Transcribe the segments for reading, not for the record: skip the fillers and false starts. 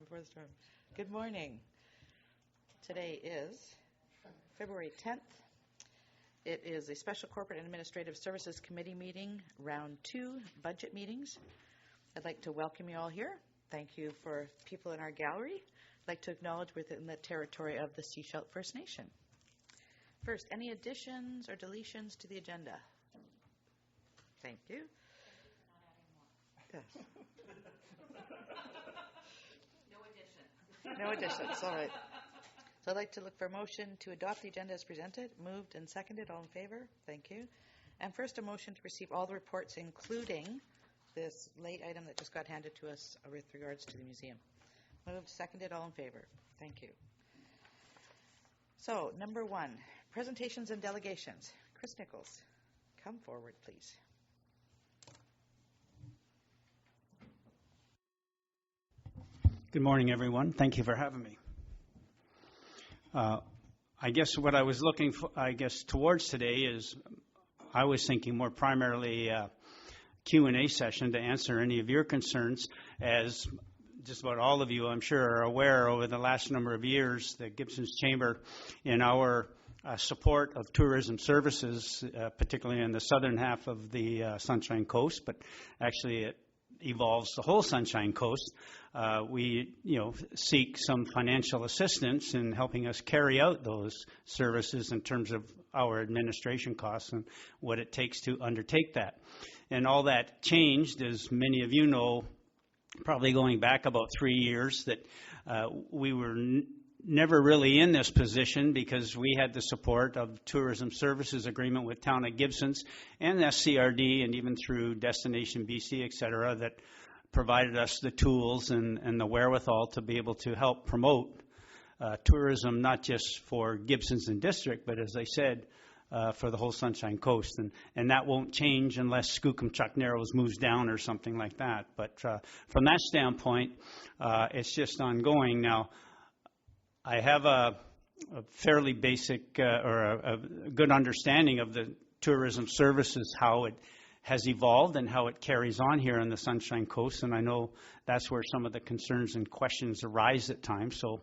before the storm. Good morning. Today is February 10th. It is a special Corporate and Administrative Services Committee meeting, round 2 budget meetings. I'd like to welcome you all here. Thank you for people in our gallery. I'd like to acknowledge within the territory of the Seefeldt First Nation. First, any additions or deletions to the agenda? Thank you. Yes. No additions. All right. So I'd like to look for a motion to adopt the agenda as presented. Moved and seconded. All in favor? Thank you. And first, a motion to receive all the reports, including this late item that just got handed to us with regards to the museum. Moved, seconded. All in favor? Thank you. So, number 1, presentations and delegations. Chris Nichols, come forward, please. Good morning, everyone. Thank you for having me. I guess what I was looking for, towards today is I was thinking more primarily Q&A session to answer any of your concerns. As just about all of you, I'm sure, are aware, over the last number of years, the Gibsons Chamber, in our support of tourism services, particularly in the southern half of the Sunshine Coast, but actually it evolves the whole Sunshine Coast. We, seek some financial assistance in helping us carry out those services in terms of our administration costs and what it takes to undertake that. And all that changed, as many of you know, probably going back about 3 years, that we were never really in this position because we had the support of Tourism Services Agreement with Town of Gibsons and SCRD, and even through Destination BC, et cetera, that provided us the tools and the wherewithal to be able to help promote tourism, not just for Gibsons and District, but as I said, for the whole Sunshine Coast. And that won't change unless Skookumchuck Narrows moves down or something like that. But from that standpoint, it's just ongoing. Now, I have a fairly basic or a good understanding of the tourism services, how it has evolved and how it carries on here on the Sunshine Coast. And I know that's where some of the concerns and questions arise at times. So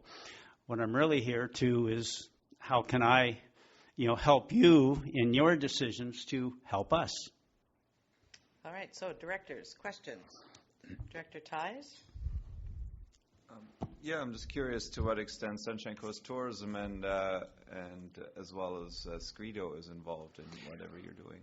what I'm really here to is how can I, help you in your decisions to help us. All right. So directors, questions. Director Ties? Yeah, I'm just curious to what extent Sunshine Coast Tourism and as well as Scredo is involved in whatever you're doing.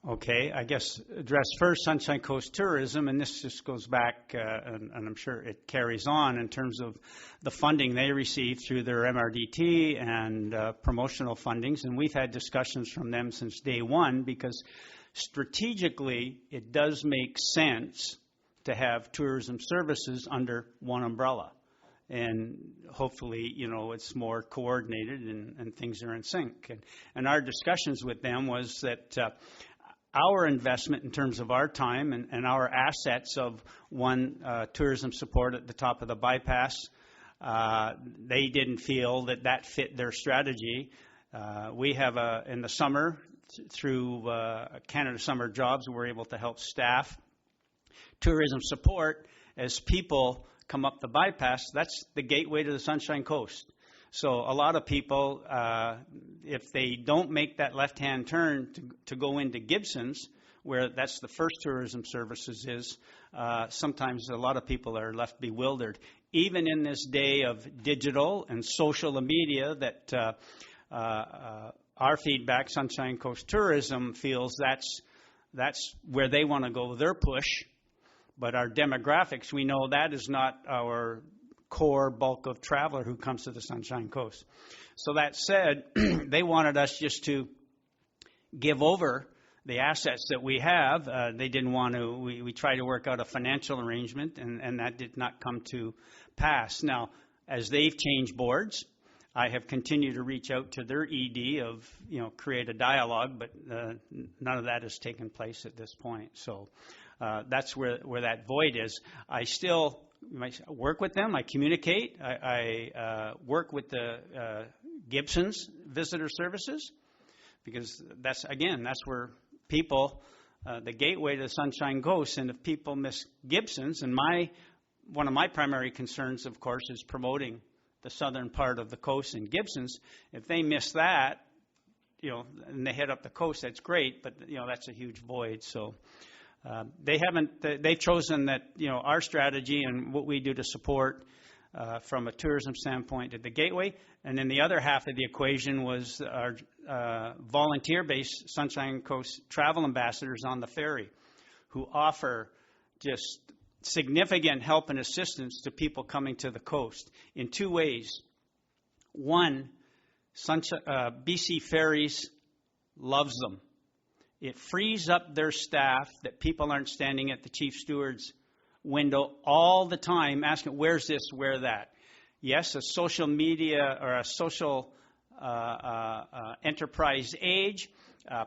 Okay, I guess address first Sunshine Coast Tourism, and this just goes back, and I'm sure it carries on in terms of the funding they receive through their MRDT and promotional fundings, and we've had discussions from them since day one because strategically it does make sense to have tourism services under one umbrella. And hopefully, it's more coordinated and things are in sync. And our discussions with them was that our investment in terms of our time and our assets of tourism support at the top of the bypass, they didn't feel that fit their strategy. We have in the summer, through Canada Summer Jobs, we're able to help staff tourism support as people come up the bypass. That's the gateway to the Sunshine Coast. So a lot of people, if they don't make that left-hand turn to go into Gibsons, where that's the first tourism services is, sometimes a lot of people are left bewildered. Even in this day of digital and social media that our feedback, Sunshine Coast Tourism, feels that's where they want to go, their push. But our demographics, we know that is not our core bulk of traveler who comes to the Sunshine Coast. So that said, they wanted us just to give over the assets that we have. They didn't want to, we tried to work out a financial arrangement, and that did not come to pass. Now, as they've changed boards, I have continued to reach out to their ED of, create a dialogue, but none of that has taken place at this point. So that's where that void is. I still work with them. I communicate. I work with the Gibsons Visitor Services because that's where people, the gateway to the Sunshine Coast. And if people miss Gibsons, and my one of my primary concerns, of course, is promoting the southern part of the coast in Gibson's. If they miss that, and they head up the coast, that's great, but that's a huge void. So they've chosen that our strategy and what we do to support from a tourism standpoint at the Gateway, and then the other half of the equation was our volunteer-based Sunshine Coast travel ambassadors on the ferry, who offer just significant help and assistance to people coming to the coast in two ways. One, BC Ferries loves them. It frees up their staff that people aren't standing at the chief steward's window all the time asking, where's this, where that? Yes, a social media or a social enterprise age,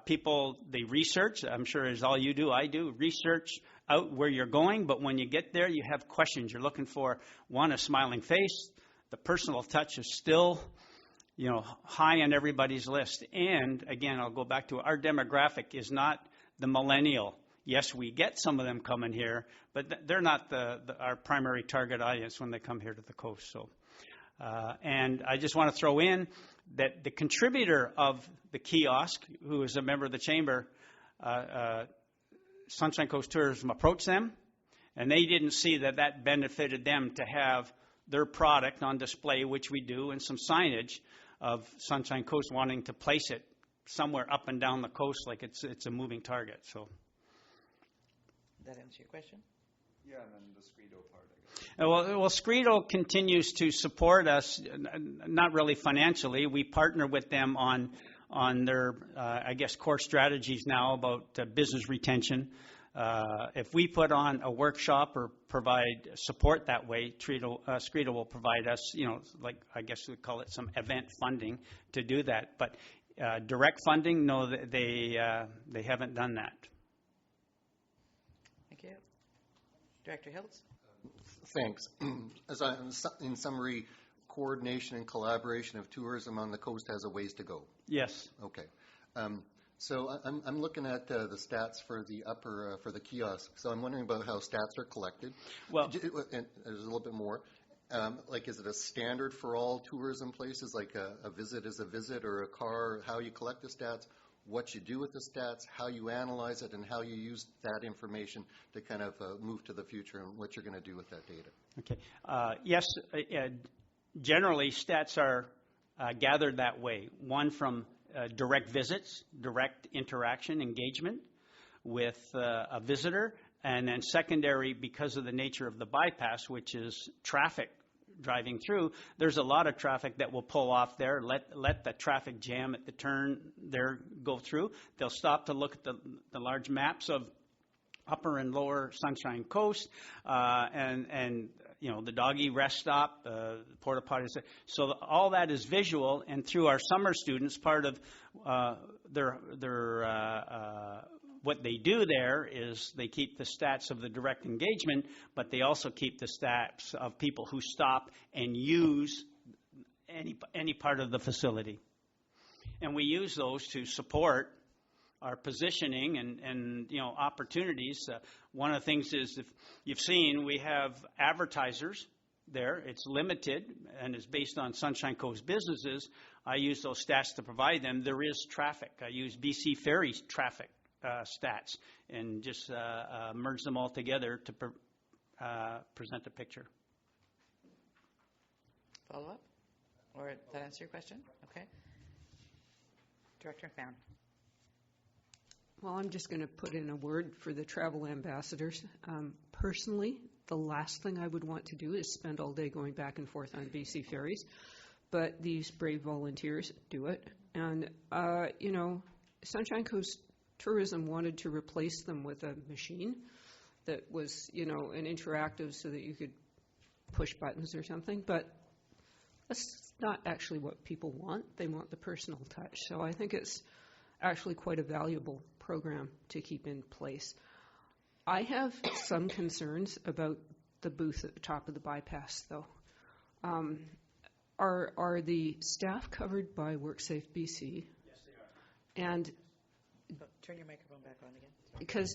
people, they research, I'm sure as all you do, I do, research out where you're going, but when you get there, you have questions. You're looking for, one, a smiling face. The personal touch is still, high on everybody's list. And again, I'll go back to our demographic is not the millennial. Yes, we get some of them coming here, but they're not our primary target audience when they come here to the coast. So, and I just want to throw in that the contributor of the kiosk, who is a member of the chamber, Sunshine Coast Tourism, approached them, and they didn't see that benefited them to have their product on display, which we do, and some signage of Sunshine Coast wanting to place it somewhere up and down the coast like it's a moving target. So. That answer your question? Yeah, and then the Scredo part, I guess. Well, Scredo continues to support us, not really financially. We partner with them on their, core strategies now about business retention. If we put on a workshop or provide support that way, Scredo will provide us, we'd call it some event funding to do that. But direct funding, no, they haven't done that. Thank you. Director Hiltz? Thanks. In summary, coordination and collaboration of tourism on the coast has a ways to go. Yes. Okay. So I'm looking at the stats for the for the kiosk. So I'm wondering about how stats are collected. Well, and there's a little bit more. Is it a standard for all tourism places, like a visit is a visit, or a car, how you collect the stats, what you do with the stats, how you analyze it, and how you use that information to kind of move to the future and what you're going to do with that data? Okay. Yes, generally stats are gathered that way. One, from direct visits, direct interaction, engagement with a visitor, and then secondary, because of the nature of the bypass, which is traffic driving through, there's a lot of traffic that will pull off there, let the traffic jam at the turn there go through. They'll stop to look at the large maps of upper and lower Sunshine Coast, and the doggy rest stop, the porta potties. So all that is visual, and through our summer students, part of their what they do there is they keep the stats of the direct engagement, but they also keep the stats of people who stop and use any part of the facility. And we use those to support our positioning and opportunities. One of the things is, if you've seen, we have advertisers there. It's limited and is based on Sunshine Coast businesses. I use those stats to provide them. There is traffic. I use BC Ferries traffic stats and just merge them all together to present a picture. Follow up? Or did that answer your question? Okay. Director McMahon. Well, I'm just going to put in a word for the travel ambassadors. Personally, the last thing I would want to do is spend all day going back and forth on BC Ferries, but these brave volunteers do it. And, Sunshine Coast Tourism wanted to replace them with a machine that was, an interactive so that you could push buttons or something, but that's not actually what people want. They want the personal touch. So I think it's actually quite a valuable program to keep in place. I have some concerns about the booth at the top of the bypass, though. Are the staff covered by WorkSafe BC? Yes, they are. And turn your microphone back on again.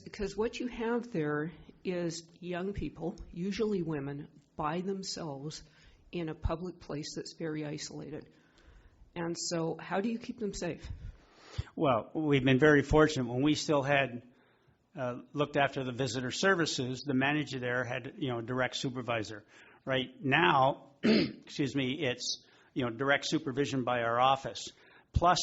Because what you have there is young people, usually women, by themselves in a public place that's very isolated. And so how do you keep them safe? Well, we've been very fortunate. When we still had looked after the visitor services, the manager there had, direct supervisor. Right now, excuse me, it's, direct supervision by our office. Plus,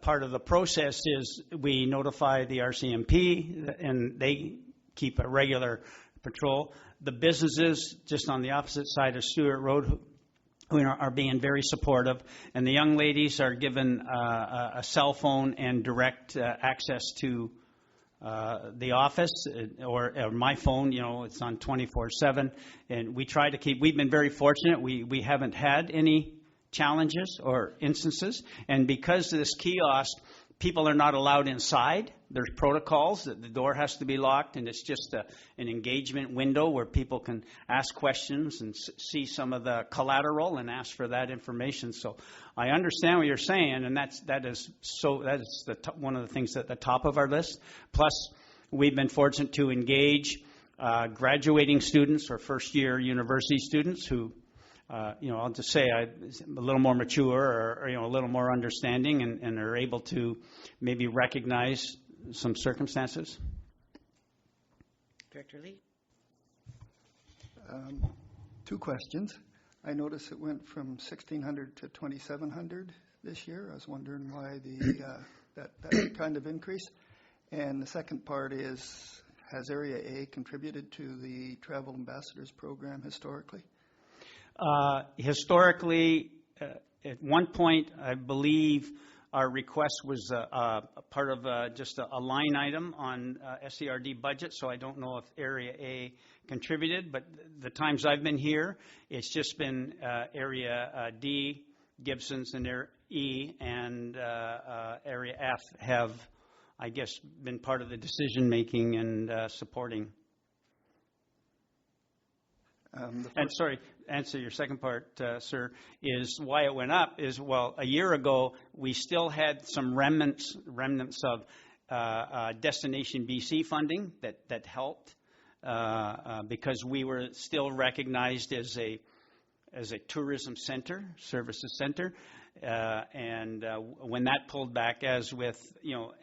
part of the process is we notify the RCMP, and they keep a regular patrol. The businesses just on the opposite side of Stewart Road who are being very supportive, and the young ladies are given a cell phone and direct access to the office, or my phone. It's on 24/7, and we try to keep. We've been very fortunate. We haven't had any challenges or instances, and because of this kiosk, people are not allowed inside. There's protocols that the door has to be locked, and it's just an engagement window where people can ask questions and see some of the collateral and ask for that information. So I understand what you're saying, and that is one of the things at the top of our list. Plus, we've been fortunate to engage graduating students or first-year university students who, I'll just say I'm a little more mature or a little more understanding and are able to maybe recognize some circumstances. Director Lee? Two questions. I noticed it went from 1,600 to 2,700 this year. I was wondering why that kind of increase. And the second part is, has Area A contributed to the Travel Ambassadors Program historically? Historically, at one point, I believe our request was a part of just a line item on SCRD budget, so I don't know if Area A contributed, but the times I've been here, it's just been Area D, Gibson's, and E, and Area F have, I guess, been part of the decision-making and supporting. And sorry, answer your second part, sir, is why it went up is, well, a year ago, we still had some remnants of Destination BC funding that helped because we were still recognized as a tourism center, services center. And when that pulled back, as with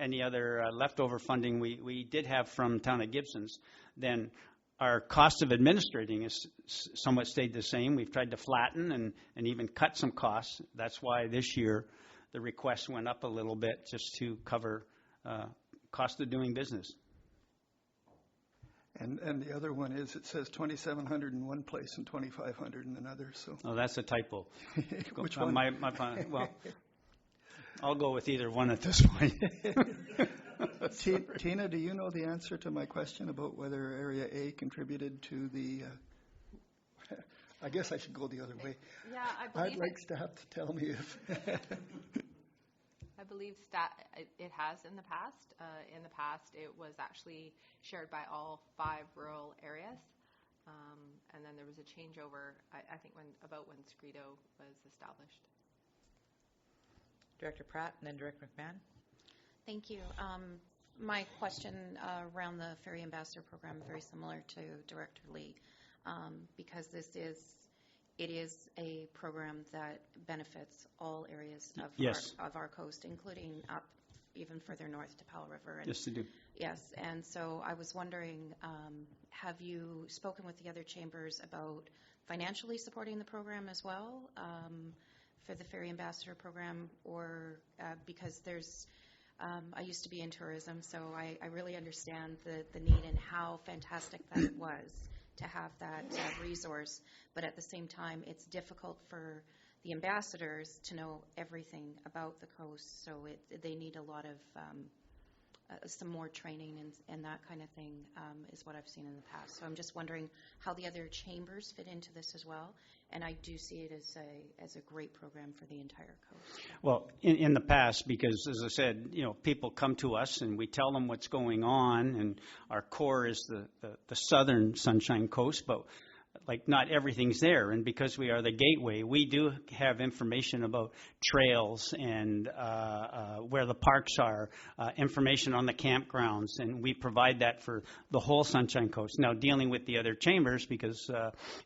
any other leftover funding we did have from town of Gibson's, then our cost of administrating has somewhat stayed the same. We've tried to flatten and even cut some costs. That's why this year the request went up a little bit just to cover cost of doing business. And the other one is, it says 2,700 in one place and 2,500 in another. So. Oh, that's a typo. Which one? Well, I'll go with either one at this point. Tina, do you know the answer to my question about whether Area A contributed to the... I guess I should go the other way. Yeah, I believe I'd like staff to tell me if... I believe it has in the past. In the past, it was actually shared by all 5 rural areas. And then there was a changeover, I think, when Scredo was established. Director Pratt and then Director McMahon. Thank you. My question around the Ferry Ambassador Program, very similar to Director Lee, because it is a program that benefits all areas of, yes, our coast, including up even further north to Powell River. And yes, they do. Yes, and so I was wondering, have you spoken with the other chambers about financially supporting the program as well for the Ferry Ambassador Program, or because there's I used to be in tourism, so I really understand the need and how fantastic that was to have that resource. But at the same time, it's difficult for the ambassadors to know everything about the coast, so they need a lot of some more training and that kind of thing is what I've seen in the past. So I'm just wondering how the other chambers fit into this as well. And I do see it as a great program for the entire coast. Well, in the past, because as I said, people come to us and we tell them what's going on, and our core is the southern Sunshine Coast, but like not everything's there. And because we are the gateway, we do have information about trails and where the parks are, information on the campgrounds, and we provide that for the whole Sunshine Coast. Now, dealing with the other chambers, because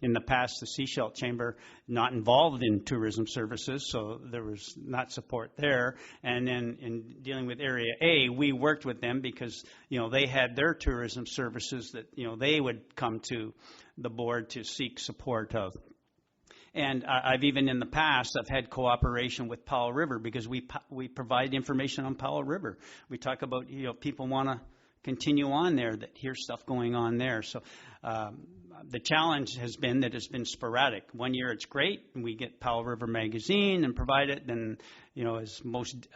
in the past the Seefeldt Chamber not involved in tourism services, so there was not support there. And then in dealing with Area A, we worked with them because, they had their tourism services that, they would come to the board to seek support of. And I've even in the past, I've had cooperation with Powell River because we provide information on Powell River. We talk about, people want to continue on there, that here's stuff going on there. So the challenge has been that it's been sporadic. One year it's great, and we get Powell River Magazine and provide it. Then, as most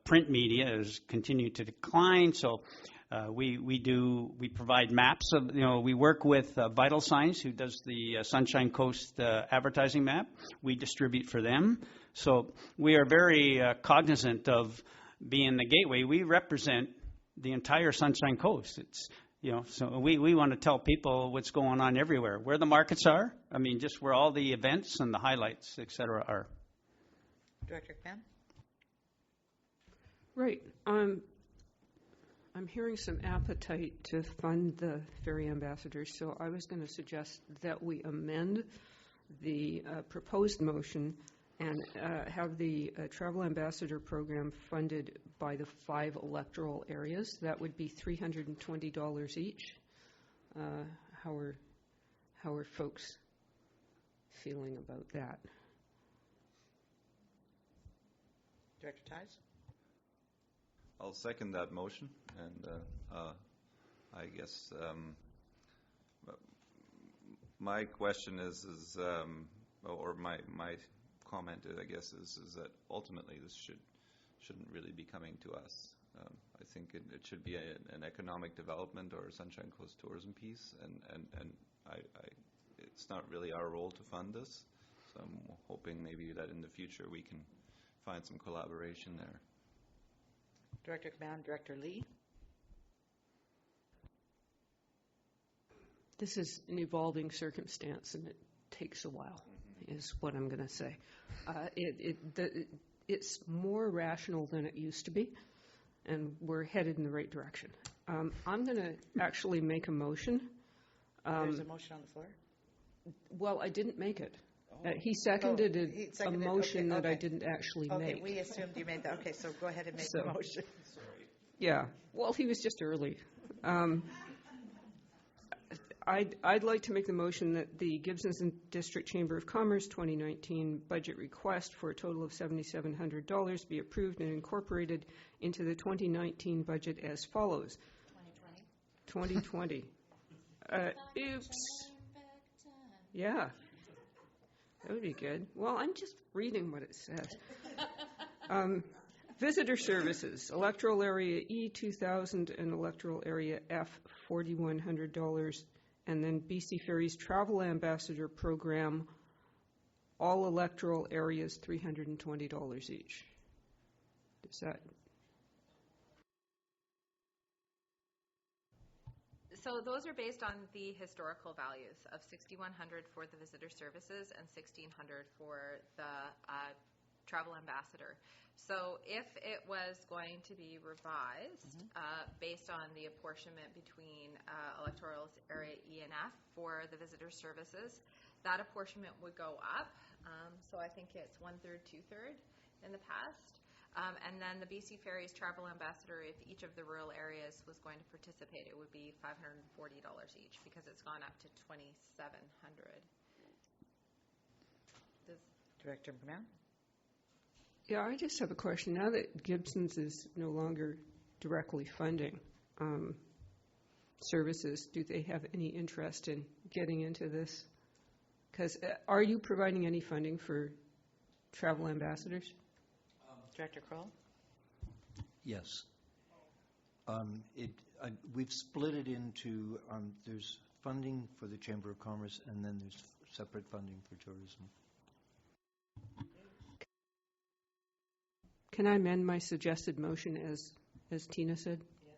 print media has continued to decline, so we provide maps of, we work with Vital Signs, who does the Sunshine Coast advertising map. We distribute for them. So we are very cognizant of being the gateway. We represent the entire Sunshine Coast. It's, so we want to tell people what's going on everywhere, where the markets are. I mean, just where all the events and the highlights, et cetera, are. Director Pam? Right. I'm hearing some appetite to fund the ferry ambassadors, so I was going to suggest that we amend the proposed motion and have the travel ambassador program funded by the 5 electoral areas. That would be $320 each. How are folks feeling about that? Director Ties? I'll second that motion, and I guess my question is or my comment, I guess, is that ultimately this shouldn't really be coming to us. I think it should be an economic development or a Sunshine Coast tourism piece, and it's not really our role to fund this. So I'm hoping maybe that in the future we can find some collaboration there. Director Command, Director Lee. This is an evolving circumstance, and it takes a while, is what I'm going to say. It's more rational than it used to be, and we're headed in the right direction. I'm going to actually make a motion. There's a motion on the floor? Well, I didn't make it. He seconded a motion that I didn't actually make. Okay, we assumed you made that. Okay, so go ahead and make the motion. Yeah, well, he was just early. I'd like to make the motion that the Gibsons and District Chamber of Commerce 2019 budget request for a total of $7,700 be approved and incorporated into the 2019 budget as follows. 2020. Oops. Yeah. That would be good. Well, I'm just reading what it says. Visitor services, electoral area E, $2,000, and electoral area F, $4,100, and then BC Ferries Travel Ambassador Program, all electoral areas, $320 each. Is that? So those are based on the historical values of $6,100 for the visitor services and $1,600 for the travel ambassador. So if it was going to be revised based on the apportionment between electoral area E and F for the visitor services, that apportionment would go up. So I think it's 1/3, 2/3 in the past. And then the BC Ferries Travel Ambassador, if each of the rural areas was going to participate, it would be $540 each because it's gone up to $2,700. Director Brown? Yeah, I just have a question. Now that Gibson's is no longer directly funding services, do they have any interest in getting into this? Because are you providing any funding for travel ambassadors? Director Kroll? Yes. We've split it into, there's funding for the Chamber of Commerce, and then there's separate funding for tourism. Can I amend my suggested motion as Tina said? Yes.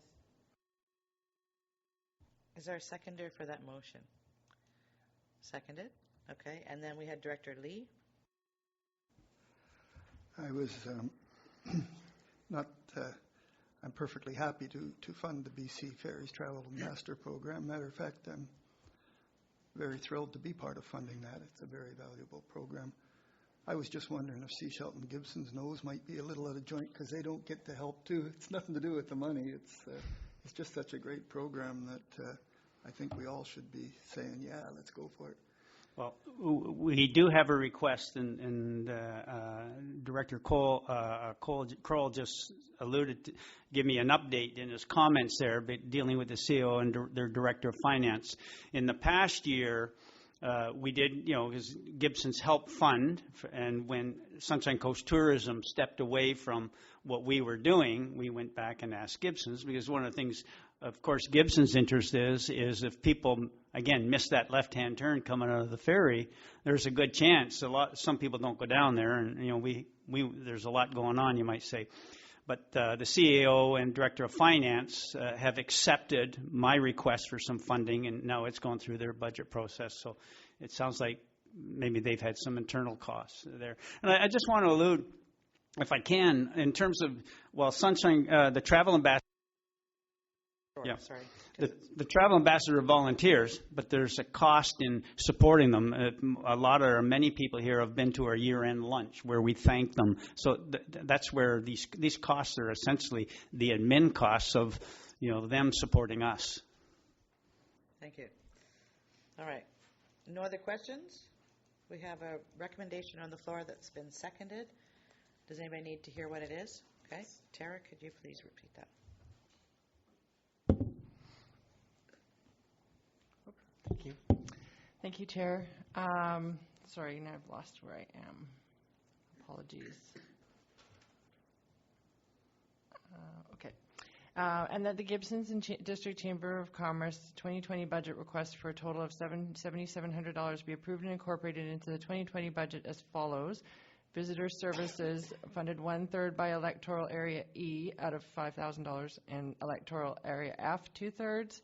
Is there a seconder for that motion? Seconded. Okay, and then we had Director Lee. I was not, I'm perfectly happy to fund the BC Ferries Travel Ambassador Program. Matter of fact, I'm very thrilled to be part of funding that. It's a very valuable program. I was just wondering if Seefeldt and Gibson's nose might be a little out of joint because they don't get the help too. It's nothing to do with the money. It's just such a great program that I think we all should be saying, yeah, let's go for it. Well, we do have a request, and Director Kroll just alluded to, give me an update in his comments there, but dealing with the CEO and their Director of Finance. In the past year, we did, because Gibson's helped fund, and when Sunshine Coast Tourism stepped away from what we were doing, we went back and asked Gibson's, because one of the things, of course, Gibson's interest is if people, again, miss that left-hand turn coming out of the ferry, there's a good chance some people don't go down there, and we there's a lot going on, you might say. But the CEO and Director of Finance have accepted my request for some funding, and now it's going through their budget process. So it sounds like maybe they've had some internal costs there. And I just want to allude, if I can, in terms of, Sunshine, the travel ambassador. Yeah. Sorry. The travel ambassador volunteers, but there's a cost in supporting them. Many people here have been to our year-end lunch where we thank them. So that's where these costs are essentially the admin costs of, them supporting us. Thank you. All right. No other questions? We have a recommendation on the floor that's been seconded. Does anybody need to hear what it is? Okay. Tara, could you please repeat that? Thank you. Thank you, Chair. Sorry, now I've lost where I am. Apologies. Okay. And that the Gibsons and District Chamber of Commerce 2020 budget request for a total of $7,700 be approved and incorporated into the 2020 budget as follows. Visitor services funded 1/3 by Electoral Area E out of $5,000 and Electoral Area F 2/3,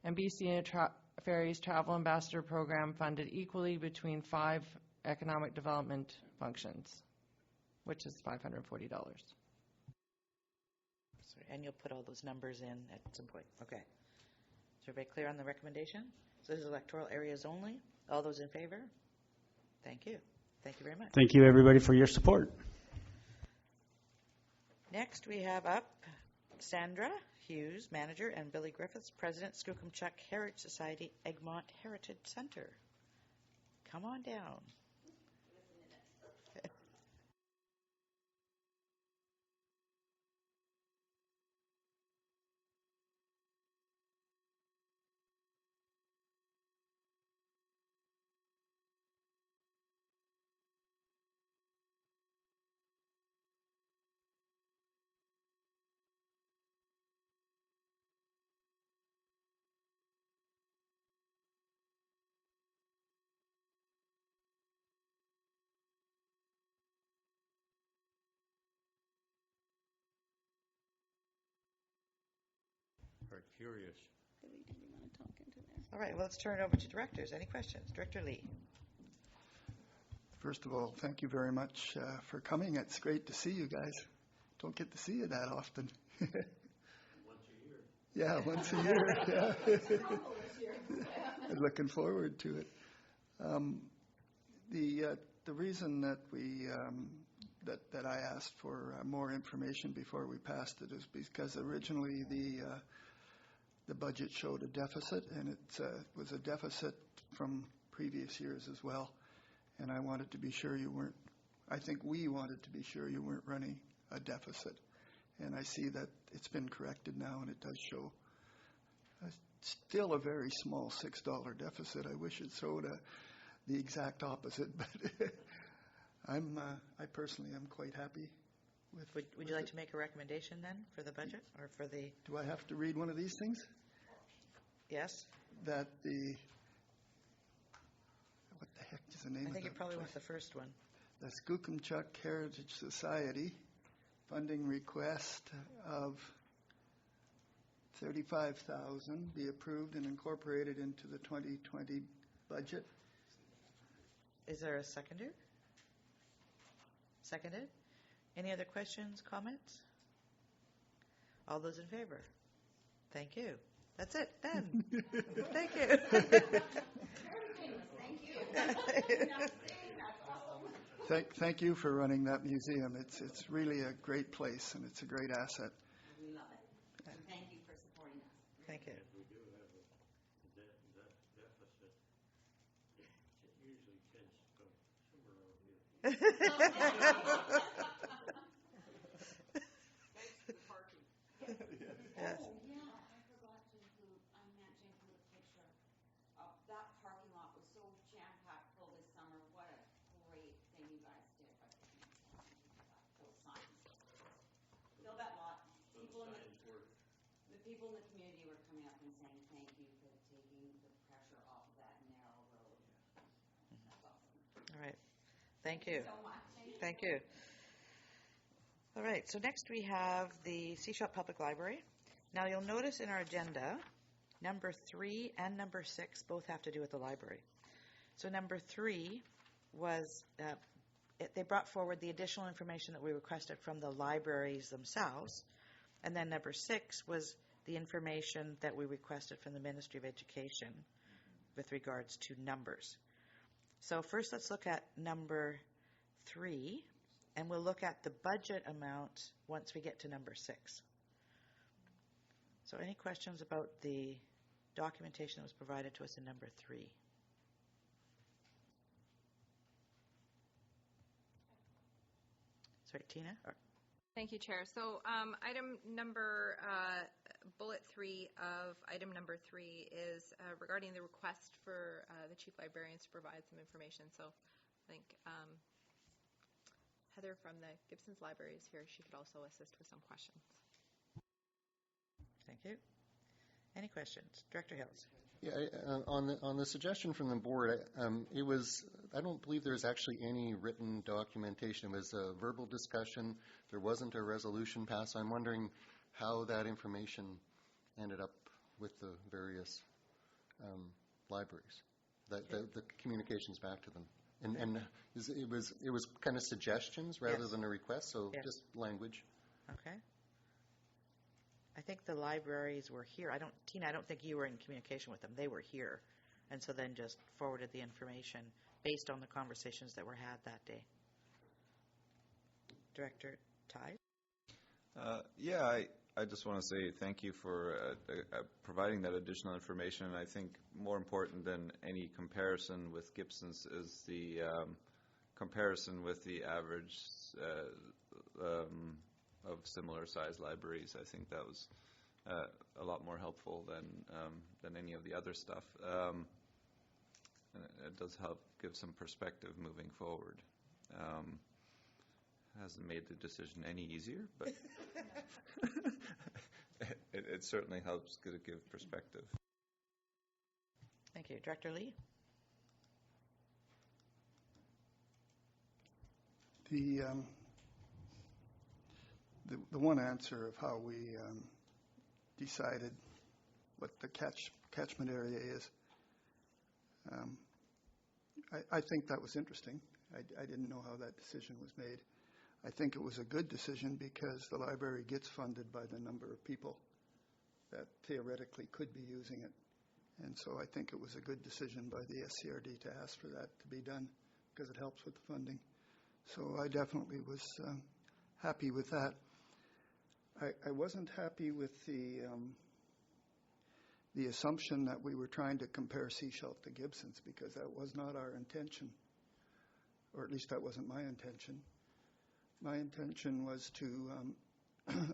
and BC Ferries Travel Ambassador Program funded equally between 5 economic development functions, which is $540. Sorry, and you'll put all those numbers in at some point. Okay. Is everybody clear on the recommendation? So this is electoral areas only. All those in favor? Thank you. Thank you very much. Thank you, everybody, for your support. Next, we have up Sandra Hughes, Manager, and Billy Griffiths, President, Skookumchuck Heritage Society, Egmont Heritage Center. Come on down. Curious. All right, well, let's turn it over to directors. Any questions? Director Lee. First of all, thank you very much for coming. It's great to see you guys. Don't get to see you that often. Once a year. Yeah, once a year. Yeah. Looking forward to it. The reason that we that I asked for more information before we passed it is because originally the budget showed a deficit, and it was a deficit from previous years as well. And I wanted to be sure I think we wanted to be sure you weren't running a deficit. And I see that it's been corrected now, and it does show still a very small $6 deficit. I wish it showed the exact opposite, but I personally am quite happy with. Would you like to make a recommendation then for the budget or for the? Do I have to read one of these things? Yes. That what the heck is the name of it? I think you probably want the first one. The Skookumchuck Heritage Society funding request of $35,000 be approved and incorporated into the 2020 budget Is there a seconder? Seconded. Any other questions, comments? All those in favor? Thank you. That's it, done. Thank you. Thank you for running that museum. It's really a great place, and it's a great asset. We love it. And thank you for supporting us. Thank you. We do have a deficit. It usually tends to come somewhere around here. Thanks for the parking. Yes. Oh, yeah, I forgot to include, I meant to include a picture. That parking lot was so jam-packed full this summer. What a great thing you guys did by putting those signs. Fill that lot. The people in the community were coming up and saying thank you for taking the pressure off of that narrow road. That's awesome. All right. Thank you. So much. Thank you. All right, so next we have the Seefeldt Public Library. Now you'll notice in our agenda, number 3 and number 6 both have to do with the library. So number 3 was, they brought forward the additional information that we requested from the libraries themselves. And then number 6 was the information that we requested from the Ministry of Education with regards to numbers. So first let's look at number 3, and we'll look at the budget amount once we get to number 6. So any questions about the documentation that was provided to us in number 3? Sorry, Tina? Thank you, Chair. So item number, bullet 3 of item number 3 is regarding the request for the Chief Librarian to provide some information. So I think Heather from the Gibson's Library is here. She could also assist with some questions. Thank you. Any questions? Director Hills. Yeah, on the suggestion from the board, it was, I don't believe there's actually any written documentation. It was a verbal discussion. There wasn't a resolution passed. I'm wondering how that information ended up with the various libraries, the communications back to them. And it was kind of suggestions rather than a request, so just language. Okay. I think the libraries were here. Tina, I don't think you were in communication with them. They were here, and so then just forwarded the information based on the conversations that were had that day. Director Tighe? I just want to say thank you for providing that additional information. And I think more important than any comparison with Gibson's is the comparison with the average of similar sized libraries. I think that was a lot more helpful than any of the other stuff. It does help give some perspective moving forward. Hasn't made the decision any easier, but it certainly helps to give perspective. Thank you. Director Lee? The one answer of how we decided what the catchment area is, I think that was interesting. I didn't know how that decision was made. I think it was a good decision because the library gets funded by the number of people that theoretically could be using it. And so I think it was a good decision by the SCRD to ask for that to be done because it helps with the funding. So I definitely was happy with that. I wasn't happy with the assumption that we were trying to compare Seefeldt to Gibson's because that was not our intention, or at least that wasn't my intention. My intention was to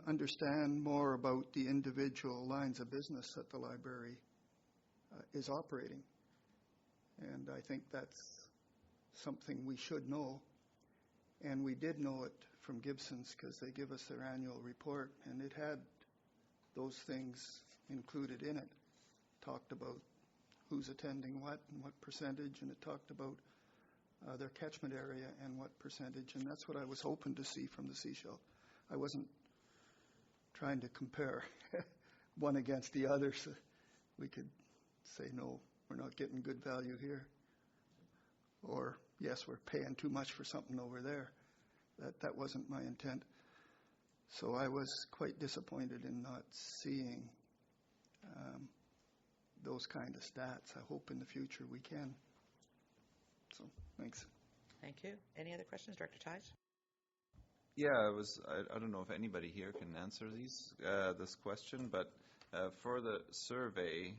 understand more about the individual lines of business that the library is operating. And I think that's something we should know. And we did know it from Gibson's because they give us their annual report, and it had those things included in it. Talked about who's attending what and what percentage, and it talked about their catchment area and what percentage, and that's what I was hoping to see from the Seefeldt. I wasn't trying to compare one against the other so we could say, no, we're not getting good value here. or yes, we're paying too much for something over there. That wasn't my intent. So I was quite disappointed in not seeing those kind of stats. I hope in the future we can. So, thanks. Thank you. Any other questions, Director Tighe? Yeah, I don't know if anybody here can answer this question, but for the survey,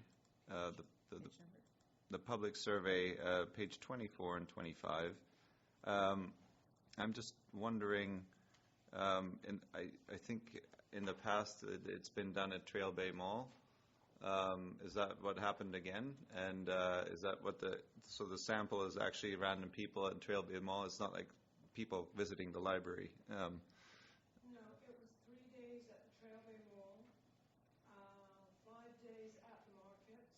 the public survey, page 24 and 25, I'm just wondering, and I think in the past it's been done at Trail Bay Mall. Is that what happened again? And is that what so the sample is actually random people at Trail Bay Mall? It's not like people visiting the library. No, it was 3 days at the Trail Bay Mall, 5 days at the markets,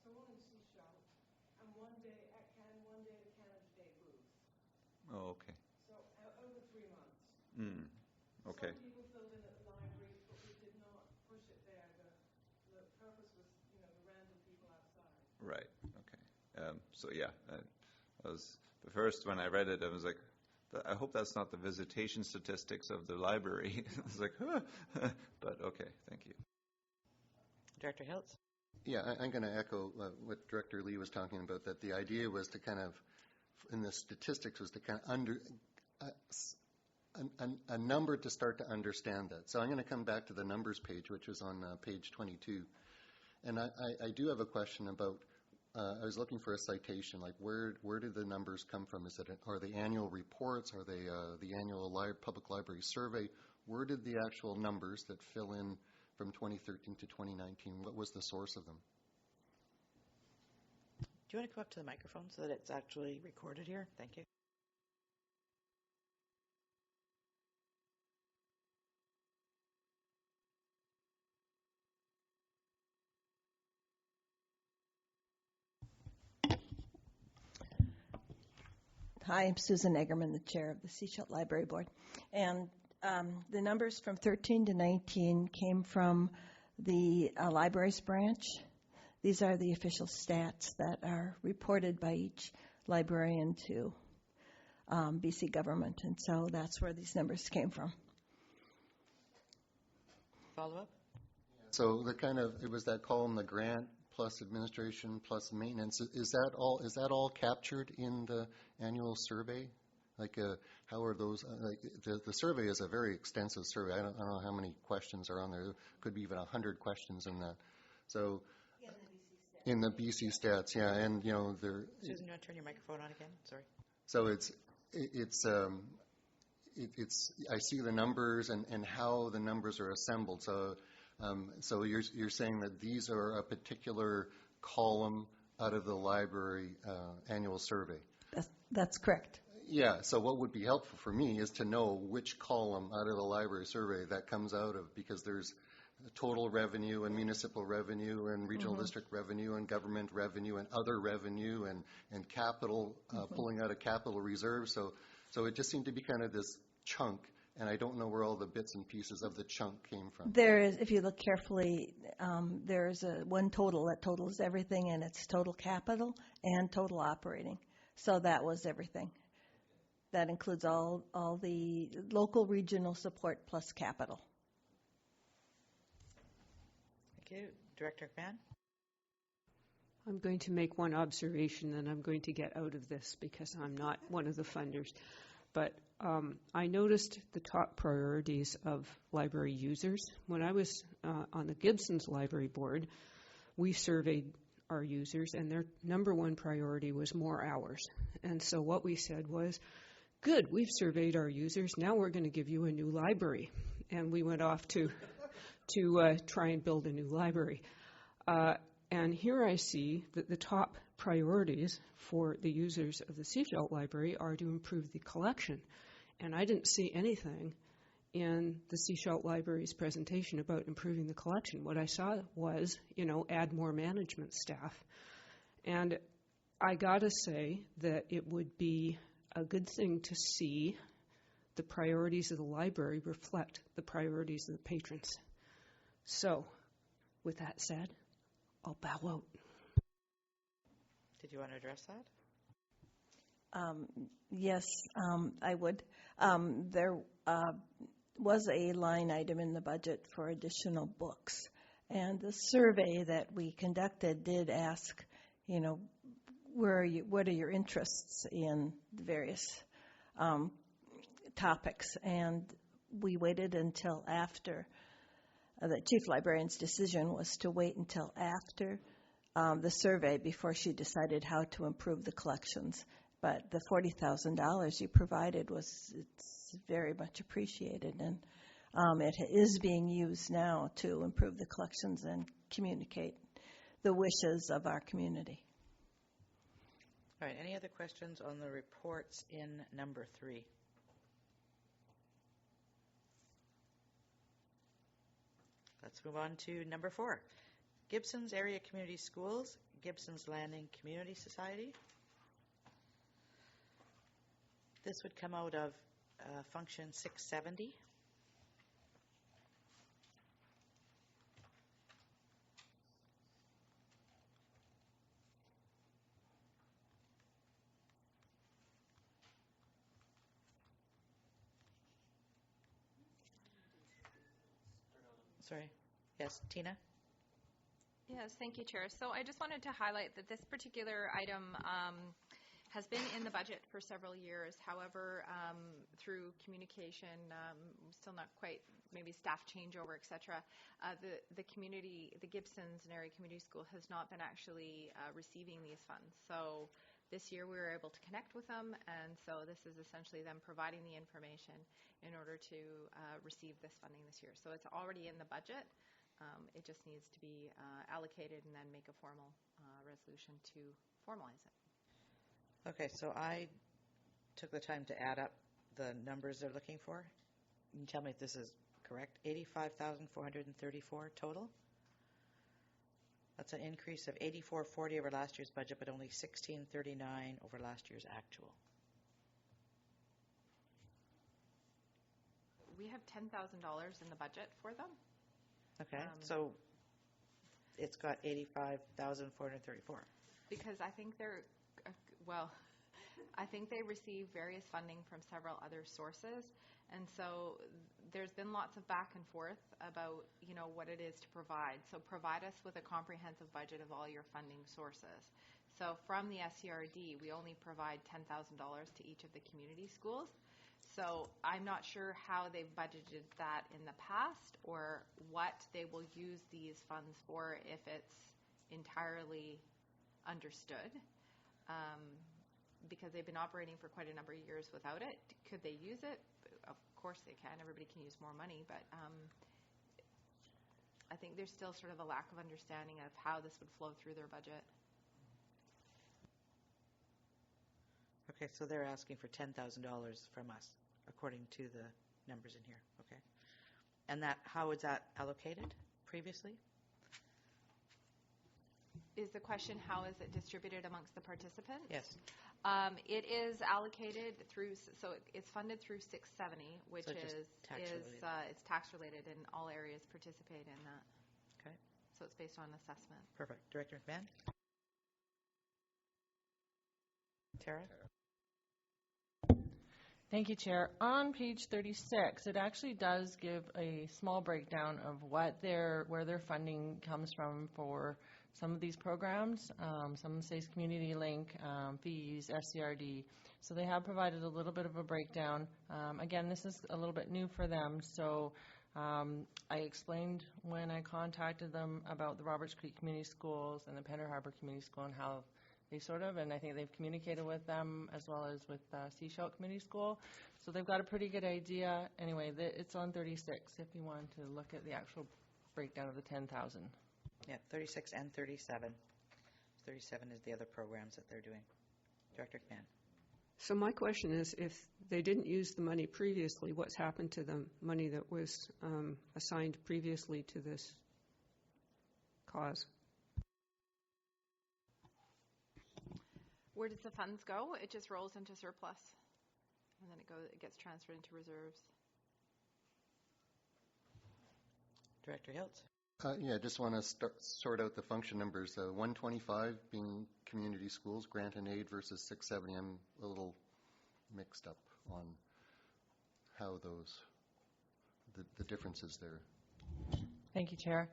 so one in Seefeldt, and 1 day at one day at Canada Day booth. Oh, okay. So over 3 months. Okay. Some people filled in at the library, but we did not push it there. The purpose was, the random people outside. Right. Okay. So yeah, the first when I read it, I was like, I hope that's not the visitation statistics of the library. I was like, but okay, thank you. Director Hiltz? Yeah, I'm going to echo what Director Lee was talking about, that the idea was to kind of, in the statistics, was to kind of a number to start to understand that. So I'm going to come back to the numbers page, which is on page 22. And I do have a question about, I was looking for a citation, like where do the numbers come from? Are they annual reports? Are they the annual public library survey? Where did the actual numbers that fill in from 2013 to 2019, what was the source of them? Do you want to come up to the microphone so that it's actually recorded here? Thank you. Hi, I'm Susan Eggerman, the chair of the Seefeldt Library Board. And the numbers from 13 to 19 came from the libraries branch. These are the official stats that are reported by each librarian to BC government. And so that's where these numbers came from. Follow up? So it was that column, the grant plus administration plus maintenance. Is that all captured in the annual survey? Like, how are those? Like, the survey is a very extensive survey. I don't know how many questions are on there. There could be even 100 questions in that. So, in the BC stats, yeah, and there. Susan, you want to turn your microphone on again? Sorry. So I see the numbers and how the numbers are assembled. So you're saying that these are a particular column out of the library annual survey? That's correct. Yeah, so what would be helpful for me is to know which column out of the library survey that comes out of, because there's total revenue and municipal revenue and regional district revenue and government revenue and other revenue and capital, pulling out of capital reserves. So it just seemed to be kind of this chunk, and I don't know where all the bits and pieces of the chunk came from. There is, if you look carefully, there's one total that totals everything, and it's total capital and total operating. So that was everything. That includes all the local regional support plus capital. Thank you. Director McMahon? I'm going to make one observation, and I'm going to get out of this because I'm not one of the funders. But I noticed the top priorities of library users. When I was on the Gibson's Library Board, we surveyed our users, and their number one priority was more hours. And so what we said was, good, we've surveyed our users, now we're going to give you a new library. And we went off to try and build a new library. And here I see that the top priorities for the users of the Seefeldt Library are to improve the collection. And I didn't see anything in the Seefeldt Library's presentation about improving the collection. What I saw was, add more management staff. And I got to say that it would be a good thing to see the priorities of the library reflect the priorities of the patrons. So, with that said, I'll bow out. Did you want to address that? Yes, I would. There was a line item in the budget for additional books, and the survey that we conducted did ask, what are your interests in the various topics, and we waited until after. The chief librarian's decision was to wait until after the survey before she decided how to improve the collections. But the $40,000 you provided it's very much appreciated, and it is being used now to improve the collections and communicate the wishes of our community. All right, any other questions on the reports in number 3? Let's move on to number 4. Gibson's Area Community Schools, Gibson's Landing Community Society. This would come out of function 670. Sorry. Yes, Tina? Yes, thank you, Chair. So I just wanted to highlight that this particular item has been in the budget for several years. However, through communication, still not quite, maybe staff changeover, et cetera, the community, the Gibson's Area Community School has not been actually receiving these funds. So this year we were able to connect with them, and so this is essentially them providing the information in order to receive this funding this year. So it's already in the budget. It just needs to be allocated and then make a formal resolution to formalize it. Okay, so I took the time to add up the numbers they're looking for. You can tell me if this is correct. 85,434 total. That's an increase of 8440 over last year's budget, but only 1639 over last year's actual. We have $10,000 in the budget for them. Okay, so it's got 85,434. Because I think they're, I think they receive various funding from several other sources, and so there's been lots of back and forth about, what it is to provide. So provide us with a comprehensive budget of all your funding sources. So from the SCRD, we only provide $10,000 to each of the community schools. So I'm not sure how they've budgeted that in the past or what they will use these funds for if it's entirely understood. Because they've been operating for quite a number of years without it. Could they use it? Of course they can. Everybody can use more money, but I think there's still sort of a lack of understanding of how this would flow through their budget. Okay, so they're asking for $10,000 from us, according to the numbers in here. Okay, and how was that allocated previously? Is the question how is it distributed amongst the participants? Yes. It is allocated through, so it's funded through 670, which so is it's tax related, and all areas participate in that. Okay. So it's based on assessment. Perfect. Director McMahon? Tara? Thank you, Chair. On page 36, it actually does give a small breakdown of where their funding comes from for some of these programs. Some says Community Link, fees, SCRD. So they have provided a little bit of a breakdown. Again, this is a little bit new for them. So I explained when I contacted them about the Roberts Creek Community Schools and the Pender Harbor Community School and how they and I think they've communicated with them as well as with Seefeldt Community School. So they've got a pretty good idea. Anyway, it's on 36 if you want to look at the actual breakdown of the 10,000. Yeah, 36 and 37. 37 is the other programs that they're doing. Director McMahon. So my question is, if they didn't use the money previously, what's happened to the money that was assigned previously to this cause? Where does the funds go? It just rolls into surplus, and then it gets transferred into reserves. Director Hiltz. Yeah, just want to sort out the function numbers. 125 being community schools, grant and aid versus 670. I'm a little mixed up on how the differences there. Thank you, Chair.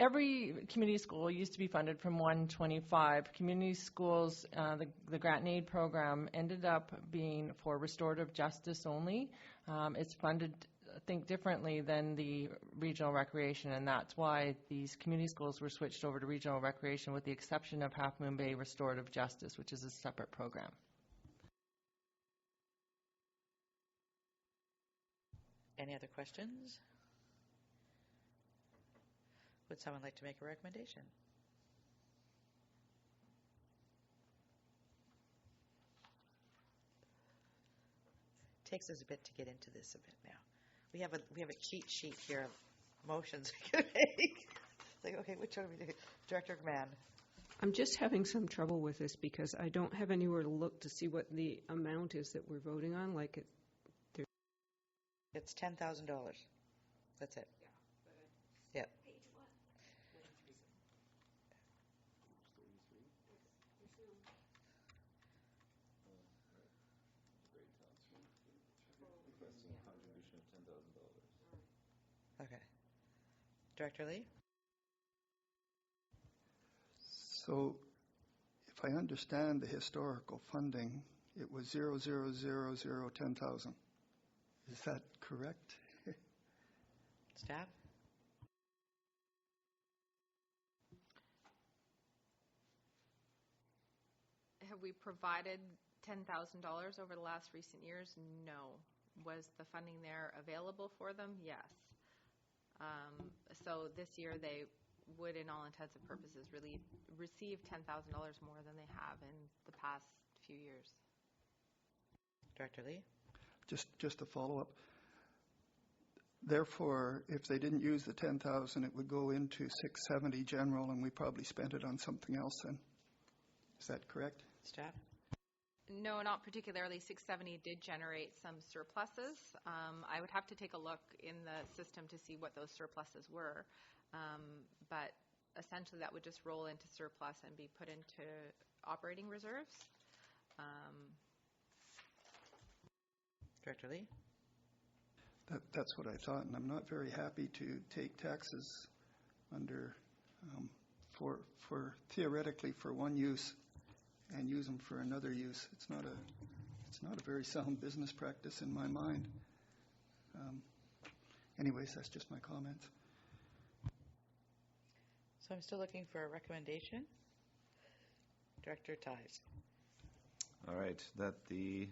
Every community school used to be funded from 125. Community schools, the grant and aid program ended up being for restorative justice only. It's funded, I think, differently than the regional recreation, and that's why these community schools were switched over to regional recreation, with the exception of Half Moon Bay Restorative Justice, which is a separate program. Any other questions? Would someone like to make a recommendation? Takes us a bit to get into this a bit now. We have a cheat sheet here of motions we can make. It's like, okay, which one do we do? Director McMahon. I'm just having some trouble with this because I don't have anywhere to look to see what the amount is that we're voting on. It's $10,000. That's it. Yeah. Okay. Director Lee? So if I understand the historical funding, it was 10,000. Is that correct? Staff? Have we provided $10,000 over the last recent years? No. Was the funding there available for them? Yes. So this year they would, in all intents and purposes, really receive $10,000 more than they have in the past few years. Director Lee? Just a follow-up. Therefore, if they didn't use the 10,000, it would go into 670 general, and we probably spent it on something else then. Is that correct? Staff? No, not particularly. 670 did generate some surpluses. I would have to take a look in the system to see what those surpluses were. But essentially that would just roll into surplus and be put into operating reserves. Director Lee? That's what I thought, and I'm not very happy to take taxes under for theoretically for one use and use them for another use. It's not a very sound business practice in my mind. Anyways, that's just my comments. So I'm still looking for a recommendation. Director Ties. All right, that the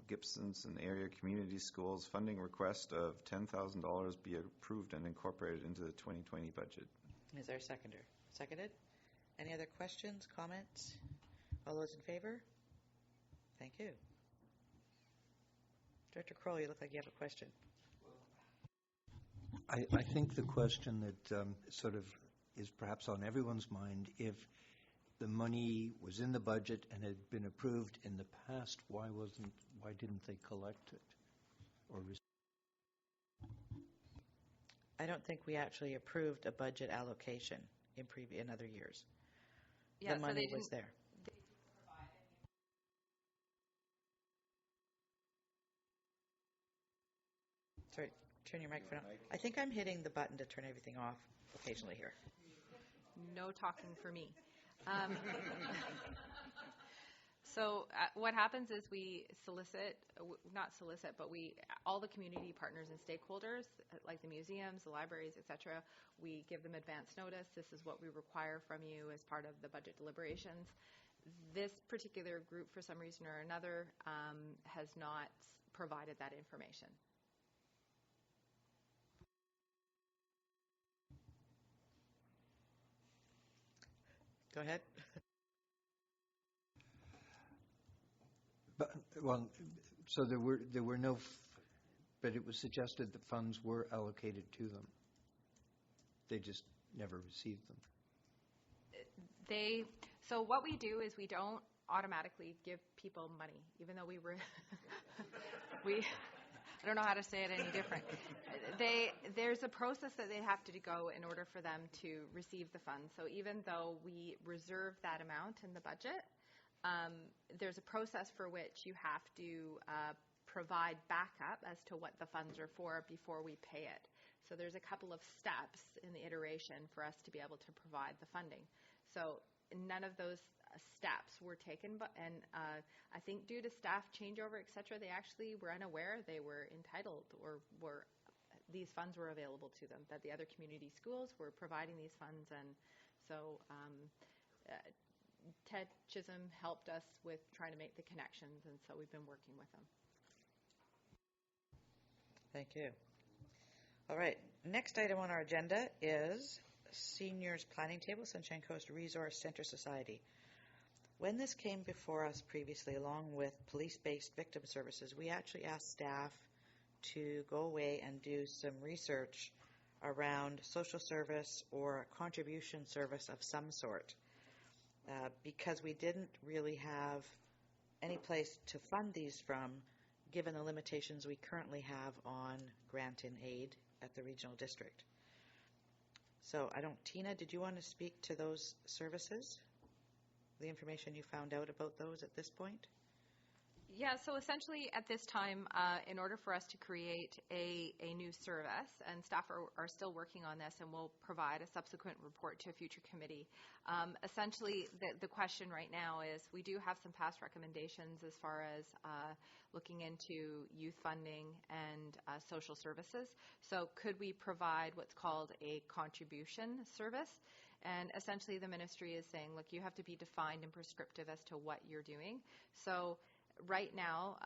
Gibsons and area community schools funding request of $10,000 be approved and incorporated into the 2020 budget. Is there a seconder? Seconded? Any other questions, comments? All those in favor? Thank you. Director Kroll, you look like you have a question. I think the question that sort of is perhaps on everyone's mind, if the money was in the budget and had been approved in the past, why didn't they collect it or I don't think we actually approved a budget allocation in other years. Yeah, the money was there. Sorry, turn your microphone on. I think I'm hitting the button to turn everything off occasionally here. No talking for me. So what happens is we solicit, but all the community partners and stakeholders, like the museums, the libraries, etc., we give them advance notice. This is what we require from you as part of the budget deliberations. This particular group, for some reason or another, has not provided that information. Go ahead. But, well, so there were no, but it was suggested that funds were allocated to them. They just never received them. So what we do is we don't automatically give people money, even though we don't know how to say it any different. There's a process that they have to go in order for them to receive the funds. So even though we reserve that amount in the budget, there's a process for which you have to provide backup as to what the funds are for before we pay it. So there's a couple of steps in the iteration for us to be able to provide the funding. So none of those steps were taken, and I think due to staff changeover, et cetera, they actually were unaware they were entitled or these funds were available to them, that the other community schools were providing these funds. And so Ted Chisholm helped us with trying to make the connections, and so we've been working with them. Thank you. All right. Next item on our agenda is Seniors Planning Table, Sunshine Coast Resource Center Society. When this came before us previously, along with police-based victim services, we actually asked staff to go away and do some research around social service or contribution service of some sort, because we didn't really have any place to fund these from, given the limitations we currently have on grant and aid at the regional district. So Tina, did you want to speak to those services? The information you found out about those at this point? Yeah, so essentially at this time, in order for us to create a new service, and staff are still working on this and will provide a subsequent report to a future committee. Essentially, the question right now is we do have some past recommendations as far as looking into youth funding and social services. So could we provide what's called a contribution service? And essentially the ministry is saying, look, you have to be defined and prescriptive as to what you're doing. So right now,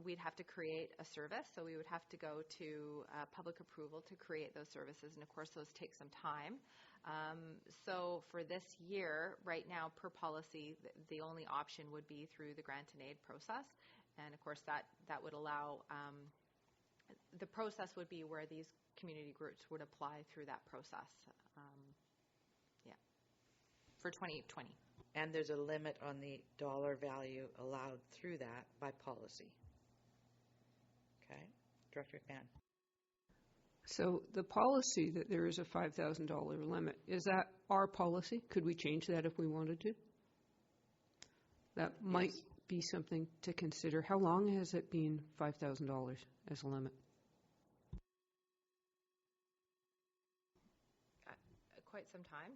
we'd have to create a service, so we would have to go to public approval to create those services, and of course those take some time. So for this year, right now, per policy, the only option would be through the grant and aid process, and of course that would allow, the process would be where these community groups would apply through that process, for 2020. And there's a limit on the dollar value allowed through that by policy. Okay. Director McMahon. So the policy that there is a $5,000 limit, is that our policy? Could we change that if we wanted to? That might be something to consider. How long has it been $5,000 as a limit? Quite some time.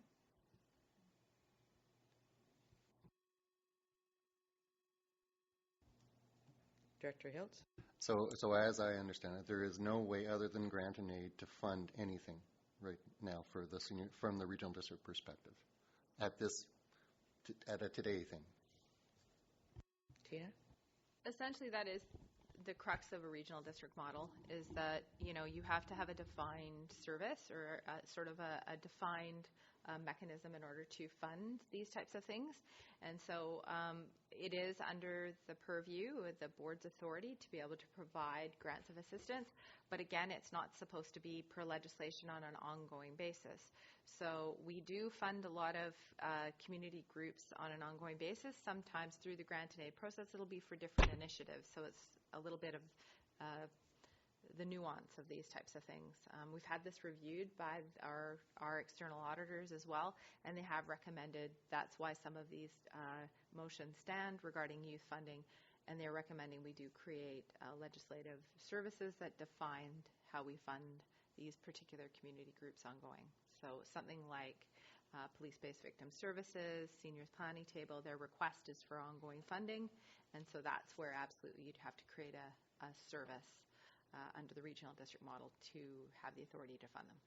Director Hiltz? So as I understand it, there is no way other than grant and aid to fund anything right now for the senior, from the regional district perspective at a today thing. Tina? Essentially, that is the crux of a regional district model, is that, you have to have a defined service or sort of a defined mechanism in order to fund these types of things. And so it is under the purview of the board's authority to be able to provide grants of assistance. But again, it's not supposed to be per legislation on an ongoing basis. So we do fund a lot of community groups on an ongoing basis. Sometimes through the grant and aid process, it'll be for different initiatives. So it's a little bit of the nuance of these types of things. We've had this reviewed by our external auditors as well, and they have recommended that's why some of these motions stand regarding youth funding, and they're recommending we do create legislative services that define how we fund these particular community groups ongoing. So something like police-based victim services, seniors planning table, their request is for ongoing funding, and so that's where absolutely you'd have to create a service under the regional district model to have the authority to fund them.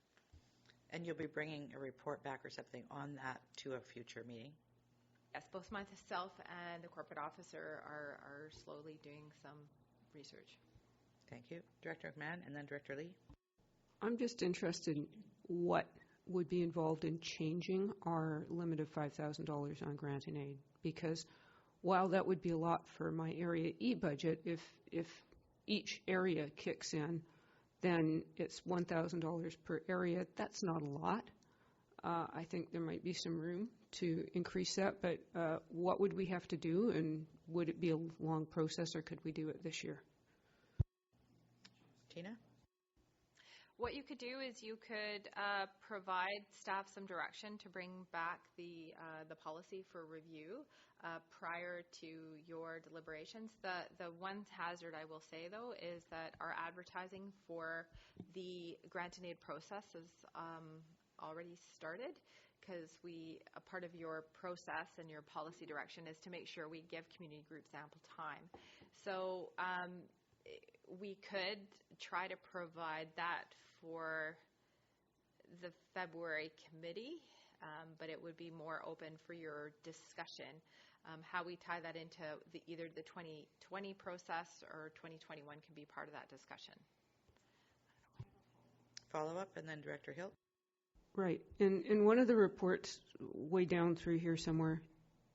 And you'll be bringing a report back or something on that to a future meeting? Yes, both myself and the corporate officer are slowly doing some research. Thank you. Director McMahon and then Director Lee. I'm just interested in what would be involved in changing our limit of $5,000 on grant and aid, because while that would be a lot for my Area E budget, if each area kicks in, then it's $1,000 per area. That's not a lot. I think there might be some room to increase that, but what would we have to do, and would it be a long process, or could we do it this year? Tina? What you could do is you could provide staff some direction to bring back the policy for review prior to your deliberations. The one hazard I will say, though, is that our advertising for the grant and aid process is already started, because a part of your process and your policy direction is to make sure we give community groups ample time. So we could try to provide that for the February committee, but it would be more open for your discussion. How we tie that into either the 2020 process or 2021 can be part of that discussion. Follow up, and then Director Hilt. Right. In one of the reports way down through here somewhere,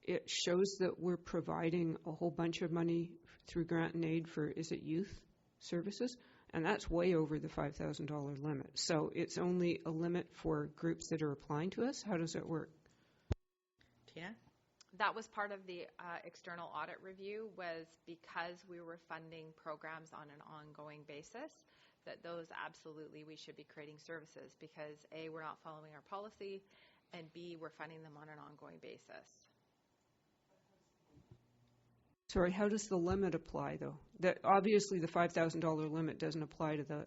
it shows that we're providing a whole bunch of money through grant and aid for, is it youth services? And that's way over the $5,000 limit. So it's only a limit for groups that are applying to us? How does it work? Tina? That was part of the external audit review, was because we were funding programs on an ongoing basis, that those absolutely we should be creating services, because A, we're not following our policy, and B, we're funding them on an ongoing basis. Sorry, how does the limit apply, though? That obviously the $5,000 limit doesn't apply to the...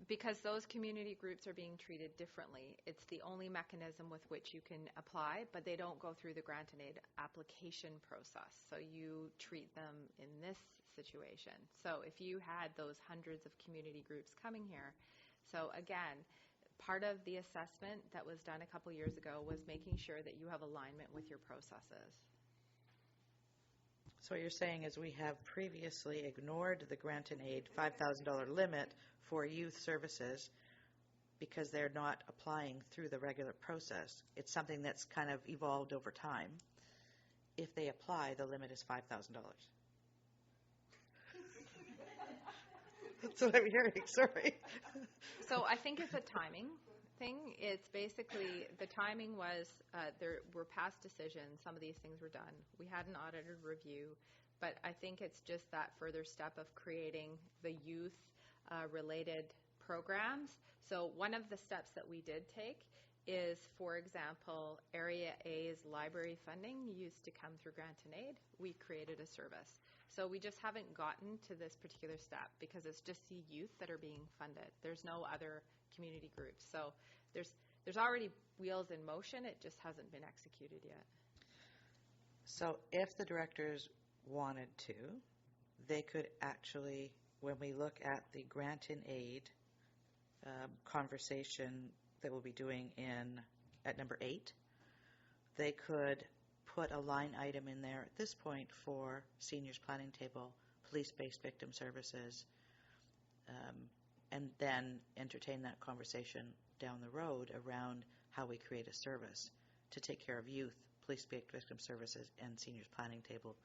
Because those community groups are being treated differently. It's the only mechanism with which you can apply, but they don't go through the grant and aid application process. So you treat them in this situation. So if you had those hundreds of community groups coming here, so again, part of the assessment that was done a couple years ago was making sure that you have alignment with your processes. So what you're saying is we have previously ignored the grant and aid $5,000 limit for youth services because they're not applying through the regular process. It's something that's kind of evolved over time. If they apply, the limit is $5,000. That's what I'm hearing, sorry. So I think it's a timing thing. It's basically, the timing was, there were past decisions, some of these things were done. We had an audited review, but I think it's just that further step of creating the youth related programs. So one of the steps that we did take is, for example, Area A's library funding used to come through grant and aid. We created a service. So we just haven't gotten to this particular step because it's just the youth that are being funded. There's no other community groups. So there's already wheels in motion. It just hasn't been executed yet. So if the directors wanted to, they could actually, when we look at the grant and aid conversation that we'll be doing at number 8, they could put a line item in there at this point for seniors planning table, police-based victim services, and then entertain that conversation down the road around how we create a service to take care of youth, police-based victim services, and seniors planning table,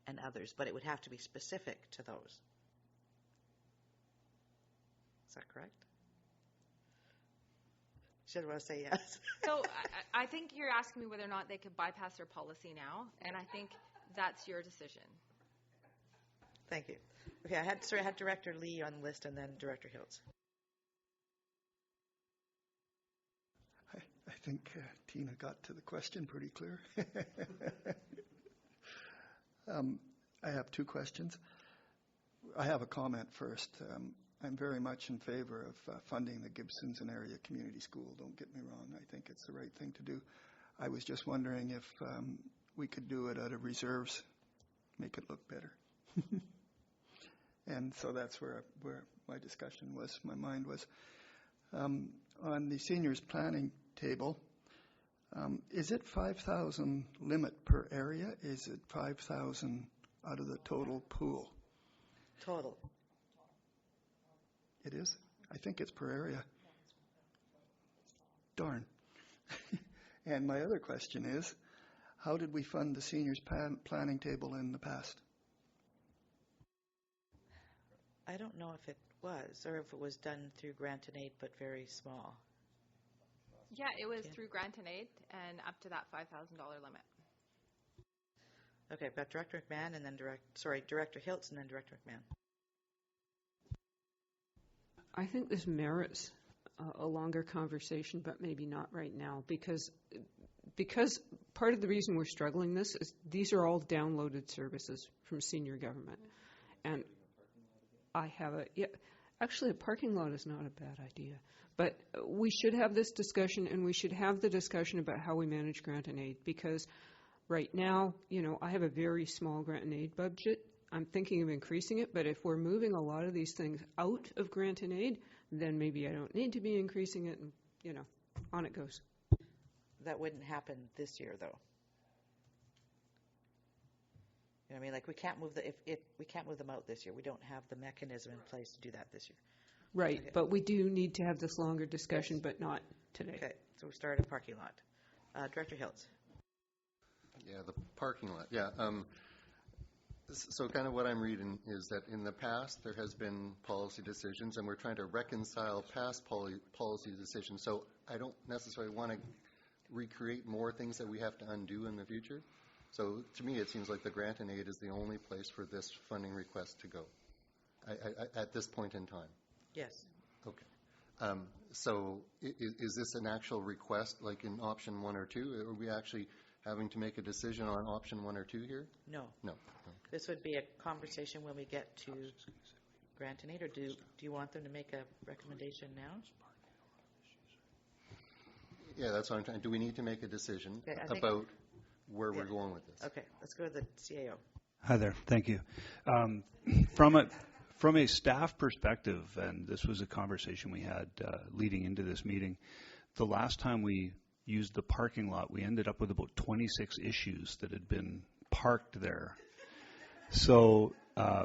and others. But it would have to be specific to those. Is that correct? Should I say yes? So I think you're asking me whether or not they could bypass their policy now, and I think that's your decision. Thank you. Okay, I had Director Lee on the list and then Director Hiltz. I think Tina got to the question pretty clear. I have 2 questions. I have a comment first. I'm very much in favor of funding the Gibsons and Area Community School. Don't get me wrong. I think it's the right thing to do. I was just wondering if we could do it out of reserves, make it look better. And so that's where my discussion was, my mind was. On the seniors planning table, is it 5,000 limit per area? Is it 5,000 out of the total pool? Total. It is? I think it's per area. Darn. And my other question is, how did we fund the seniors planning table in the past? I don't know if it was, or if it was done through grant and aid, but very small. Yeah, it was through grant and aid and up to that $5,000 limit. Okay, I've got Director McMahon and then Director Hiltz and then Director McMahon. I think this merits a longer conversation, but maybe not right now, because part of the reason we're struggling this is these are all downloaded services from senior government. And I have actually a parking lot is not a bad idea. But we should have this discussion, and we should have the discussion about how we manage grant and aid, because right now, I have a very small grant and aid budget. I'm thinking of increasing it, but if we're moving a lot of these things out of grant and aid, then maybe I don't need to be increasing it, and, on it goes. That wouldn't happen this year, though. You know what I mean? Like, we can't move we can't move them out this year. We don't have the mechanism in place to do that this year. Right, Okay. but we do need to have this longer discussion, but not today. Okay, so we started a parking lot. Director Hiltz. Yeah, the parking lot. Yeah. So kind of what I'm reading is that in the past there has been policy decisions, and we're trying to reconcile past policy decisions. So I don't necessarily want to recreate more things that we have to undo in the future. So to me, it seems like the grant and aid is the only place for this funding request to go at this point in time. Yes. Okay. So is this an actual request, like in option 1 or 2? Are we actually having to make a decision on option 1 or 2 here? No. No. Okay. This would be a conversation when we get to grant and aid, or do you want them to make a recommendation now? Yeah, that's what I'm trying. Do we need to make a decision about where we're going with this? Okay, let's go to the CAO. Hi there. Thank you. From a staff perspective, and this was a conversation we had leading into this meeting, the last time we used the parking lot, we ended up with about 26 issues that had been parked there. So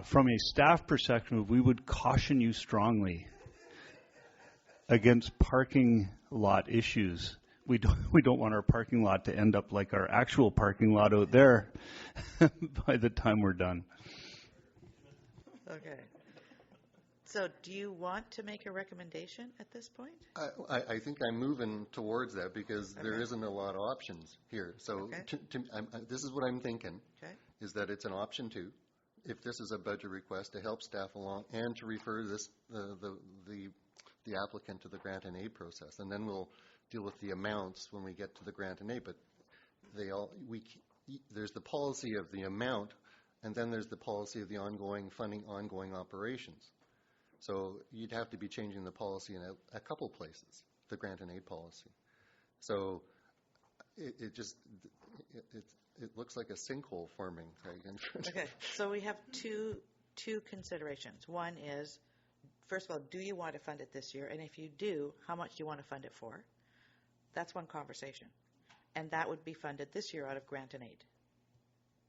from a staff perspective, we would caution you strongly against parking lot issues. We don't want our parking lot to end up like our actual parking lot out there by the time we're done. Okay. So do you want to make a recommendation at this point? I think I'm moving towards that because there isn't a lot of options here. So this is what I'm thinking, is that it's an option 2, if this is a budget request, to help staff along and to refer this the applicant to the grant and aid process. And then we'll deal with the amounts when we get to the grant and aid. But there's the policy of the amount, and then there's the policy of the ongoing funding, ongoing operations. So you'd have to be changing the policy in a couple places, the grant and aid policy. So it looks like a sinkhole forming. Okay, so we have two considerations. One is, first of all, do you want to fund it this year? And if you do, how much do you want to fund it for? That's one conversation. And that would be funded this year out of grant and aid,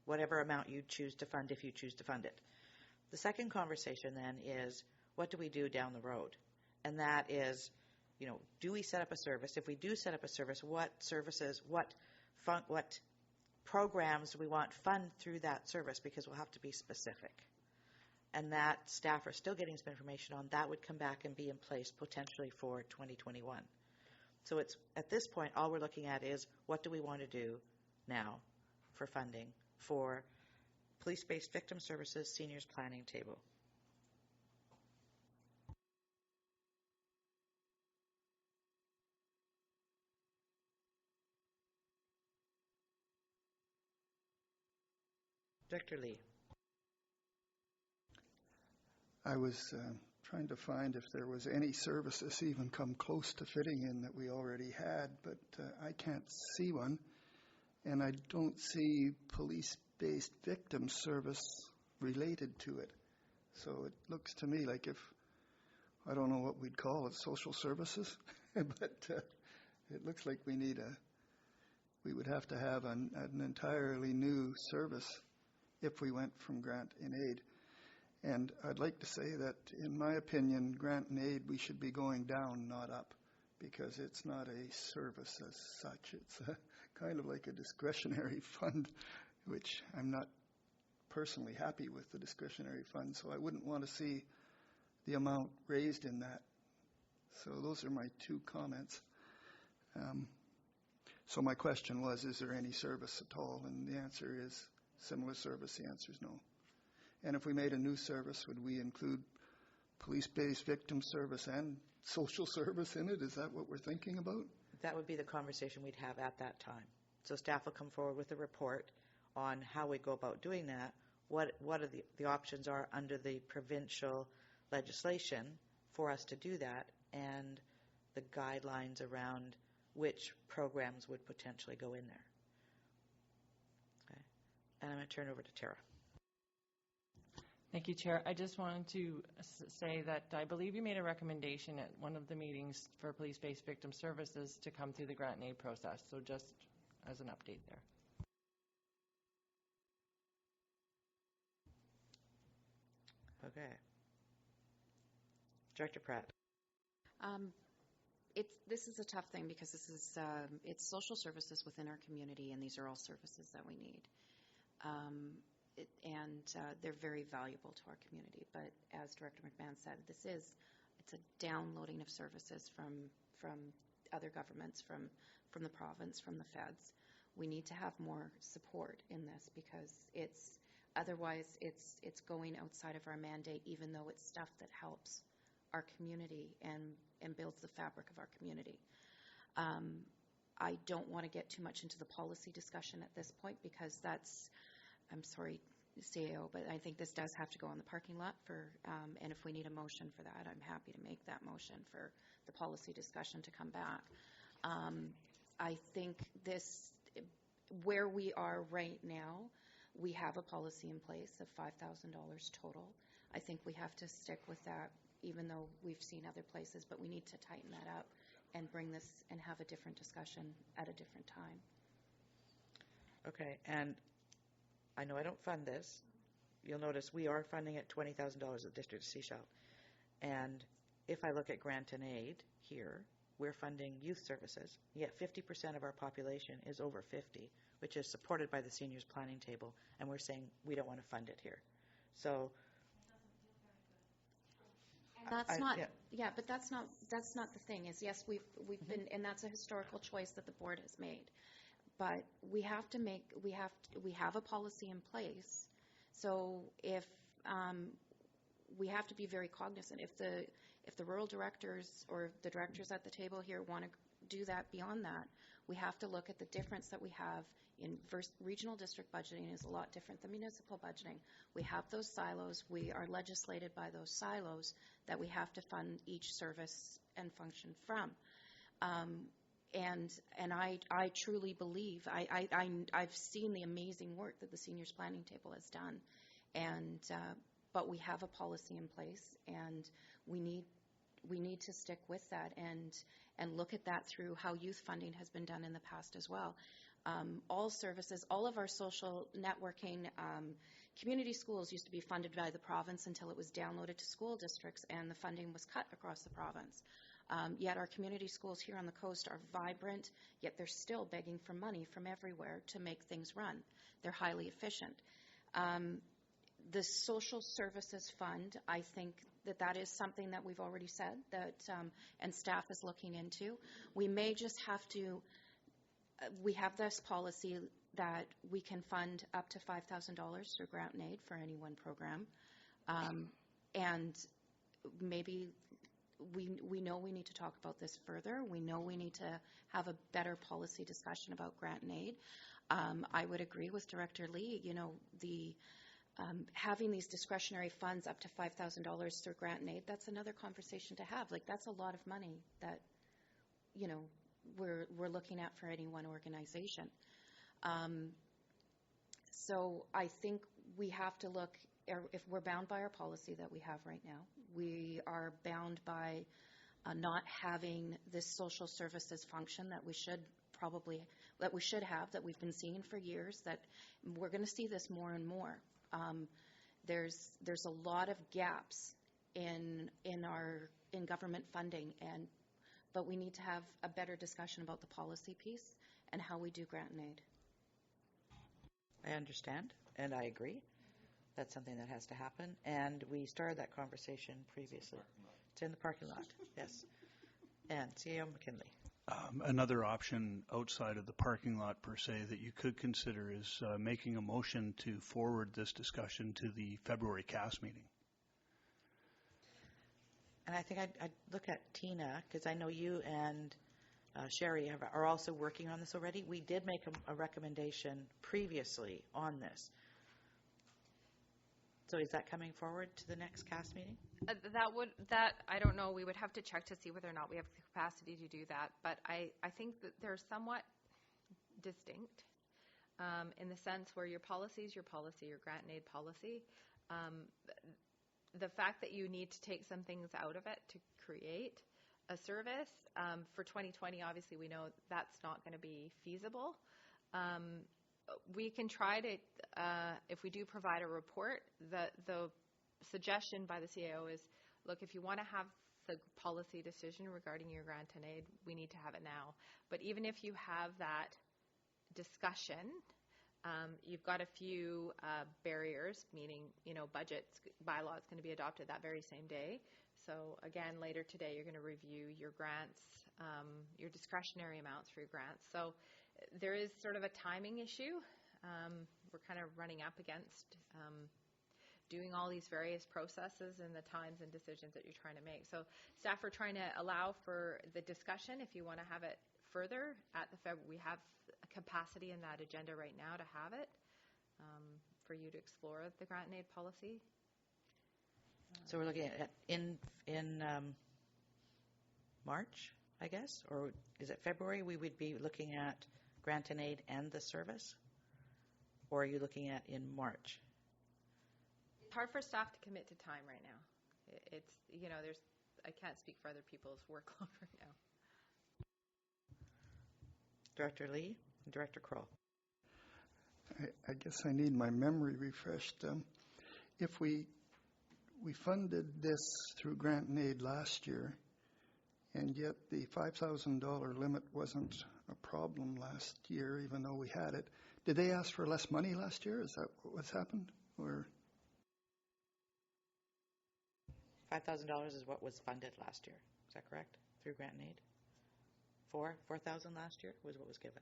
whatever amount you choose to fund, if you choose to fund it. The second conversation then is, what do we do down the road? And that is, do we set up a service? If we do set up a service, what services, what programs do we want fund through that service? Because we'll have to be specific. And that staff are still getting some information on. That would come back and be in place potentially for 2021. So it's at this point, all we're looking at is, what do we want to do now for funding for police-based victim services, seniors planning table? Director Lee. I was trying to find if there was any services even come close to fitting in that we already had, but I can't see one. And I don't see police-based victim service related to it. So it looks to me like I don't know what we'd call it, social services, but it looks like we would have to have an entirely new service if we went from grant and aid. And I'd like to say that, in my opinion, grant and aid, we should be going down, not up, because it's not a service as such. It's kind of like a discretionary fund, which I'm not personally happy with, the discretionary fund, so I wouldn't want to see the amount raised in that. So those are my 2 comments. So my question was, is there any service at all? And the answer is similar service. The answer is no. And if we made a new service, would we include police-based victim service and social service in it? Is that what we're thinking about? That would be the conversation we'd have at that time. So staff will come forward with a report on how we go about doing that, what are the options are under the provincial legislation for us to do that, and the guidelines around which programs would potentially go in there. Okay. And I'm going to turn over to Tara. Thank you, Chair. I just wanted to say that I believe you made a recommendation at one of the meetings for police-based victim services to come through the grant and aid process. So just as an update there. Okay. Director Pratt. This is a tough thing because this is it's social services within our community, and these are all services that we need. They're very valuable to our community. But as Director McMahon said, it's a downloading of services from other governments, from the province, from the feds. We need to have more support in this because otherwise it's going outside of our mandate, even though it's stuff that helps our community and builds the fabric of our community. I don't want to get too much into the policy discussion at this point because I'm sorry, CAO, but I think this does have to go on the parking lot and if we need a motion for that, I'm happy to make that motion for the policy discussion to come back. I think where we are right now, we have a policy in place of $5,000 total. I think we have to stick with that, even though we've seen other places, but we need to tighten that up and bring this and have a different discussion at a different time. Okay, and I know I don't fund this. You'll notice we are funding it $20,000 at the District of Seefeldt. And if I look at grant and aid here, we're funding youth services, yet 50% of our population is over 50, which is supported by the seniors planning table, and we're saying we don't want to fund it here. So that's not the thing. Is yes, we've been, and that's a historical choice that the board has made. But we have a policy in place. So if we have to be very cognizant, if the rural directors or the directors at the table here want to do that beyond that, we have to look at the difference that we have in regional district budgeting is a lot different than municipal budgeting. We have those silos. We are legislated by those silos that we have to fund each service and function from. And I truly believe I've seen the amazing work that the seniors planning table has done, but we have a policy in place, and we need to stick with that and look at that through how youth funding has been done in the past as well. All services, all of our social networking, community schools used to be funded by the province until it was downloaded to school districts and the funding was cut across the province. Yet our community schools here on the coast are vibrant, yet they're still begging for money from everywhere to make things run. They're highly efficient. The social services fund, I think that is something that we've already said that and staff is looking into. We may just have to, we have this policy that we can fund up to $5,000 through grant and aid for any one program. And maybe we know we need to talk about this further. We know we need to have a better policy discussion about grant and aid. I would agree with Director Lee, having these discretionary funds up to $5,000 through grant and aid, that's another conversation to have. Like, that's a lot of money that, we're looking at for any one organization. So I think we have to look, if we're bound by our policy that we have right now, we are bound by not having this social services function that we should have, that we've been seeing for years, that we're going to see this more and more. There's a lot of gaps in government funding, but we need to have a better discussion about the policy piece and how we do grant and aid. I understand, and I agree. That's something that has to happen, and we started that conversation previously. It's in the parking lot, yes. And CEO McKinley. Another option outside of the parking lot per se that you could consider is making a motion to forward this discussion to the February CAS meeting. And I think I'd look at Tina, because I know you and Sherry are also working on this already. We did make a recommendation previously on this. So is that coming forward to the next CAS meeting? That I don't know. We would have to check to see whether or not we have the capacity to do that. But I think that they're somewhat distinct in the sense where your policy is your policy, your grant and aid policy. The fact that you need to take some things out of it to create a service for 2020, obviously we know that's not going to be feasible. We can try to, if we do provide a report, the suggestion by the CAO is, look, if you want to have the policy decision regarding your grant and aid, we need to have it now. But even if you have that discussion, you've got a few barriers, meaning, budgets, bylaw is going to be adopted that very same day. So again, later today, you're going to review your grants, your discretionary amounts for your grants. So there is sort of a timing issue. We're kind of running up against doing all these various processes and the times and decisions that you're trying to make. So staff are trying to allow for the discussion. If you want to have it further at the Feb, we have a capacity in that agenda right now to have it for you to explore the grant and aid policy. So we're looking at in March, I guess, or is it February? We would be looking at grant and aid and the service, or are you looking at in March? It's hard for staff to commit to time right now. It's I can't speak for other people's workload right now. Director Lee and Director Kroll. I guess I need my memory refreshed. If we funded this through grant and aid last year, and yet the $5,000 limit wasn't a problem last year, even though we had it. Did they ask for less money last year? Is that what's happened? Or $5,000 is what was funded last year. Is that correct? Through grant and aid? $4,000 last year was what was given.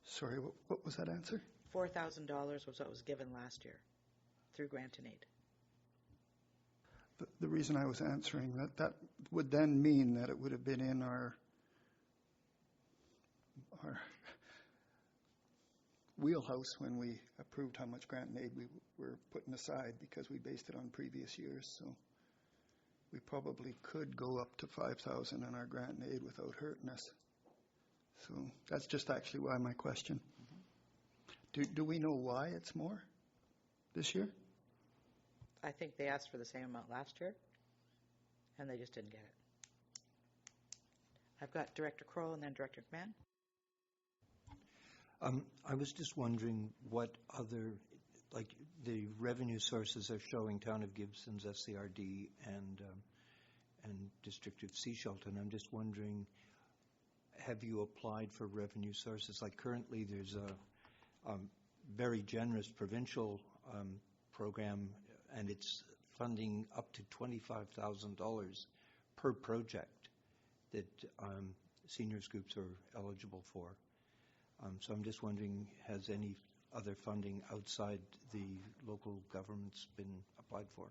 Sorry, what was that answer? $4,000 was what was given last year through grant and aid. The reason I was answering that would then mean that it would have been in our wheelhouse when we approved how much grant and aid we were putting aside, because we based it on previous years. So we probably could go up to $5,000 in our grant and aid without hurting us. So that's just actually why my question. Do we know why it's more this year? I think they asked for the same amount last year, and they just didn't get it. I've got Director Kroll and then Director McMahon. I was just wondering what other, like the revenue sources are showing Town of Gibson's, SCRD, and District of Seefeldt, and I'm just wondering, have you applied for revenue sources? Like currently there's a very generous provincial program, and it's funding up to $25,000 per project that seniors groups are eligible for. So I'm just wondering, has any other funding outside the local governments been applied for?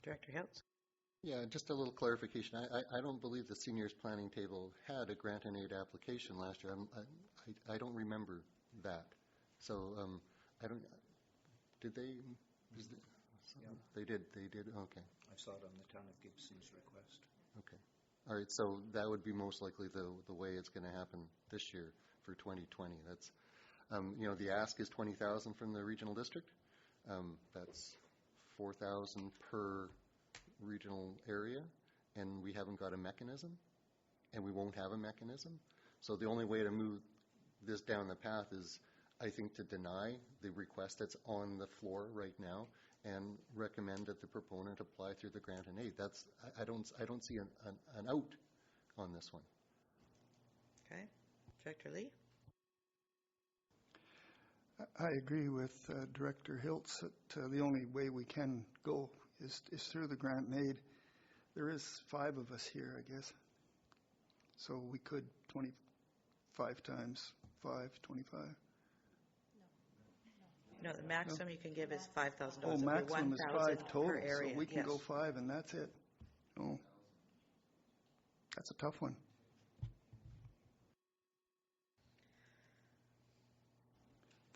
Director Hiltz. Yeah, just a little clarification. I don't believe the seniors planning table had a grant and aid application last year. I don't remember that. So I don't. Did they? Yeah. They did. Okay. I saw it on the Town of Gibson's request. Okay. All right. So that would be most likely the way it's going to happen this year for 2020. That's the ask is $20,000 from the regional district. That's $4,000 per regional area, and we haven't got a mechanism, and we won't have a mechanism. So the only way to move this down the path is, I think, to deny the request that's on the floor right now and recommend that the proponent apply through the grant and aid. That's I don't see an out on this one. Okay. Director Lee. I agree with Director Hiltz that the only way we can go is through the grant and aid. There is 5 of us here, I guess, So we could 25 times 5, 25. No, the maximum you can give is $5,000. Oh, It'd be maximum is 1,000 5 total, per area. so we can Yes. go 5 and that's it. Oh, that's a tough one.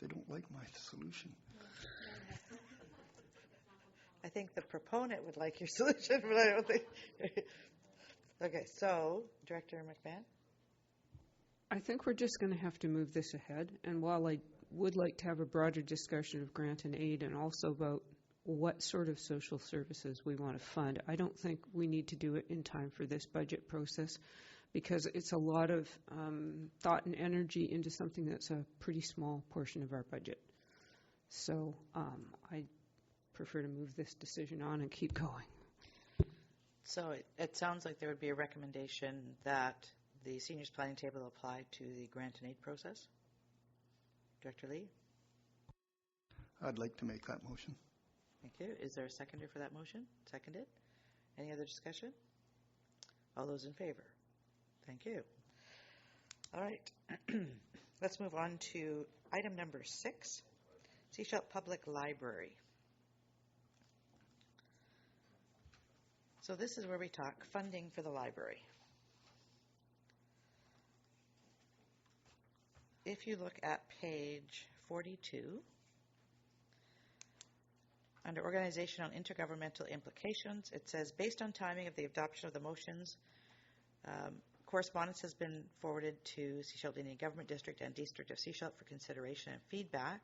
They don't like my solution. I think the proponent would like your solution, but I don't think. Okay, so Director McMahon? I think we're just going to have to move this ahead. And while I would like to have a broader discussion of grant and aid and also about what sort of social services we want to fund, I don't think we need to do it in time for this budget process because it's a lot of thought and energy into something that's a pretty small portion of our budget. So I prefer to move this decision on and keep going. So it sounds like there would be a recommendation that the seniors planning table apply to the grant and aid process. Director Lee? I'd like to make that motion. Thank you. Is there a seconder for that motion? Seconded. Any other discussion? All those in favor? Thank you. All right. Let's move on to item number 6, Seefeldt Public Library. So this is where we talk funding for the library. If you look at page 42, under Organization on Intergovernmental Implications, it says, based on timing of the adoption of the motions, correspondence has been forwarded to Seefeldt Indian Government District and District of Seefeldt for consideration and feedback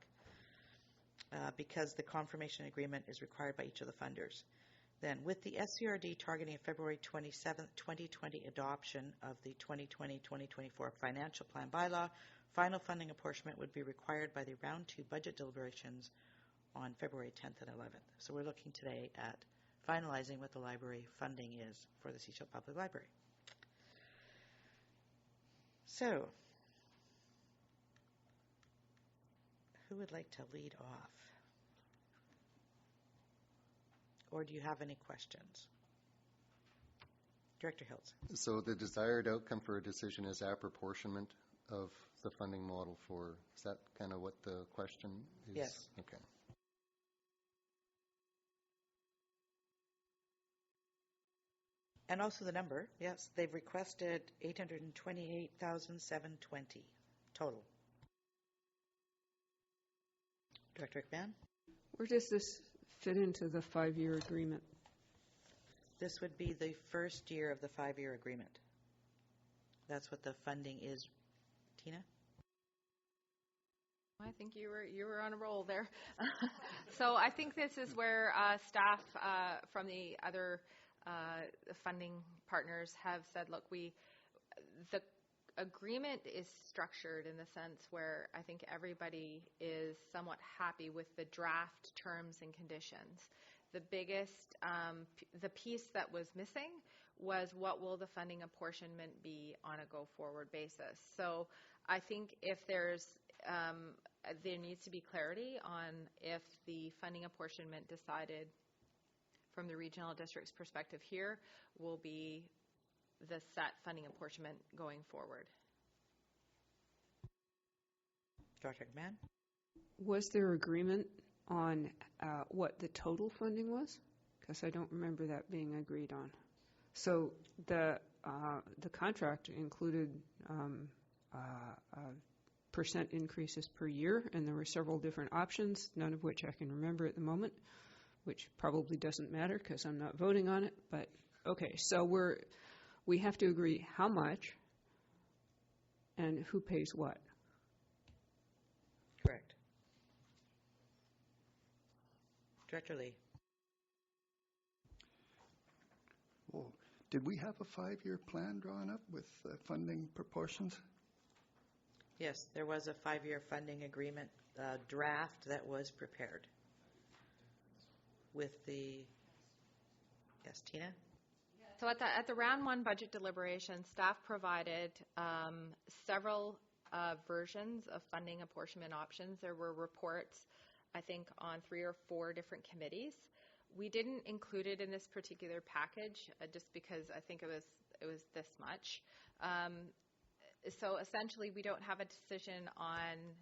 because the confirmation agreement is required by each of the funders. Then, with the SCRD targeting a February 27, 2020 adoption of the 2020-2024 financial plan bylaw, final funding apportionment would be required by the round 2 budget deliberations on February 10th and 11th. So we're looking today at finalizing what the library funding is for the Seefeldt Public Library. So, who would like to lead off? Or do you have any questions? Director Hills. So the desired outcome for a decision is apportionment of the funding model for, is that kind of what the question is? Yes. Okay. And also the number, yes, they've requested $828,720 total. Director McMahon? Where does this fit into the 5-year agreement? This would be the first year of the 5-year agreement. That's what the funding is. Tina? I think you were on a roll there. So I think this is where staff from the other funding partners have said, look, the agreement is structured in the sense where I think everybody is somewhat happy with the draft terms and conditions. The biggest, the piece that was missing was what will the funding apportionment be on a go-forward basis. So I think if there needs to be clarity on if the funding apportionment decided from the regional district's perspective here will be the set funding apportionment going forward. Dr. McMahon? Was there agreement on what the total funding was? Because I don't remember that being agreed on. So the contract included percent increases per year, and there were several different options, none of which I can remember at the moment, which probably doesn't matter because I'm not voting on it. But okay, so we have to agree how much and who pays what. Correct. Director Lee. Well, did we have a 5-year plan drawn up with funding proportions? Yes, there was a 5-year funding agreement draft that was prepared with the, yes, Tina? So at the round 1 budget deliberation, staff provided several versions of funding apportionment options. There were reports, I think, on 3 or 4 different committees. We didn't include it in this particular package just because I think it it was this much. So essentially, we don't have a decision on,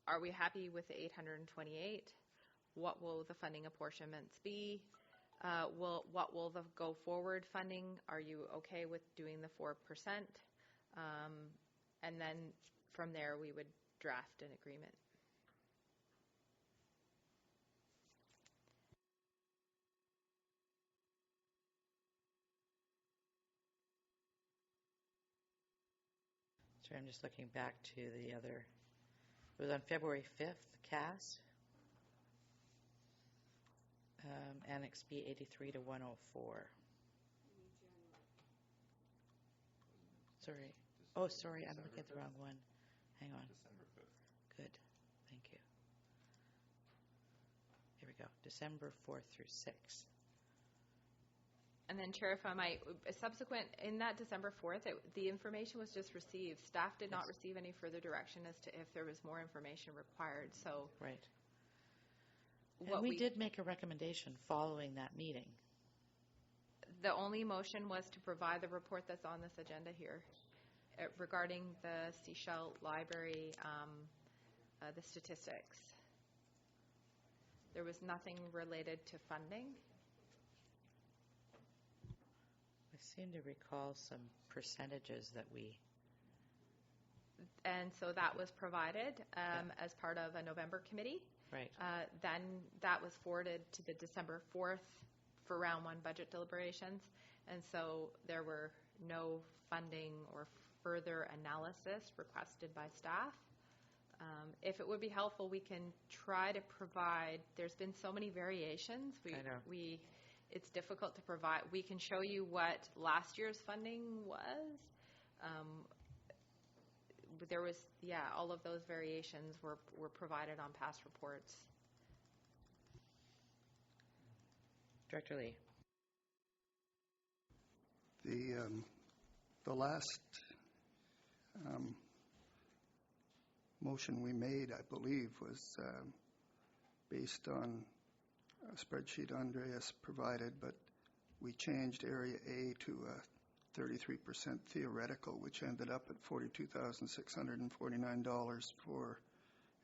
are we happy with the 828? What will the funding apportionments be? What will the go forward funding? Are you okay with doing the 4%? And then from there, we would draft an agreement. Sorry, I'm just looking back to the other. It was on February 5th, CAS. Annex B 83 to 104. Sorry. Oh, sorry, I'm looking at the wrong one. Hang on. December 5th. Good. Thank you. Here we go. December 4th through 6th. And then, Chair, if I might, subsequent, in that December 4th, the information was just received. Staff did not receive any further direction as to if there was more information required. So, right. And we did make a recommendation following that meeting. The only motion was to provide the report that's on this agenda here regarding the Seefeldt Library, the statistics. There was nothing related to funding. I seem to recall some percentages that we... And so that was provided as part of a November committee. Right. Then that was forwarded to the December 4th for round 1 budget deliberations. And so there were no funding or further analysis requested by staff. If it would be helpful, we can try to provide, there's been so many variations. I know. It's difficult to provide. We can show you what last year's funding was. There was, all of those variations were provided on past reports. Director Lee. The last motion we made, I believe, was based on a spreadsheet Andreas provided, but we changed Area A to a 33% theoretical, which ended up at $42,649 for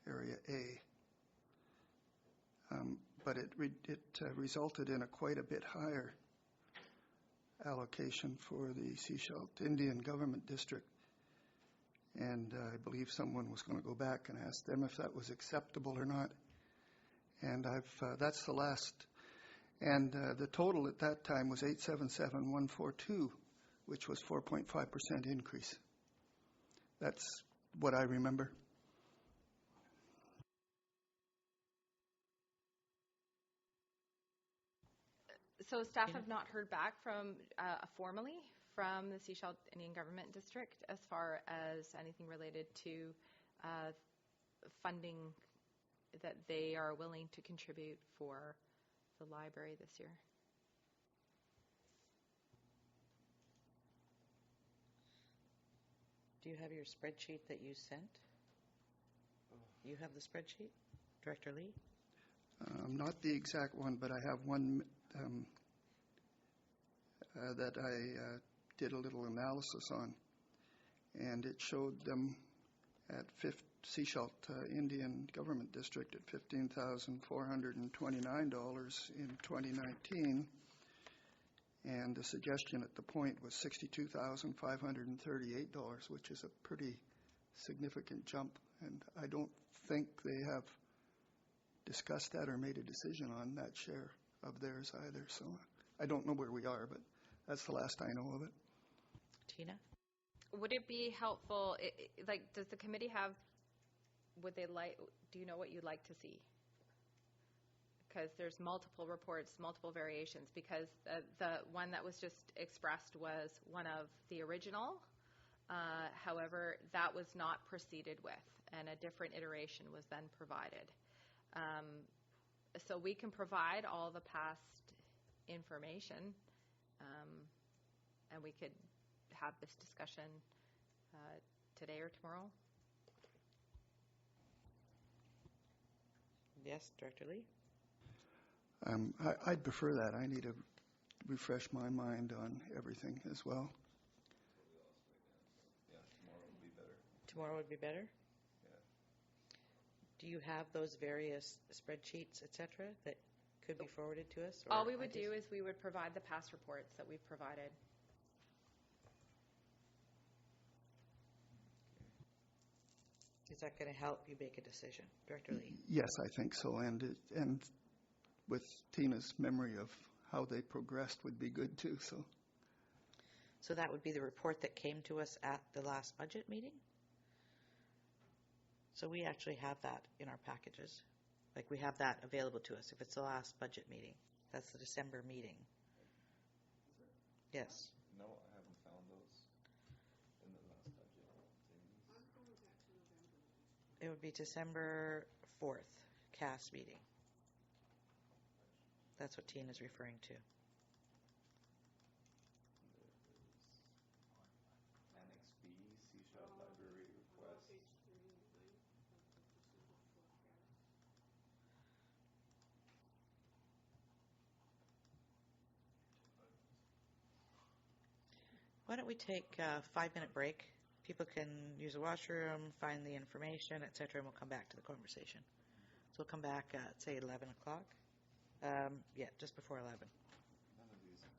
Area A. But it resulted in a quite a bit higher allocation for the Seefeldt Indian Government District. And I believe someone was going to go back and ask them if that was acceptable or not. And that's the last. And the total at that time was 877,142, which was 4.5% increase. That's what I remember. So staff have not heard back from formally from the Seefeldt Indian Government District as far as anything related to funding that they are willing to contribute for the library this year. Do you have your spreadsheet that you sent? You have the spreadsheet, Director Lee? Not the exact one, but I have one that I did a little analysis on, and it showed them at Seefeldt Indian Government District at $15,429 in 2019, and the suggestion at the point was $62,538, which is a pretty significant jump, and I don't think they have discussed that or made a decision on that share of theirs either, so I don't know where we are, but that's the last I know of it. Tina? Would it be helpful, does the committee have, do you know what you'd like to see? Because there's multiple reports, multiple variations, because the one that was just expressed was one of the original. However, that was not proceeded with, and a different iteration was then provided. So we can provide all the past information, and we could have this discussion today or tomorrow. Yes, Director Lee? I'd prefer that. I need to refresh my mind on everything as well. Tomorrow would be better? Yeah. Do you have those various spreadsheets, et cetera, that could be forwarded to us? All we would do is we would provide the past reports that we've provided. Is that going to help you make a decision, Director Lee? Yes, I think so. And with Tina's memory of how they progressed would be good too. So that would be the report that came to us at the last budget meeting? So we actually have that in our packages. Like we have that available to us if it's the last budget meeting. That's the December meeting. Yes. No, I haven't found those in the last budget. It would be December 4th, CAS meeting. That's what Tina's referring to. Annex B, Seefeldt Library request. Why don't we take a 5-minute break? People can use the washroom, find the information, et cetera, and we'll come back to the conversation. So we'll come back at, say, 11 o'clock. Yeah, just before 11. None of these have been.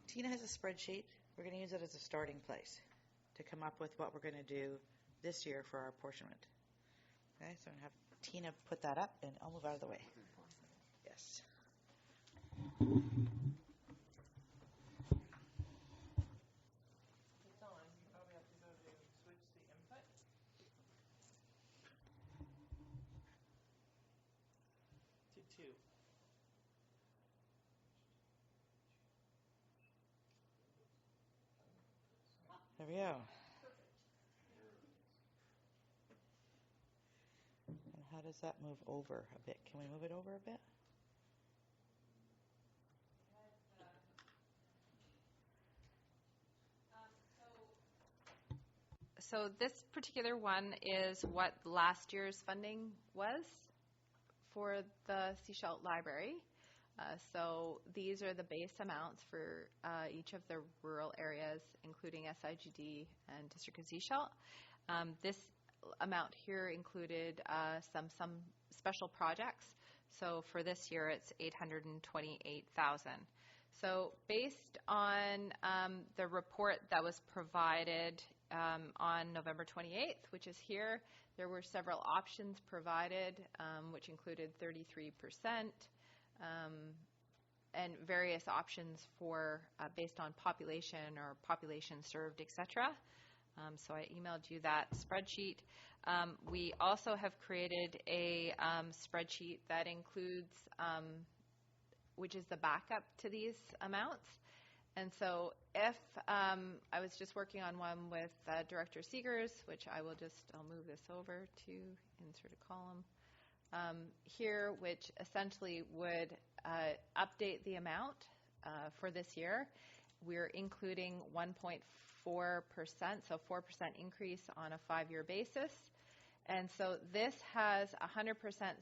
Tina has a spreadsheet. We're going to use it as a starting place to come up with what we're going to do this year for our apportionment. Okay, so I'm going to have Tina put that up, and I'll move out of the way. Yes. It's on. You probably have to go to switch the input. To 2. There we go. And how does that move over a bit? Can we move it over a bit? So this particular one is what last year's funding was for the Seefeldt Library. So these are the base amounts for each of the rural areas, including SIGD and District of Seefeldt. This amount here included some special projects. So for this year, it's $828,000. So based on the report that was provided on November 28th, which is here, there were several options provided, which included 33%, and various options for based on population or population served, etc. So I emailed you that spreadsheet. We also have created a spreadsheet that includes, which is the backup to these amounts. And so if I was just working on one with Director Seegers, which I'll move this over to insert a column here, which essentially would update the amount for this year. We're including 1.4%, so 4% increase on a 5-year basis. And so this has 100%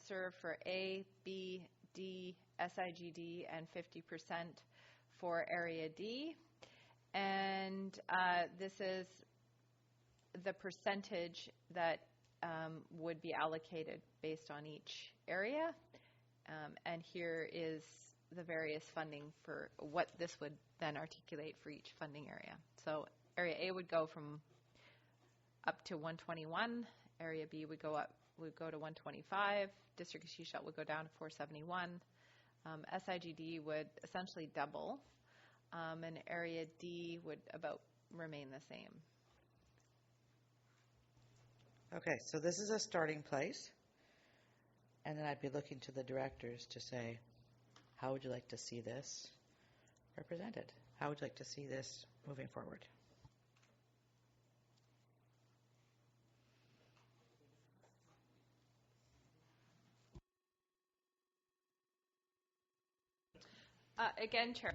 served for A, B, D, SIGD, and 50% for Area D. And this is the percentage that would be allocated based on each area. And here is the various funding for what this would then articulate for each funding area. So Area A would go from up to 121, Area B would go up would go to 125. District of Seefeldt would go down to 471. SIGD would essentially double, and Area D would about remain the same. Okay, so this is a starting place. And then I'd be looking to the directors to say, how would you like to see this represented? How would you like to see this moving forward? Again, Chair.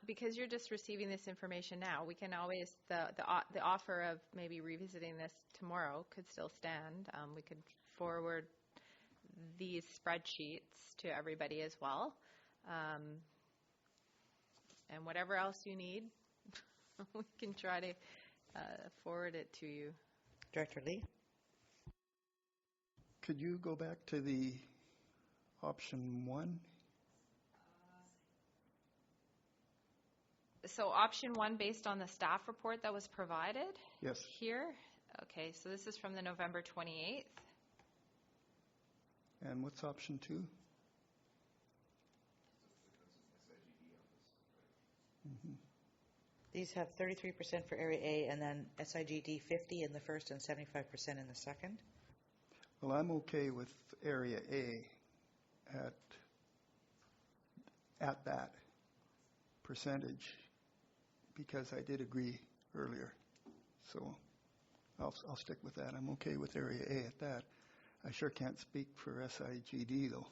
Because you're just receiving this information now, we can always, the offer of maybe revisiting this tomorrow could still stand. We could forward these spreadsheets to everybody as well. And whatever else you need, we can try to forward it to you. Director Lee? Could you go back to the option 1? So option 1, based on the staff report that was provided? Yes. Here? Okay, so this is from the November 28th. And what's option 2? Mm-hmm. These have 33% for Area A and then SIGD 50 in the first and 75% in the second. Well, I'm okay with Area A at that percentage because I did agree earlier. So I'll stick with that. I'm okay with Area A at that. I sure can't speak for SIGD though.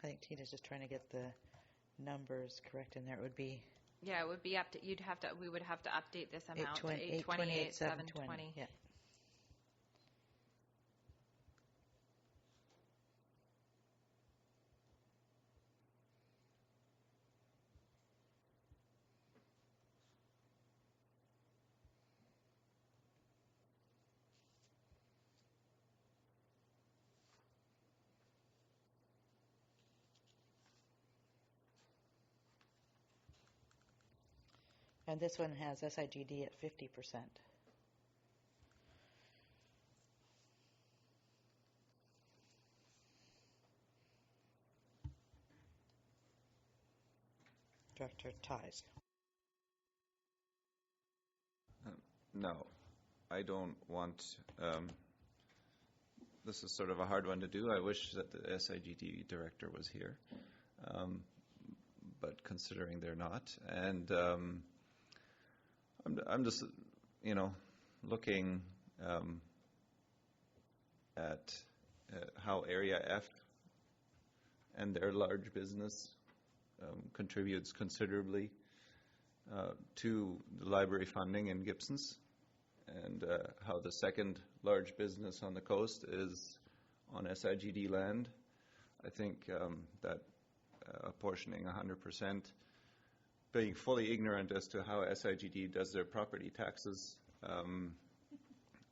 I think Tina's just trying to get the numbers correct in there. It would be Yeah, it would be up to, we would have to update this amount to 828,720. Yeah. And this one has SIGD at 50%. Director Ties. No, I don't want, this is sort of a hard one to do. I wish that the SIGD director was here, but considering they're not. And I'm just, looking at how Area F and their large business contributes considerably to the library funding in Gibson's, and how the second large business on the coast is on SIGD land. I think that apportioning 100%, being fully ignorant as to how SIGD does their property taxes,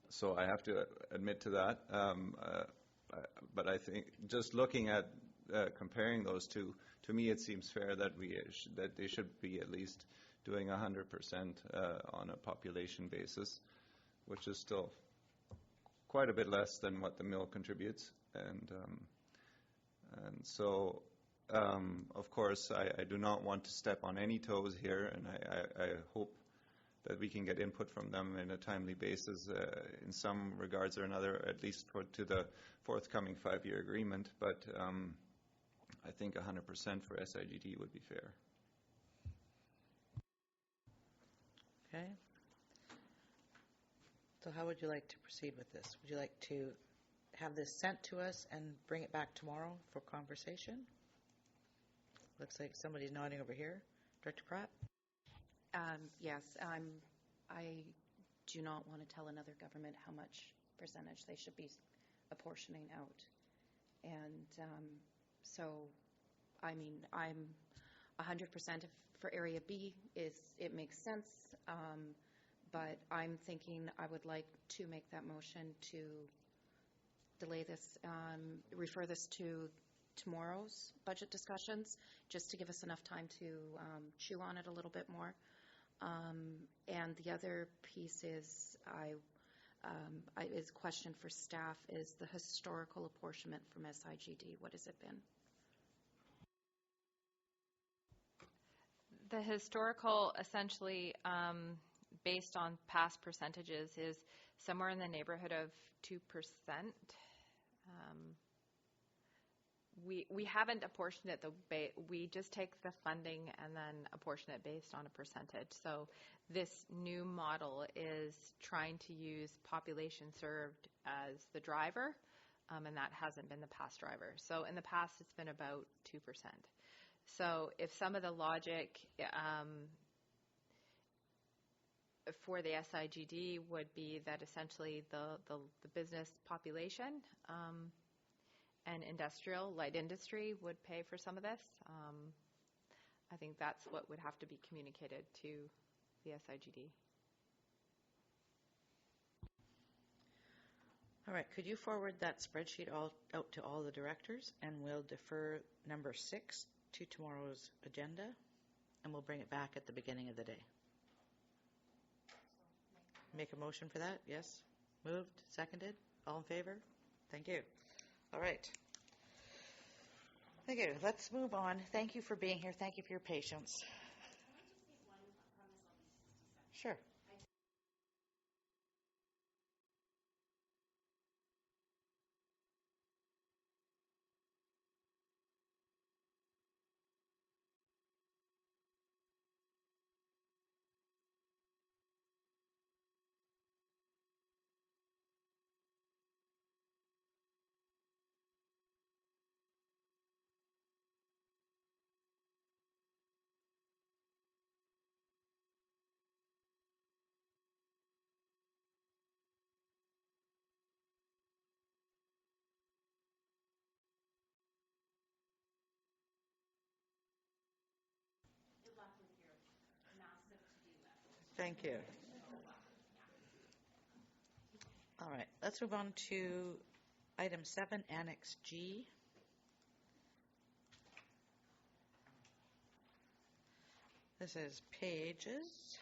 so I have to admit to that. But I think just looking at comparing those two, to me it seems fair that that they should be at least doing 100% on a population basis, which is still quite a bit less than what the mill contributes. And so, of course, I do not want to step on any toes here, and I hope that we can get input from them in a timely basis in some regards or another, at least to the forthcoming 5-year agreement. But I think 100% for SIGD would be fair. Okay. So how would you like to proceed with this? Would you like to have this sent to us and bring it back tomorrow for conversation? Looks like somebody's nodding over here. Director Pratt? Yes, I do not want to tell another government how much percentage they should be apportioning out. And so I mean, I'm 100% for Area B. It makes sense, but I'm thinking I would like to make that motion to delay this, refer this to tomorrow's budget discussions, just to give us enough time to chew on it a little bit more. And the other piece is, is a question for staff, is the historical apportionment from SIGD. What has it been? The historical, essentially, based on past percentages, is somewhere in the neighborhood of 2%. We haven't apportioned it. We just take the funding and then apportion it based on a percentage. So this new model is trying to use population served as the driver, and that hasn't been the past driver. So in the past, it's been about 2%. So if some of the logic for the SIGD would be that essentially the business population and light industry would pay for some of this, I think that's what would have to be communicated to the SIGD. All right, could you forward that spreadsheet out to all the directors, and we'll defer number 6 to tomorrow's agenda, and we'll bring it back at the beginning of the day. Make a motion for that? Yes? Moved? Seconded? All in favor? Thank you. All right. Thank you. Let's move on. Thank you for being here. Thank you for your patience. Sure. Thank you. All right, let's move on to item 7, Annex G. This is pages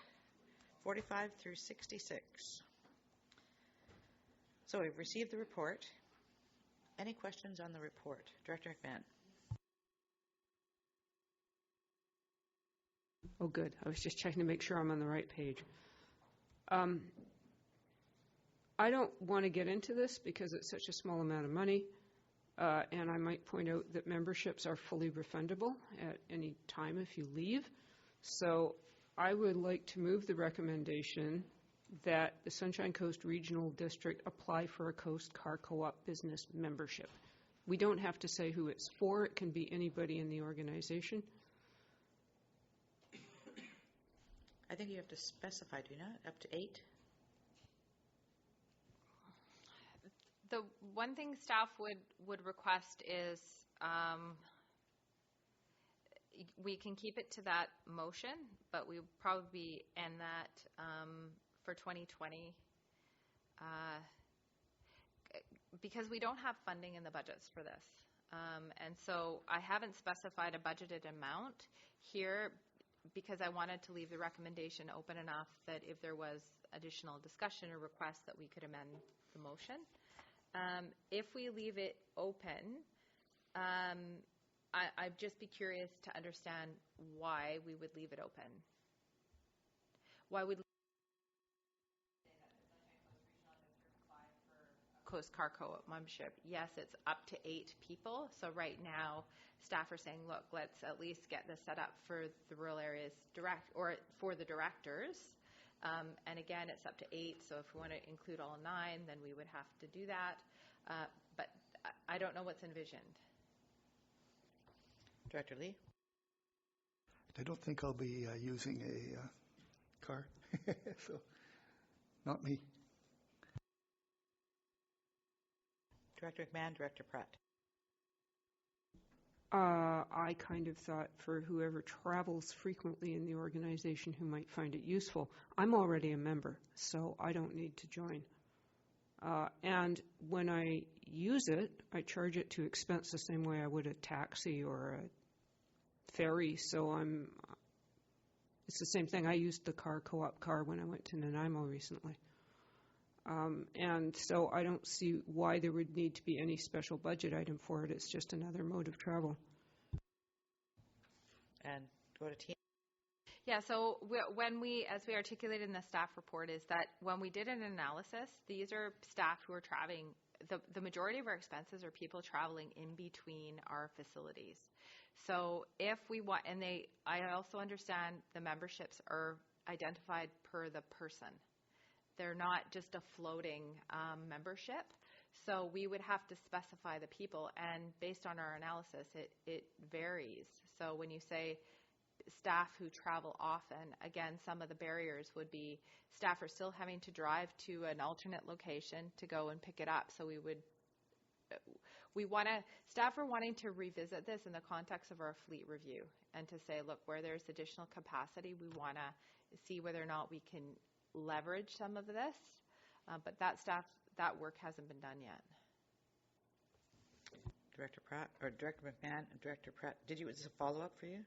45 through 66. So we've received the report. Any questions on the report? Director McMahon. Oh, good. I was just checking to make sure I'm on the right page. I don't want to get into this because it's such a small amount of money, and I might point out that memberships are fully refundable at any time if you leave. So I would like to move the recommendation that the Sunshine Coast Regional District apply for a Coast Car Co-op business membership. We don't have to say who it's for. It can be anybody in the organization. I think you have to specify, do you not? Up to 8? The one thing staff would request is we can keep it to that motion, but we would probably end that for 2020 because we don't have funding in the budgets for this. And so I haven't specified a budgeted amount here because I wanted to leave the recommendation open enough that if there was additional discussion or request that we could amend the motion. If we leave it open, I'd just be curious to understand why we would leave it open. Why would Coast Car Co-op membership? Yes, it's up to 8 people. So right now, staff are saying, look, let's at least get this set up for the rural areas for the directors. And again, it's up to 8. So if we want to include all 9, then we would have to do that. But I don't know what's envisioned. Director Lee? I don't think I'll be using a car, so not me. Director McMahon, Director Pratt. I kind of thought for whoever travels frequently in the organization who might find it useful. I'm already a member, so I don't need to join. And when I use it, I charge it to expense the same way I would a taxi or a ferry. So it's the same thing. I used the co-op car when I went to Nanaimo recently. And so I don't see why there would need to be any special budget item for it. It's just another mode of travel. And go to Tina. Yeah, so as we articulated in the staff report, is that when we did an analysis, these are staff who are traveling. The majority of our expenses are people traveling in between our facilities. So if we want, I also understand the memberships are identified per the person. They're not just a floating membership. So we would have to specify the people, and based on our analysis, it varies. So when you say staff who travel often, again, some of the barriers would be staff are still having to drive to an alternate location to go and pick it up. So staff are wanting to revisit this in the context of our fleet review and to say, look, where there's additional capacity, we want to see whether or not we can leverage some of this, but that work hasn't been done yet. Director Pratt, or Director McMahon and Director Pratt, is this a follow-up for you?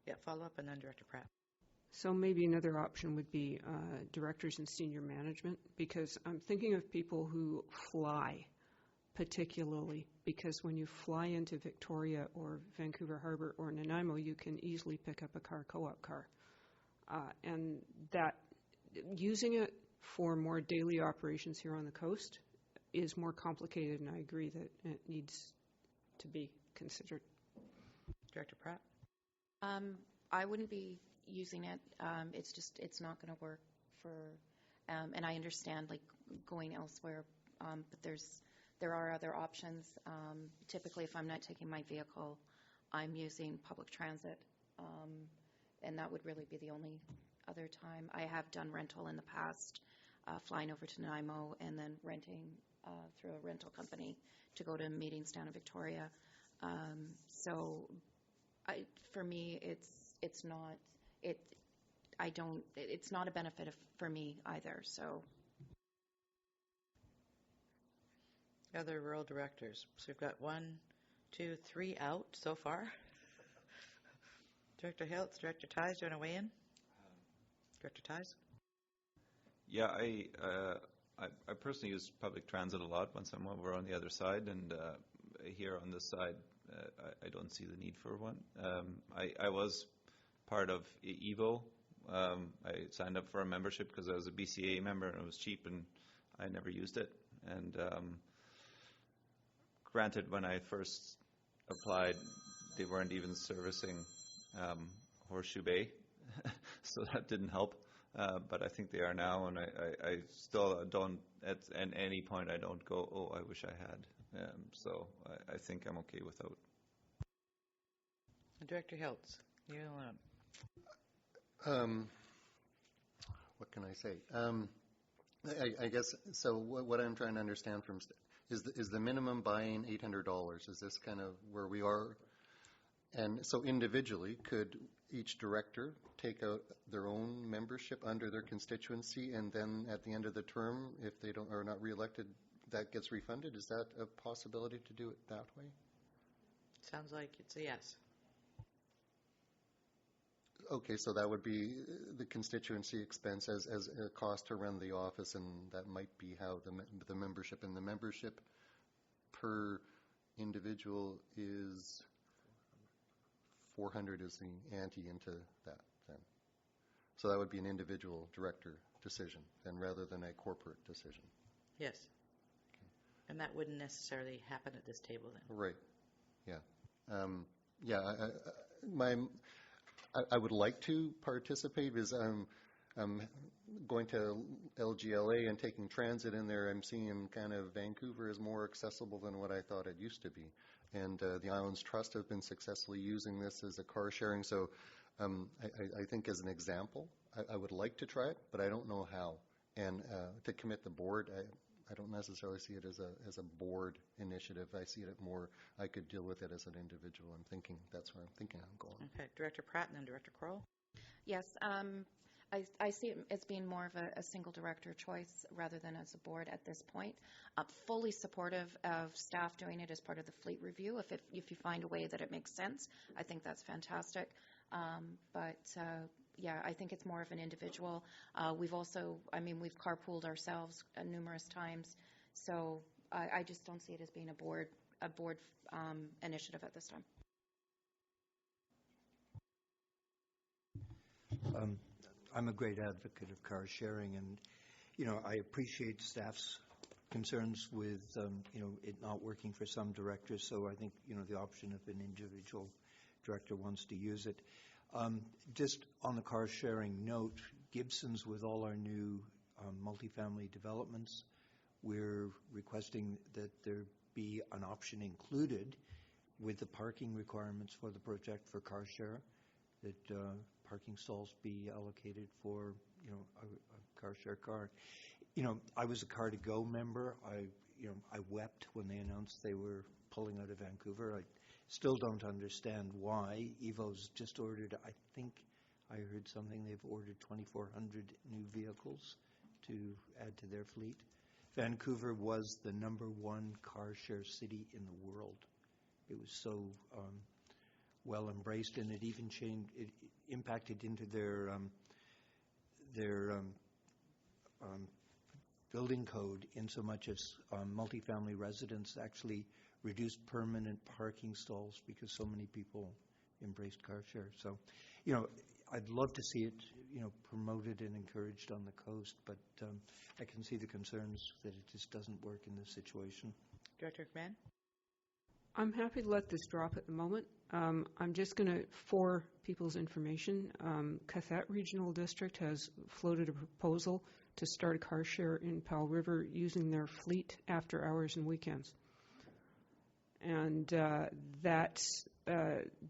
Yeah, follow-up, and then Director Pratt. So maybe another option would be directors and senior management, because I'm thinking of people who fly particularly, because when you fly into Victoria or Vancouver Harbour or Nanaimo, you can easily pick up a co-op car. And that using it for more daily operations here on the coast is more complicated, and I agree that it needs to be considered. Director Pratt? I wouldn't be using it. It's not going to work for, and I understand like going elsewhere, but there are other options. Typically, if I'm not taking my vehicle, I'm using public transit, and that would really be the only other time. I have done rental in the past, flying over to Nanaimo and then renting through a rental company to go to meetings down in Victoria. For me, it's not a benefit for me either. So, Other rural directors. So we've got 1, 2, 3 out so far. Director Hiltz, Director Ties, do you want to weigh in? Director Ties? Yeah, I personally use public transit a lot once I'm over on the other side, and here on this side, I don't see the need for one. I was part of EVO. I signed up for a membership because I was a BCA member and it was cheap, and I never used it. And granted, when I first applied, they weren't even servicing Horseshoe Bay, so that didn't help. But I think they are now, and I still don't, at any point, I don't go, oh, I wish I had. So I think I'm okay without. Director Hiltz, you what can I say? I guess, so what I'm trying to understand from, is the minimum buy-in $800? Is this kind of where we are? And so individually, could each director take out their own membership under their constituency, and then at the end of the term, if they are not reelected, that gets refunded? Is that a possibility to do it that way? Sounds like it's a yes. Okay, so that would be the constituency expense as a cost to run the office, and that might be how the membership, and the membership per individual is 400 is the ante into that then. So that would be an individual director decision then, rather than a corporate decision. Yes. Okay. And that wouldn't necessarily happen at this table then. Right. Yeah. I would like to participate because I'm going to LGLA and taking transit in there. I'm seeing kind of Vancouver is more accessible than what I thought it used to be. And the Islands Trust have been successfully using this as a car sharing. So I think as an example, I would like to try it, but I don't know how. And to commit the board, I don't necessarily see it as a board initiative. I see it more, I could deal with it as an individual. That's where I'm thinking I'm going. Okay, Director Pratt and then Director Kroll. Yes, I see it as being more of a single director choice rather than as a board at this point. Fully supportive of staff doing it as part of the fleet review. If you find a way that it makes sense, I think that's fantastic. Yeah, I think it's more of an individual. We've carpooled ourselves numerous times, so I just don't see it as being a board initiative at this time. I'm a great advocate of car sharing, and I appreciate staff's concerns with it not working for some directors. So I think the option of an individual director wants to use it. Just on the car sharing note, Gibson's, with all our new multifamily developments, we're requesting that there be an option included with the parking requirements for the project for car share, that parking stalls be allocated for a car share car. I was a Car2Go member. I wept when they announced they were pulling out of Vancouver. I still don't understand why. Evo's just ordered, I think I heard something, they've ordered 2,400 new vehicles to add to their fleet. Vancouver was the #1 car share city in the world. It was so well embraced, and it even impacted into their building code in so much as multifamily residents actually reduced permanent parking stalls because so many people embraced car share. So, I'd love to see it, promoted and encouraged on the coast, but I can see the concerns that it just doesn't work in this situation. Director McMahon? I'm happy to let this drop at the moment. I'm just going to, for people's information, Cathet Regional District has floated a proposal to start a car share in Powell River using their fleet after hours and weekends. And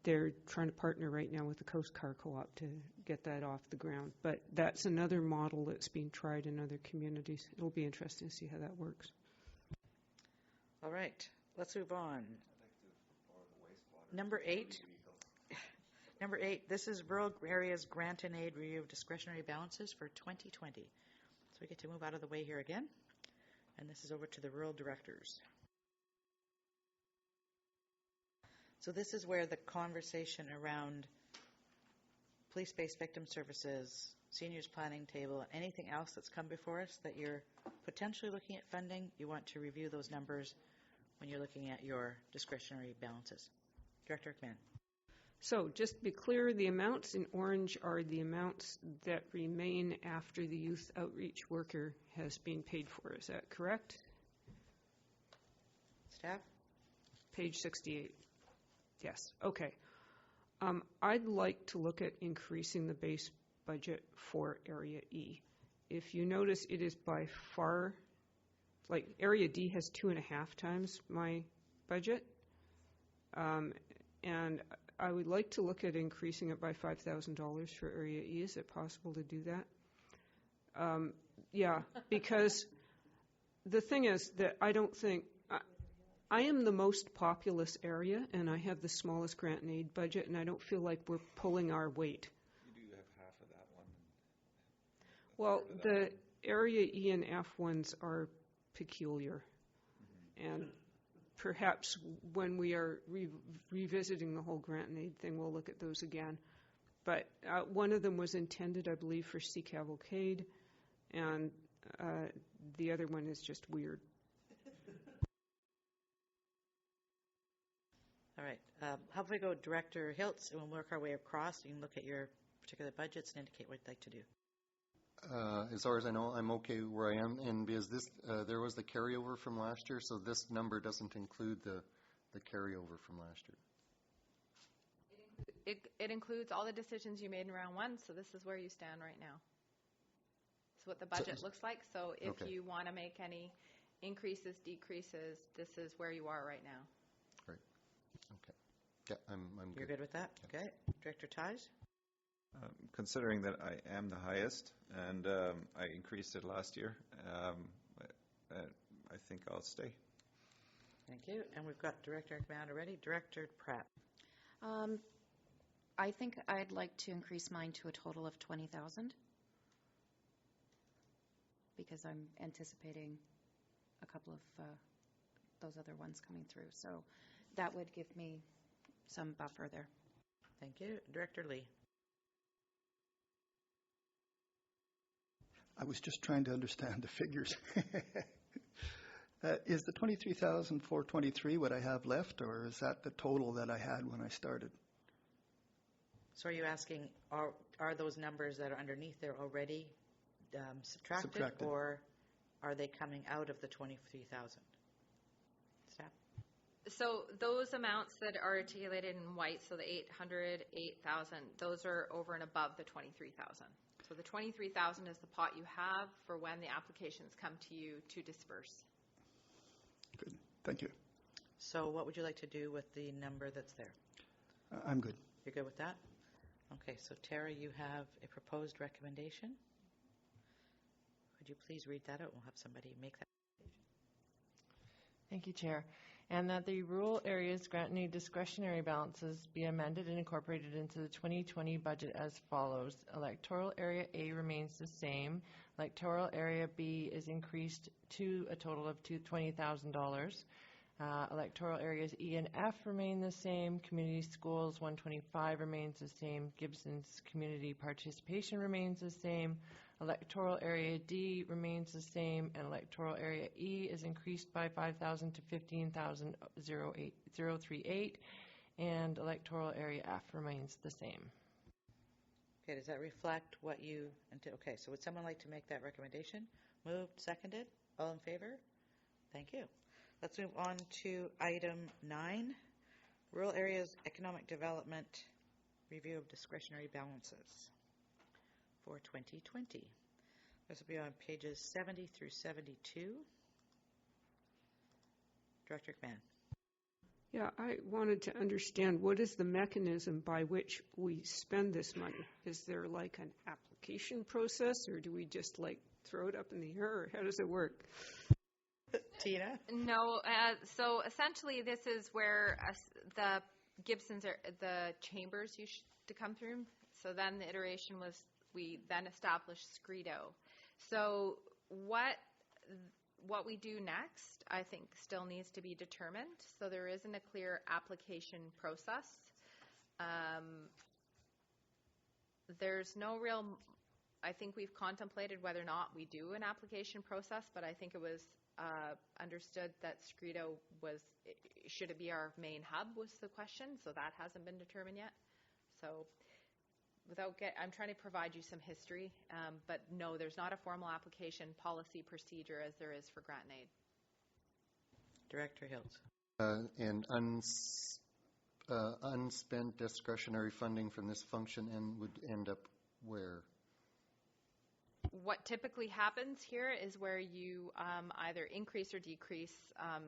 they're trying to partner right now with the Coast Car Co-op to get that off the ground. But that's another model that's being tried in other communities. It'll be interesting to see how that works. All right, let's move on. Number 8. Number 8, this is Rural Areas Grant and Aid Review of Discretionary Balances for 2020. So we get to move out of the way here again. And this is over to the rural directors. So this is where the conversation around police-based victim services, seniors planning table, anything else that's come before us that you're potentially looking at funding, you want to review those numbers when you're looking at your discretionary balances. Director McMahon. So just to be clear, the amounts in orange are the amounts that remain after the youth outreach worker has been paid for. Is that correct? Staff? Page 68. Yes. Okay. I'd like to look at increasing the base budget for Area E. If you notice, it is by far, like Area D has 2.5 times my budget. And I would like to look at increasing it by $5,000 for Area E. Is it possible to do that? Yeah, because the thing is that I don't think, I am the most populous area, and I have the smallest grant and aid budget, and I don't feel like we're pulling our weight. You do have half of that one. Well, the Area E and F ones are peculiar, and perhaps when we are revisiting the whole grant and aid thing, we'll look at those again. But one of them was intended, I believe, for Sea Cavalcade, and the other one is just weird. All right. How about we go Director Hiltz, and we'll work our way across. You can look at your particular budgets and indicate what you'd like to do. As far as I know, I'm okay where I am, and because there was the carryover from last year, so this number doesn't include the carryover from last year. It includes all the decisions you made in round 1, so this is where you stand right now. It's what the budget looks like, so if you want to make any increases, decreases, this is where you are right now. Right. Okay. Yeah, I'm good. You're good with that? Yeah. Okay. Director Ties? Considering that I am the highest, and I increased it last year, I think I'll stay. Thank you. And we've got Director McMahon already. Director Pratt. I think I'd like to increase mine to a total of 20,000 because I'm anticipating a couple of those other ones coming through. So that would give me some buffer there. Thank you. Director Lee. I was just trying to understand the figures. Is the 23,423 what I have left, or is that the total that I had when I started? So are you asking, are those numbers that are underneath there already subtracted, or are they coming out of the 23,000? Staff? So those amounts that are articulated in white, so the 800, 8,000, those are over and above the 23,000. So the 23,000 is the pot you have for when the applications come to you to disperse. Good. Thank you. So what would you like to do with the number that's there? I'm good. You're good with that? Okay, so Tara, you have a proposed recommendation. Would you please read that out? We'll have somebody make that. Thank you, Chair. And that the rural areas grant and aid discretionary balances be amended and incorporated into the 2020 budget as follows. Electoral Area A remains the same. Electoral Area B is increased to a total of $20,000. Electoral areas E and F remain the same. Community schools 125 remains the same. Gibson's community participation remains the same. Electoral area D remains the same, and electoral area E is increased by 5,000 to 15,038, and electoral area F remains the same. Okay, does that reflect what you, okay, so would someone like to make that recommendation? Moved, seconded, all in favor? Thank you. Let's move on to item 9, Rural Areas Economic Development Review of Discretionary Balances for 2020. This will be on pages 70 through 72. Director McMahon. Yeah, I wanted to understand, what is the mechanism by which we spend this money? Is there like an application process, or do we just like throw it up in the air, or how does it work? Tina? No, so essentially this is where the Gibsons are, the chambers used to come through. So then the iteration was, we then established Scredo. So what we do next, I think, still needs to be determined. So there isn't a clear application process. There's no real, I think we've contemplated whether or not we do an application process, but I think it was understood that Scredo was, should it be our main hub was the question, so that hasn't been determined yet. So I'm trying to provide you some history, but no, there's not a formal application policy procedure as there is for grant and aid. Director Hiltz. And unspent discretionary funding from this function would end up where? What typically happens here is where you either increase or decrease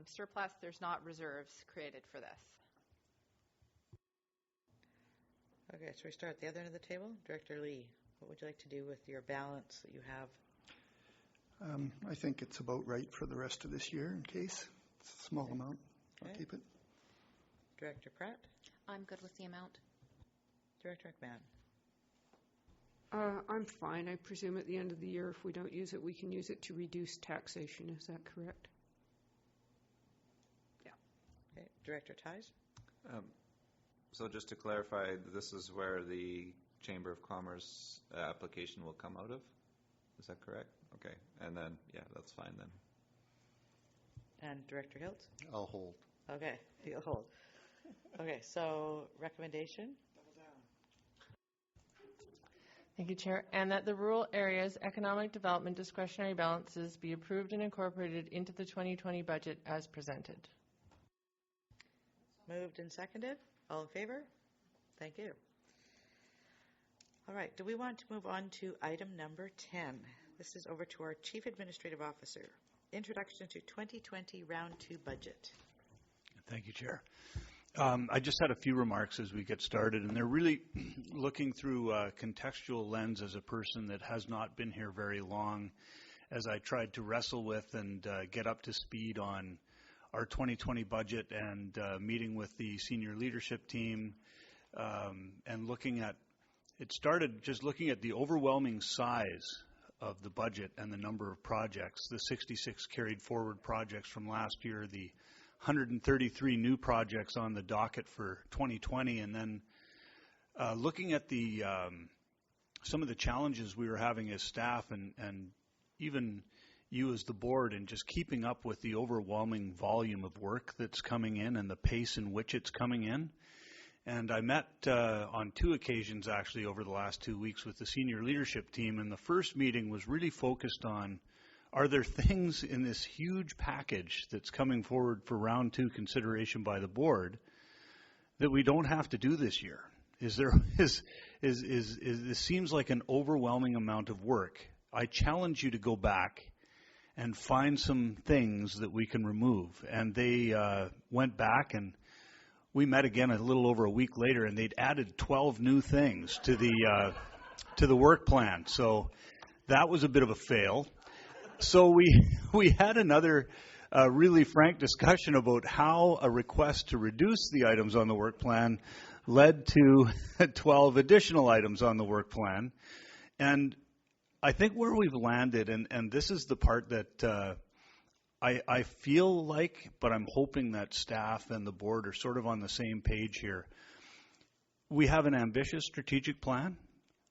surplus. There's not reserves created for this. Okay, so we start at the other end of the table. Director Lee, what would you like to do with your balance that you have? I think it's about right for the rest of this year in case. It's a small amount. Okay. I'll keep it. Director Pratt? I'm good with the amount. Director McMahon? I'm fine. I presume at the end of the year, if we don't use it, we can use it to reduce taxation. Is that correct? Yeah. Okay. Director Ties? So just to clarify, this is where the Chamber of Commerce application will come out of? Is that correct? Okay. And then, yeah, that's fine then. And Director Hiltz? I'll hold. Okay, you'll hold. Okay, so recommendation? Thank you, Chair. And that the rural areas economic development discretionary balances be approved and incorporated into the 2020 budget as presented. Moved and seconded. All in favor? Thank you. All right, do we want to move on to item number 10? This is over to our Chief Administrative Officer. Introduction to 2020 Round 2 Budget. Thank you, Chair. I just had a few remarks as we get started, and they're really looking through a contextual lens as a person that has not been here very long as I tried to wrestle with and get up to speed on our 2020 budget and meeting with the senior leadership team and looking at, it started just looking at the overwhelming size of the budget and the number of projects, the 66 carried forward projects from last year, the 133 new projects on the docket for 2020, and then looking at the some of the challenges we were having as staff and even you as the board, and just keeping up with the overwhelming volume of work that's coming in and the pace in which it's coming in. And I met on 2 occasions actually over the last 2 weeks with the senior leadership team, and the first meeting was really focused on, are there things in this huge package that's coming forward for round 2 consideration by the board that we don't have to do this year? This seems like an overwhelming amount of work. I challenge you to go back and find some things that we can remove. And they went back, and we met again a little over a week later, and they'd added 12 new things to the work plan. So that was a bit of a fail. So we had another really frank discussion about how a request to reduce the items on the work plan led to 12 additional items on the work plan. And I think where we've landed, and this is the part that I feel like, but I'm hoping that staff and the board are sort of on the same page here. We have an ambitious strategic plan.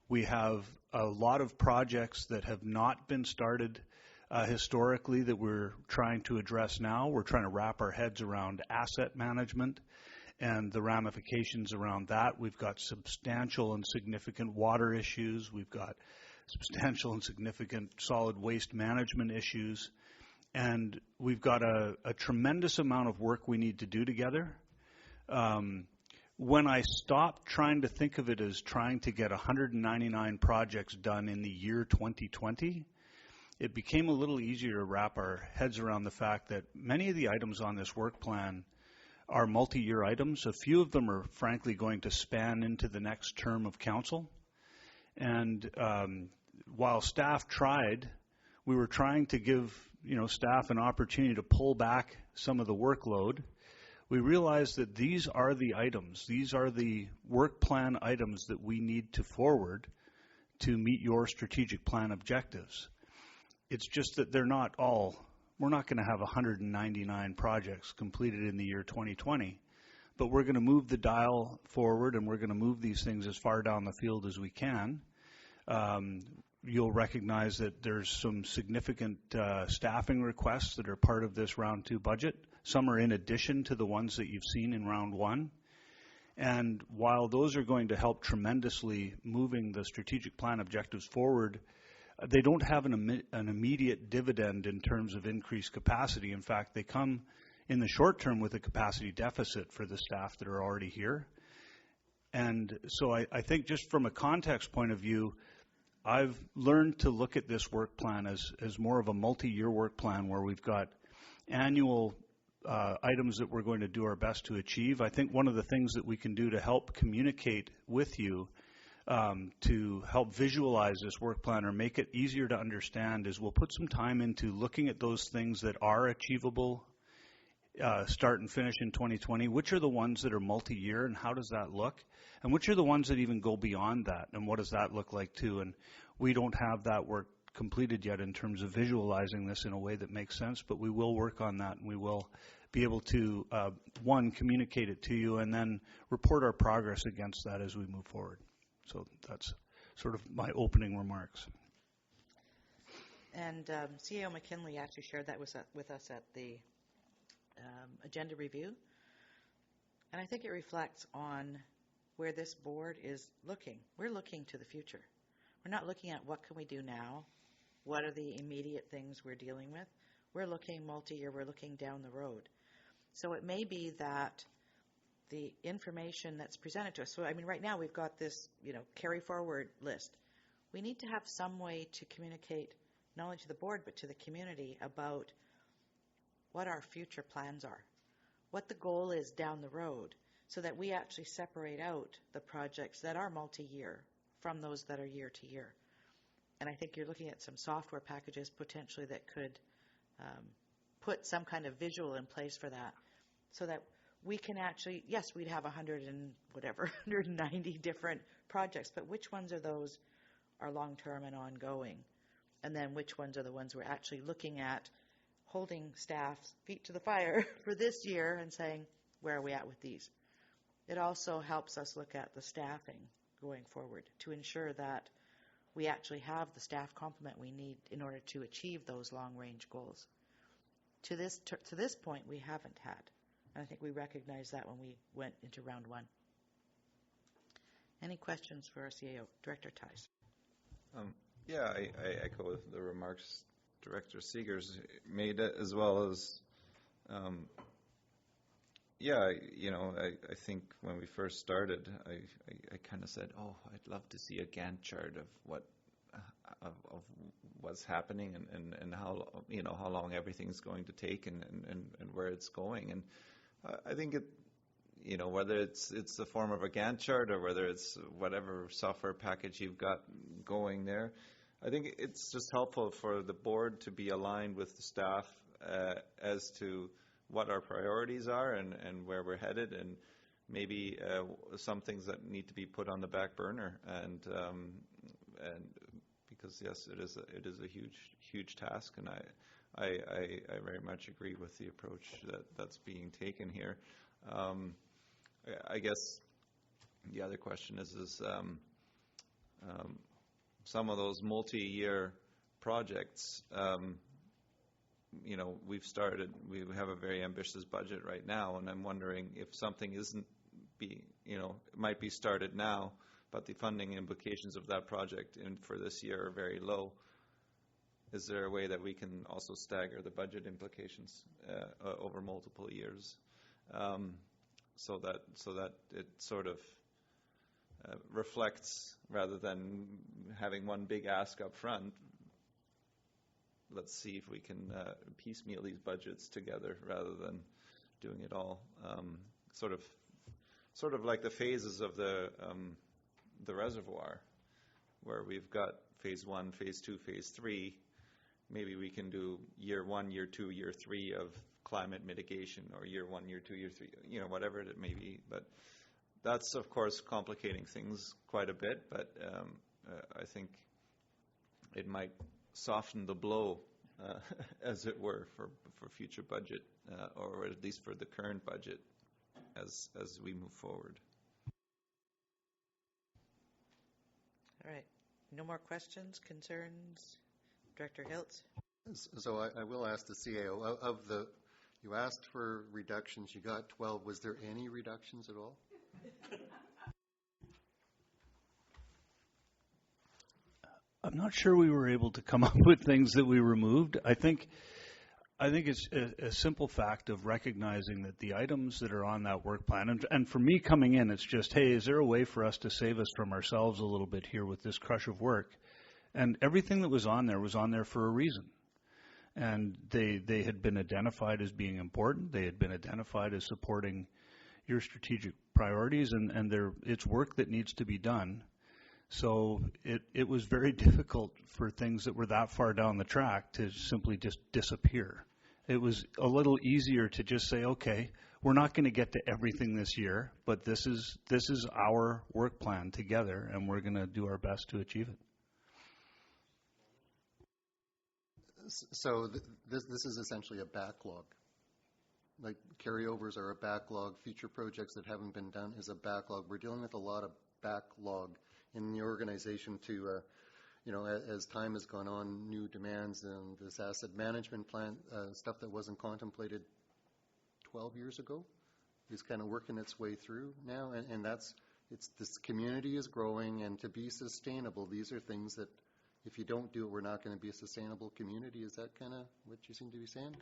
We have a lot of projects that have not been started historically that we're trying to address now. We're trying to wrap our heads around asset management and the ramifications around that. We've got substantial and significant water issues. We've got substantial and significant solid waste management issues. And we've got a tremendous amount of work we need to do together. When I stopped trying to think of it as trying to get 199 projects done in the year 2020, it became a little easier to wrap our heads around the fact that many of the items on this work plan are multi-year items. A few of them are frankly going to span into the next term of council. And while staff tried, we were trying to give staff an opportunity to pull back some of the workload. We realized that these are the items, these are the work plan items that we need to forward to meet your strategic plan objectives. It's just that they're not all, we're not going to have 199 projects completed in the year 2020, but we're going to move the dial forward and we're going to move these things as far down the field as we can. You'll recognize that there's some significant staffing requests that are part of this round 2 budget. Some are in addition to the ones that you've seen in round 1. And while those are going to help tremendously moving the strategic plan objectives forward, they don't have an immediate dividend in terms of increased capacity. In fact, they come in the short term with a capacity deficit for the staff that are already here. And so I think just from a context point of view, I've learned to look at this work plan as more of a multi-year work plan where we've got annual items that we're going to do our best to achieve. I think one of the things that we can do to help communicate with you, to help visualize this work plan or make it easier to understand, is we'll put some time into looking at those things that are achievable, start and finish in 2020. Which are the ones that are multi-year and how does that look? And which are the ones that even go beyond that, and what does that look like too? And we don't have that work completed yet in terms of visualizing this in a way that makes sense, but we will work on that, and we will be able to, one, communicate it to you, and then report our progress against that as we move forward. So that's sort of my opening remarks. And CEO McKinley actually shared that with us at the agenda review. And I think it reflects on where this board is looking. We're looking to the future. We're not looking at what can we do now, what are the immediate things we're dealing with. We're looking multi-year, we're looking down the road. So it may be that the information that's presented to us, so I mean right now we've got this, carry forward list. We need to have some way to communicate not only to the board but to the community about what our future plans are, what the goal is down the road, so that we actually separate out the projects that are multi-year from those that are year to year. And I think you're looking at some software packages potentially that could put some kind of visual in place for that, so that we can actually, yes, we'd have 190 different projects, but which ones of those are long-term and ongoing? And then which ones are the ones we're actually looking at, holding staff's feet to the fire for this year and saying, where are we at with these? It also helps us look at the staffing going forward to ensure that we actually have the staff complement we need in order to achieve those long-range goals. To this point, we haven't had. And I think we recognized that when we went into round one. Any questions for our CAO? Director Tice. Yeah, I echo the remarks Director Seegers made, as well as, I think when we first started, I kind of said, oh, I'd love to see a Gantt chart of what's happening and how long everything's going to take and where it's going. And I think whether it's the form of a Gantt chart or whether it's whatever software package you've got going there, I think it's just helpful for the board to be aligned with the staff as to what our priorities are and where we're headed, and maybe some things that need to be put on the back burner. And because yes, it is a huge task, and I very much agree with the approach that's being taken here. I guess the other question is some of those multi-year projects, we have a very ambitious budget right now, and I'm wondering if something might be started now, but the funding implications of that project for this year are very low. Is there a way that we can also stagger the budget implications over multiple years, so that it sort of reflects, rather than having one big ask up front? Let's see if we can piecemeal these budgets together rather than doing it all sort of like the phases of the reservoir, where we've got phase 1, phase 2, phase 3. Maybe we can do year 1, year 2, year 3 of climate mitigation, or year 1, year 2, year 3, whatever it may be. But that's, of course, complicating things quite a bit, but I think it might soften the blow, as it were, for future budget, or at least for the current budget as we move forward. All right. No more questions, concerns? Director Hiltz? So I will ask the CAO, you asked for reductions, you got 12. Was there any reductions at all? I'm not sure we were able to come up with things that we removed. I think it's a simple fact of recognizing that the items that are on that work plan, and for me coming in, it's just, hey, is there a way for us to save us from ourselves a little bit here with this crush of work? And everything that was on there for a reason. And they had been identified as being important. They had been identified as supporting your strategic priorities, and it's work that needs to be done. So it was very difficult for things that were that far down the track to simply just disappear. It was a little easier to just say, okay, we're not going to get to everything this year, but this is our work plan together, and we're going to do our best to achieve it. So this is essentially a backlog. Like carryovers are a backlog. Future projects that haven't been done is a backlog. We're dealing with a lot of backlog in the organization to, as time has gone on, new demands and this asset management plan, stuff that wasn't contemplated 12 years ago is kind of working its way through now. And this community is growing, and to be sustainable, these are things that if you don't do it, we're not going to be a sustainable community. Is that kind of what you seem to be saying?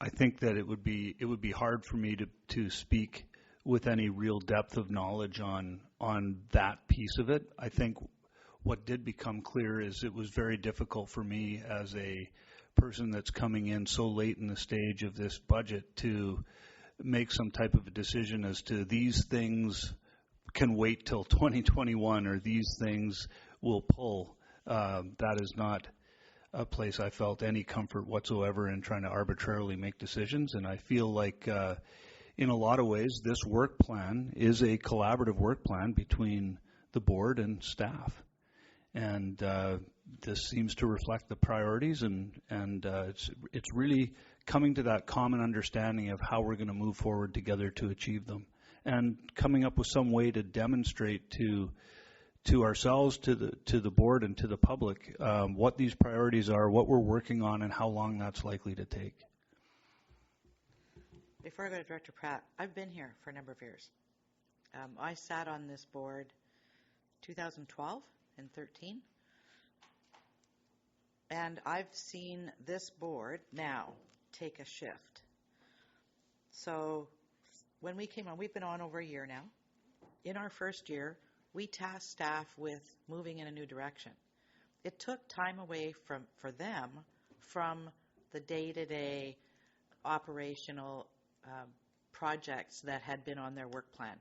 I think that it would be hard for me to speak with any real depth of knowledge on that piece of it. I think what did become clear is it was very difficult for me as a person that's coming in so late in the stage of this budget to make some type of a decision as to these things can wait till 2021 or these things will pull. That is not a place I felt any comfort whatsoever in trying to arbitrarily make decisions. And I feel like in a lot of ways, this work plan is a collaborative work plan between the board and staff. And this seems to reflect the priorities, and it's really coming to that common understanding of how we're going to move forward together to achieve them, and coming up with some way to demonstrate to ourselves, to the board, and to the public what these priorities are, what we're working on, and how long that's likely to take. Before I go to Director Pratt, I've been here for a number of years. I sat on this board 2012 and 13. And I've seen this board now take a shift. So when we came on, we've been on over a year now. In our first year, we tasked staff with moving in a new direction. It took time away for them from the day-to-day operational projects that had been on their work plan.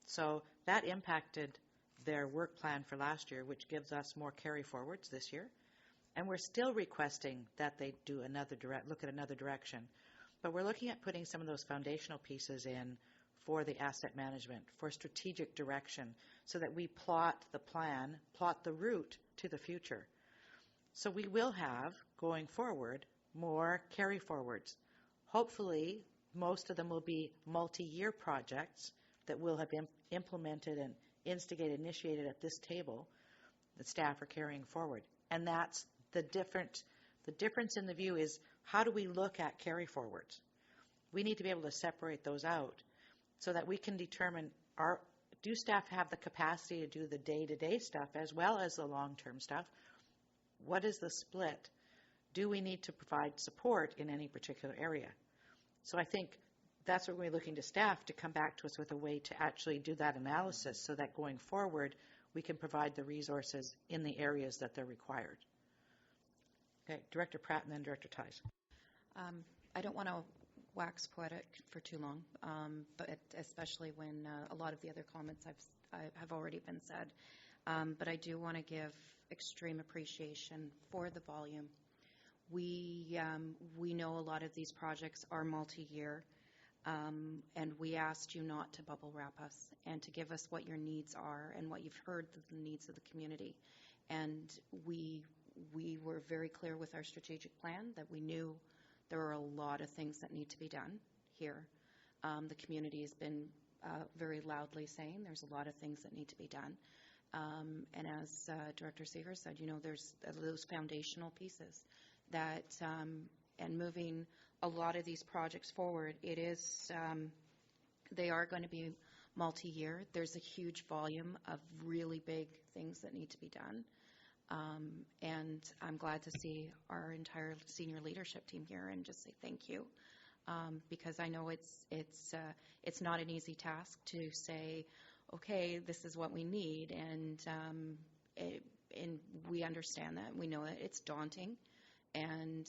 So that impacted their work plan for last year, which gives us more carry forwards this year. And we're still requesting that they do look at another direction. But we're looking at putting some of those foundational pieces in for the asset management, for strategic direction, so that we plot the plan, plot the route to the future. So we will have, going forward, more carry forwards. Hopefully, most of them will be multi-year projects that will have been implemented and initiated at this table that staff are carrying forward. And that's the difference in the view is, how do we look at carry forwards? We need to be able to separate those out so that we can determine, do staff have the capacity to do the day-to-day stuff as well as the long-term stuff? What is the split? Do we need to provide support in any particular area? So I think that's what we're looking to staff to come back to us with a way to actually do that analysis, so that going forward we can provide the resources in the areas that they're required. Okay, Director Pratt and then Director Tice. I don't want to wax poetic for too long, but especially when a lot of the other comments have already been said. But I do want to give extreme appreciation for the volume. We know a lot of these projects are multi-year. And we asked you not to bubble wrap us and to give us what your needs are and what you've heard the needs of the community. And we were very clear with our strategic plan that we knew there are a lot of things that need to be done here. The community has been very loudly saying there's a lot of things that need to be done. And as Director Seefeldt said, there's those foundational pieces that, and moving a lot of these projects forward, they are going to be multi-year. There's a huge volume of really big things that need to be done. And I'm glad to see our entire senior leadership team here and just say thank you. Because I know it's not an easy task to say, okay, this is what we need, and we understand that. We know that it's daunting, and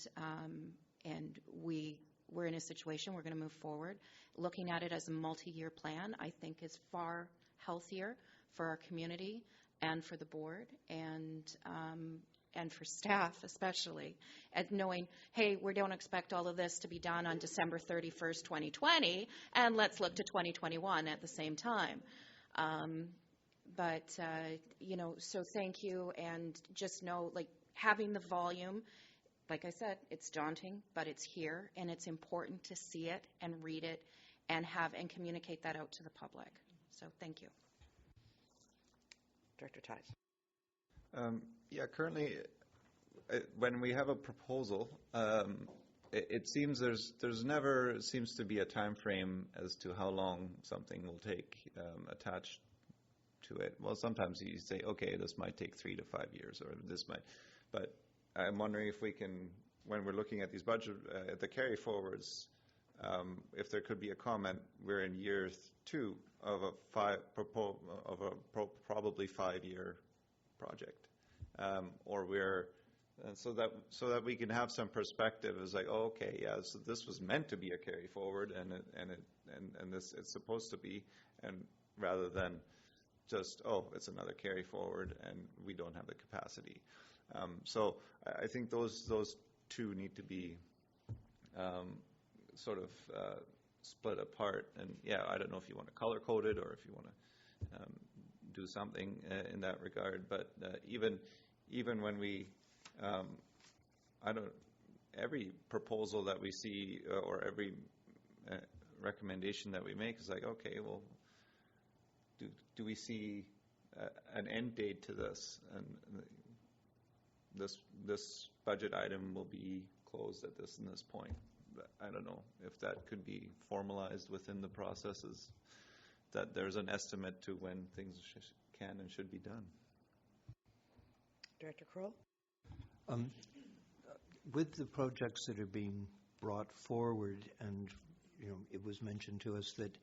we're in a situation, we're going to move forward. Looking at it as a multi-year plan, I think, is far healthier for our community and for the board and for staff especially, at knowing, hey, we don't expect all of this to be done on December 31st, 2020, and let's look to 2021 at the same time. So thank you, and just know, having the volume, like I said, it's daunting, but it's here, and it's important to see it and read it and communicate that out to the public. So thank you. Director Tice. Currently, when we have a proposal, it seems there's never seems to be a time frame as to how long something will take attached to it. Well, sometimes you say, okay, this might take 3 to 5 years, or this might, but I'm wondering if we can, when we're looking at these budget, the carry forwards, if there could be a comment, we're in year 2 of a probably 5-year project, or we're, and so that we can have some perspective. Is like, oh, okay, yeah, so this was meant to be a carry forward, and this it's supposed to be, and rather than just, oh, it's another carry forward and we don't have the capacity. So I think those two need to be sort of split apart. And yeah, I don't know if you want to color code it or if you want to do something in that regard. But even when we, every proposal that we see or every recommendation that we make is like, okay, well, do we see an end date to this? And this budget item will be closed at this and this point. But I don't know if that could be formalized within the processes, that there's an estimate to when things can and should be done. Director Kroll? With the projects that are being brought forward, and it was mentioned to us that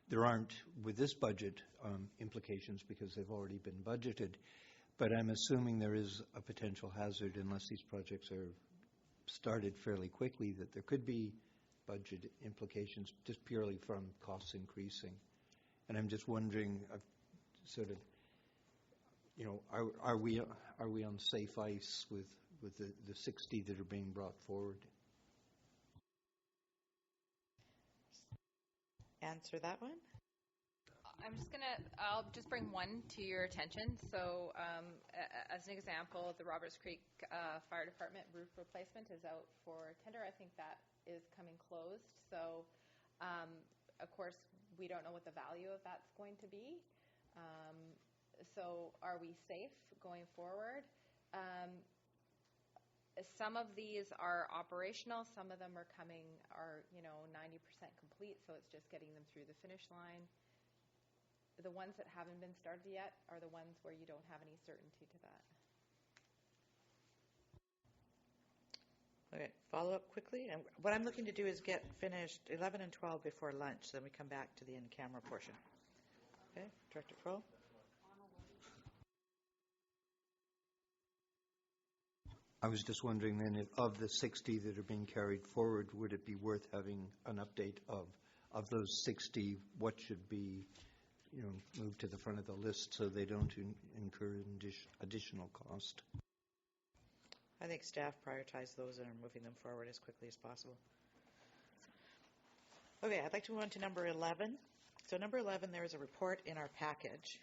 there aren't, with this budget, implications because they've already been budgeted, but I'm assuming there is a potential hazard, unless these projects are started fairly quickly, that there could be budget implications just purely from costs increasing. And I'm just wondering, sort of, are we on safe ice with the 60 that are being brought forward? Answer that one. I'll just bring one to your attention. So as an example, the Roberts Creek Fire Department roof replacement is out for tender. I think that is coming closed. So of course, we don't know what the value of that's going to be. So are we safe going forward? Some of these are operational. Some of them are 90% complete. So it's just getting them through the finish line. The ones that haven't been started yet are the ones where you don't have any certainty to that. Okay, follow up quickly. And what I'm looking to do is get finished 11 and 12 before lunch, so then we come back to the in-camera portion. Okay, Director Kroll? I was just wondering then, if of the 60 that are being carried forward, would it be worth having an update of those 60, what should be moved to the front of the list so they don't incur additional cost? I think staff prioritize those and are moving them forward as quickly as possible. Okay, I'd like to move on to number 11. So number 11, there is a report in our package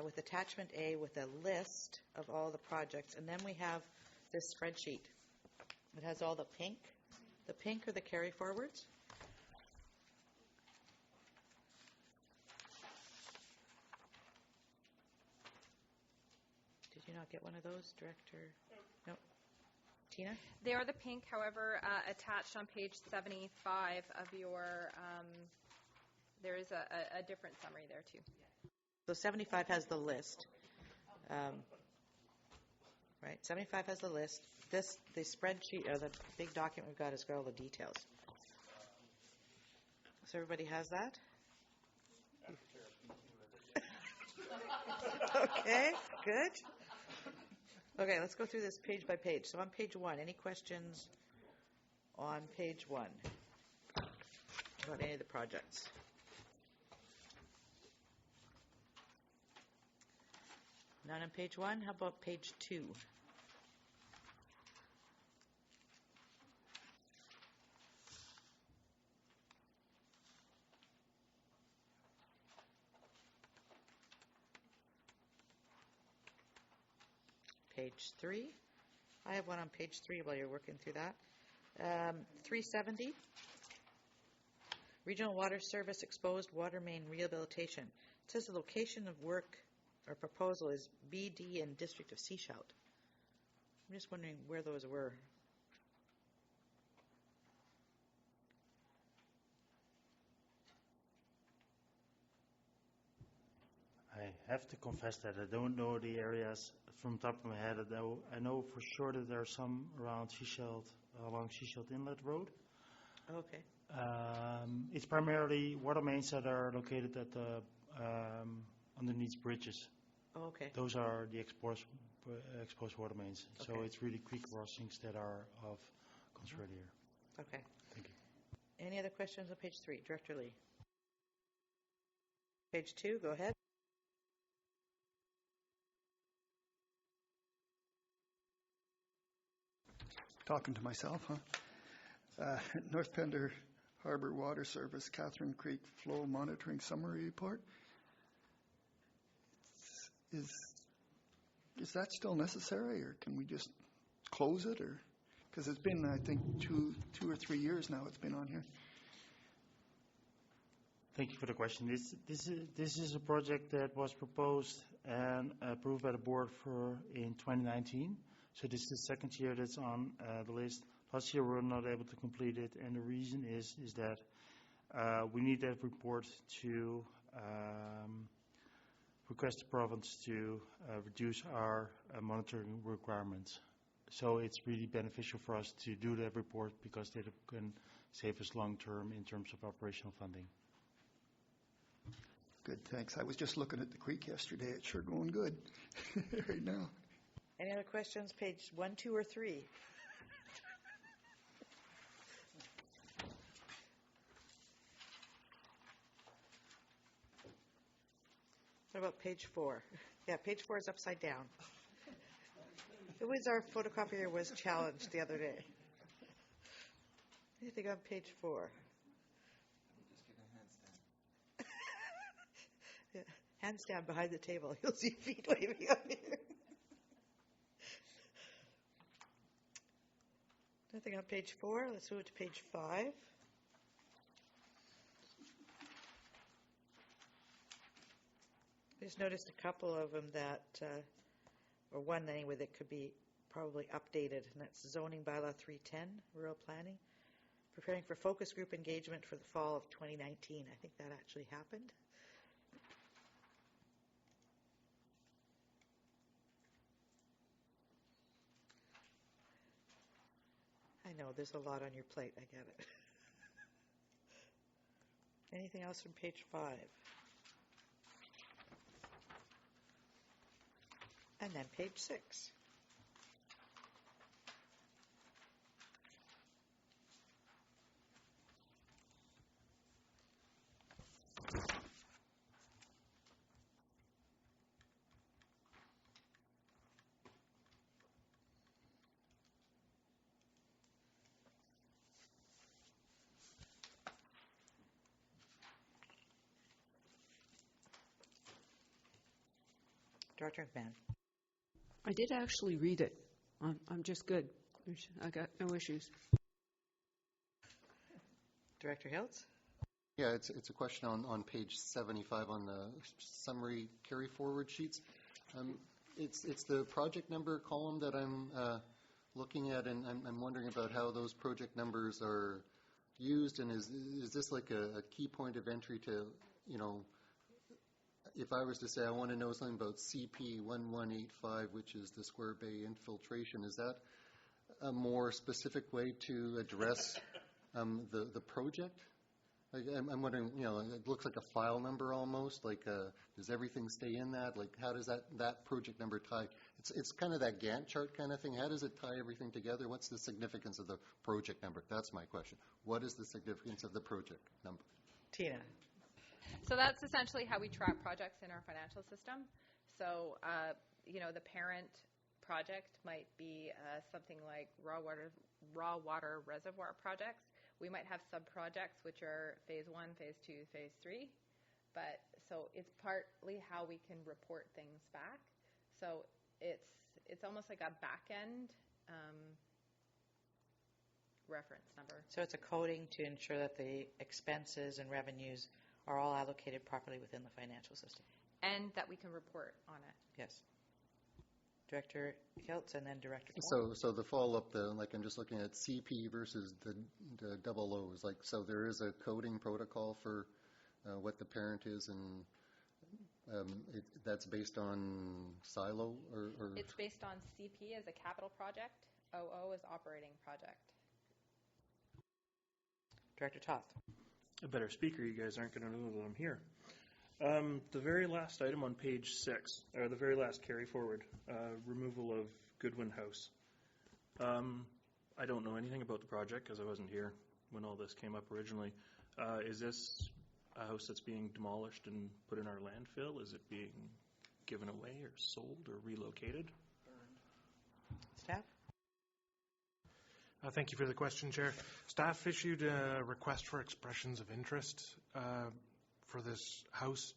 with attachment A with a list of all the projects, and then we have this spreadsheet. It has all the pink. The pink are the carry forwards. Did you not get one of those, Director? No. Tina? They are the pink, however, attached on page 75 of your, there is a different summary there too. So 75 has the list. Right, 75 has the list. The spreadsheet, or the big document we've got, has got all the details. So everybody has that? Okay, good. Okay, let's go through this page by page. So on page 1, any questions on page 1 about any of the projects? None on page 1. How about page 2? Page 3. I have one on page 3 while you're working through that. 370. Regional Water Service exposed water main rehabilitation. It says the location of work or proposal is BD and District of Seefeldt. I'm just wondering where those were. I have to confess that I don't know the areas from the top of my head. I know for sure that there are some around Seefeldt, along Seefeldt Inlet Road. Oh, okay. It's primarily water mains that are located at the underneath bridges. Oh, okay. Those are the exposed water mains. Okay. So it's really creek crossings that are of concern here. Okay. Thank you. Any other questions on page 3? Director Lee. Page 2, go ahead. talking to myself, huh? North Pender Harbor Water Service, Catherine Creek Flow Monitoring Summary Report. Is that still necessary, or can we just close it, or because it's been, I think, two or 3 years now it's been on here. Thank you for the question. This is a project that was proposed and approved by the board in 2019. So this is the second year that's on the list. Last year we were not able to complete it, and the reason is that we need that report to request the province to reduce our monitoring requirements. So it's really beneficial for us to do that report because that can save us long term in terms of operational funding. Good, thanks. I was just looking at the creek yesterday. It's sure going good right now. Any other questions? Page 1, 2, or 3? What about page 4? Yeah, page 4 is upside down. It was our photocopier was challenged the other day. Anything on page 4? Yeah, handstand behind the table. You'll see feet waving up here. Nothing on page 4. Let's move to page 5. I just noticed a couple of them that, or one anyway, that could be probably updated, and that's zoning bylaw 310, rural planning. Preparing for focus group engagement for the fall of 2019. I think that actually happened. I know, there's a lot on your plate, I get it. Anything else from page 5? And then page 6. Director McMahon. I did actually read it. I'm just good. I got no issues. Director Hiltz? Yeah, it's a question on page 75 on the summary carry forward sheets. It's the project number column that I'm looking at, and I'm wondering about how those project numbers are used, and is this like a key point of entry to, if I was to say I want to know something about CP 1185, which is the Square Bay infiltration, is that a more specific way to address the project? Like, I'm wondering, it looks like a file number almost. Like, does everything stay in that? Like, how does that project number tie? It's kind of that Gantt chart kind of thing. How does it tie everything together? What's the significance of the project number? That's my question. What is the significance of the project number? Tina. So that's essentially how we track projects in our financial system. So, the parent project might be something like raw water reservoir projects. We might have sub-projects, which are phase 1, phase 2, phase 3. But so it's partly how we can report things back. So it's almost like a back-end reference number. So it's a coding to ensure that the expenses and revenues are all allocated properly within the financial system. And that we can report on it. Yes. Director Hiltz and then Director Paul. So the follow-up, I'm just looking at CP versus the double O's. Like, so there is a coding protocol for what the parent is, and that's based on silo or? It's based on CP as a capital project, OO as operating project. Director Toth. A better speaker, you guys aren't going to know that I'm here. The very last item on page 6, or the very last carry forward, removal of Goodwin House. I don't know anything about the project because I wasn't here when all this came up originally. Is this a house that's being demolished and put in our landfill? Is it being given away or sold or relocated? Staff? Thank you for the question, Chair. Staff issued a request for expressions of interest for this house,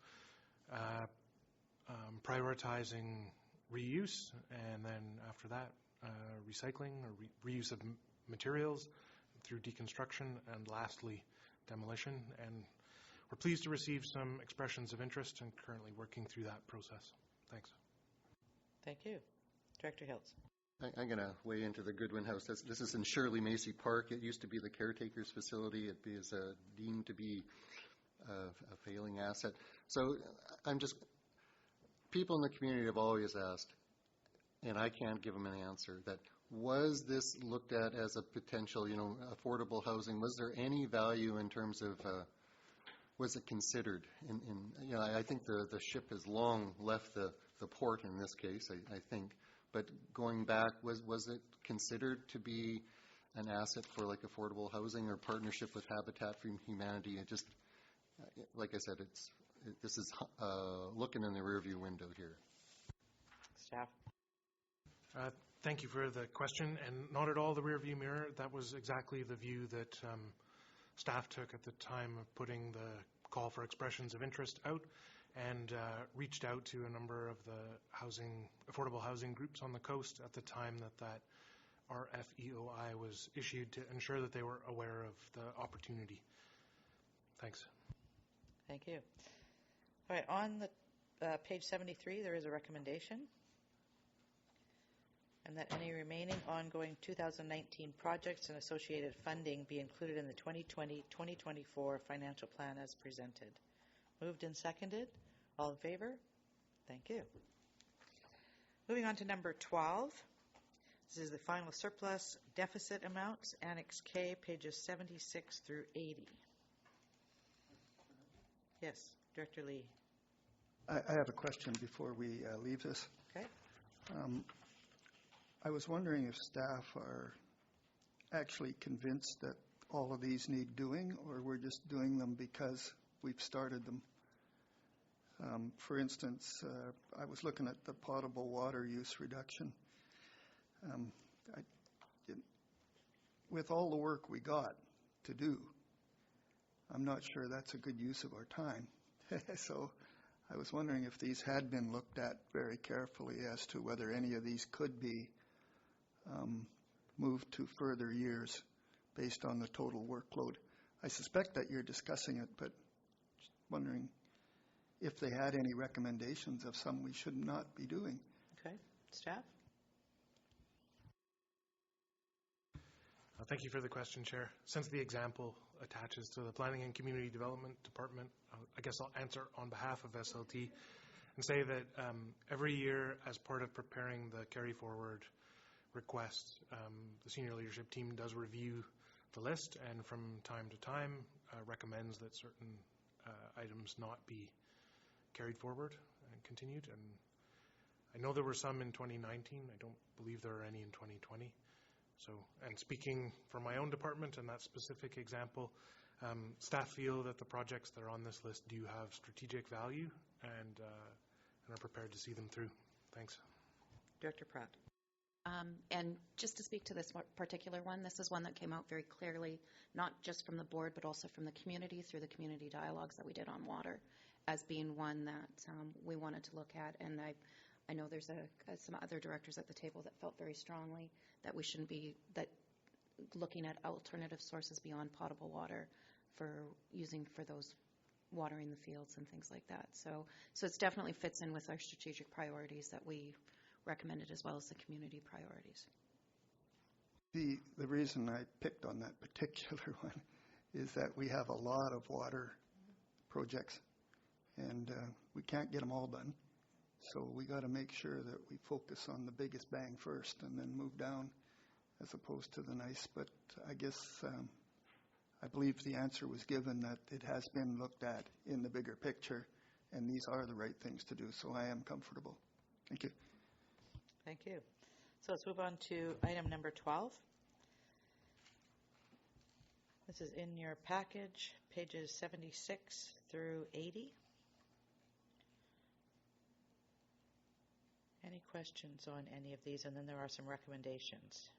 prioritizing reuse, and then after that, recycling or reuse of materials through deconstruction, and lastly, demolition. And we're pleased to receive some expressions of interest and currently working through that process. Thanks. Thank you. Director Hiltz. I'm going to weigh into the Goodwin House. This is in Shirley Macy Park. It used to be the caretaker's facility. It is deemed to be a failing asset. So people in the community have always asked, and I can't give them an answer, that was this looked at as a potential, affordable housing? Was there any value in terms of, was it considered? I think the ship has long left the port in this case, I think. But going back, was it considered to be an asset for like affordable housing or partnership with Habitat for Humanity? It just, like I said, this is looking in the rearview window here. Staff. Thank you for the question, and not at all the rearview mirror. That was exactly the view that staff took at the time of putting the call for expressions of interest out, and reached out to a number of the affordable housing groups on the coast at the time that RFEOI was issued to ensure that they were aware of the opportunity. Thanks. Thank you. All right, on the page 73, there is a recommendation, and that any remaining ongoing 2019 projects and associated funding be included in the 2020-2024 financial plan as presented. Moved and seconded. All in favor? Thank you. Moving on to number 12. This is the final surplus deficit amounts, Annex K, pages 76 through 80. Yes, Director Lee. I have a question before we leave this. Okay. I was wondering if staff are actually convinced that all of these need doing, or we're just doing them because we've started them. For instance, I was looking at the potable water use reduction. With all the work we got to do, I'm not sure that's a good use of our time. So I was wondering if these had been looked at very carefully as to whether any of these could be moved to further years based on the total workload. I suspect that you're discussing it, but just wondering if they had any recommendations of some we should not be doing. Okay. Staff? Thank you for the question, Chair. Since the example attaches to the Planning and Community Development Department, I guess I'll answer on behalf of SLT and say that every year, as part of preparing the carry forward request, the senior leadership team does review the list, and from time to time recommends that certain items not be carried forward and continued. And I know there were some in 2019. I don't believe there are any in 2020. So, and speaking for my own department and that specific example, staff feel that the projects that are on this list do have strategic value and are prepared to see them through. Thanks. Director Pratt. And just to speak to this particular one, this is one that came out very clearly, not just from the board, but also from the community through the community dialogues that we did on water, as being one that we wanted to look at. And I know there's some other directors at the table that felt very strongly that we shouldn't be looking at alternative sources beyond potable water for using for those watering the fields and things like that. So it definitely fits in with our strategic priorities that we recommended, as well as the community priorities. The reason I picked on that particular one is that we have a lot of water projects, and we can't get them all done. So we got to make sure that we focus on the biggest bang first and then move down as opposed to the nice. But I guess I believe the answer was given that it has been looked at in the bigger picture, and these are the right things to do. So I am comfortable. Thank you. Thank you. So let's move on to item number 12. This is in your package, pages 76 through 80. Any questions on any of these? And then there are some recommendations.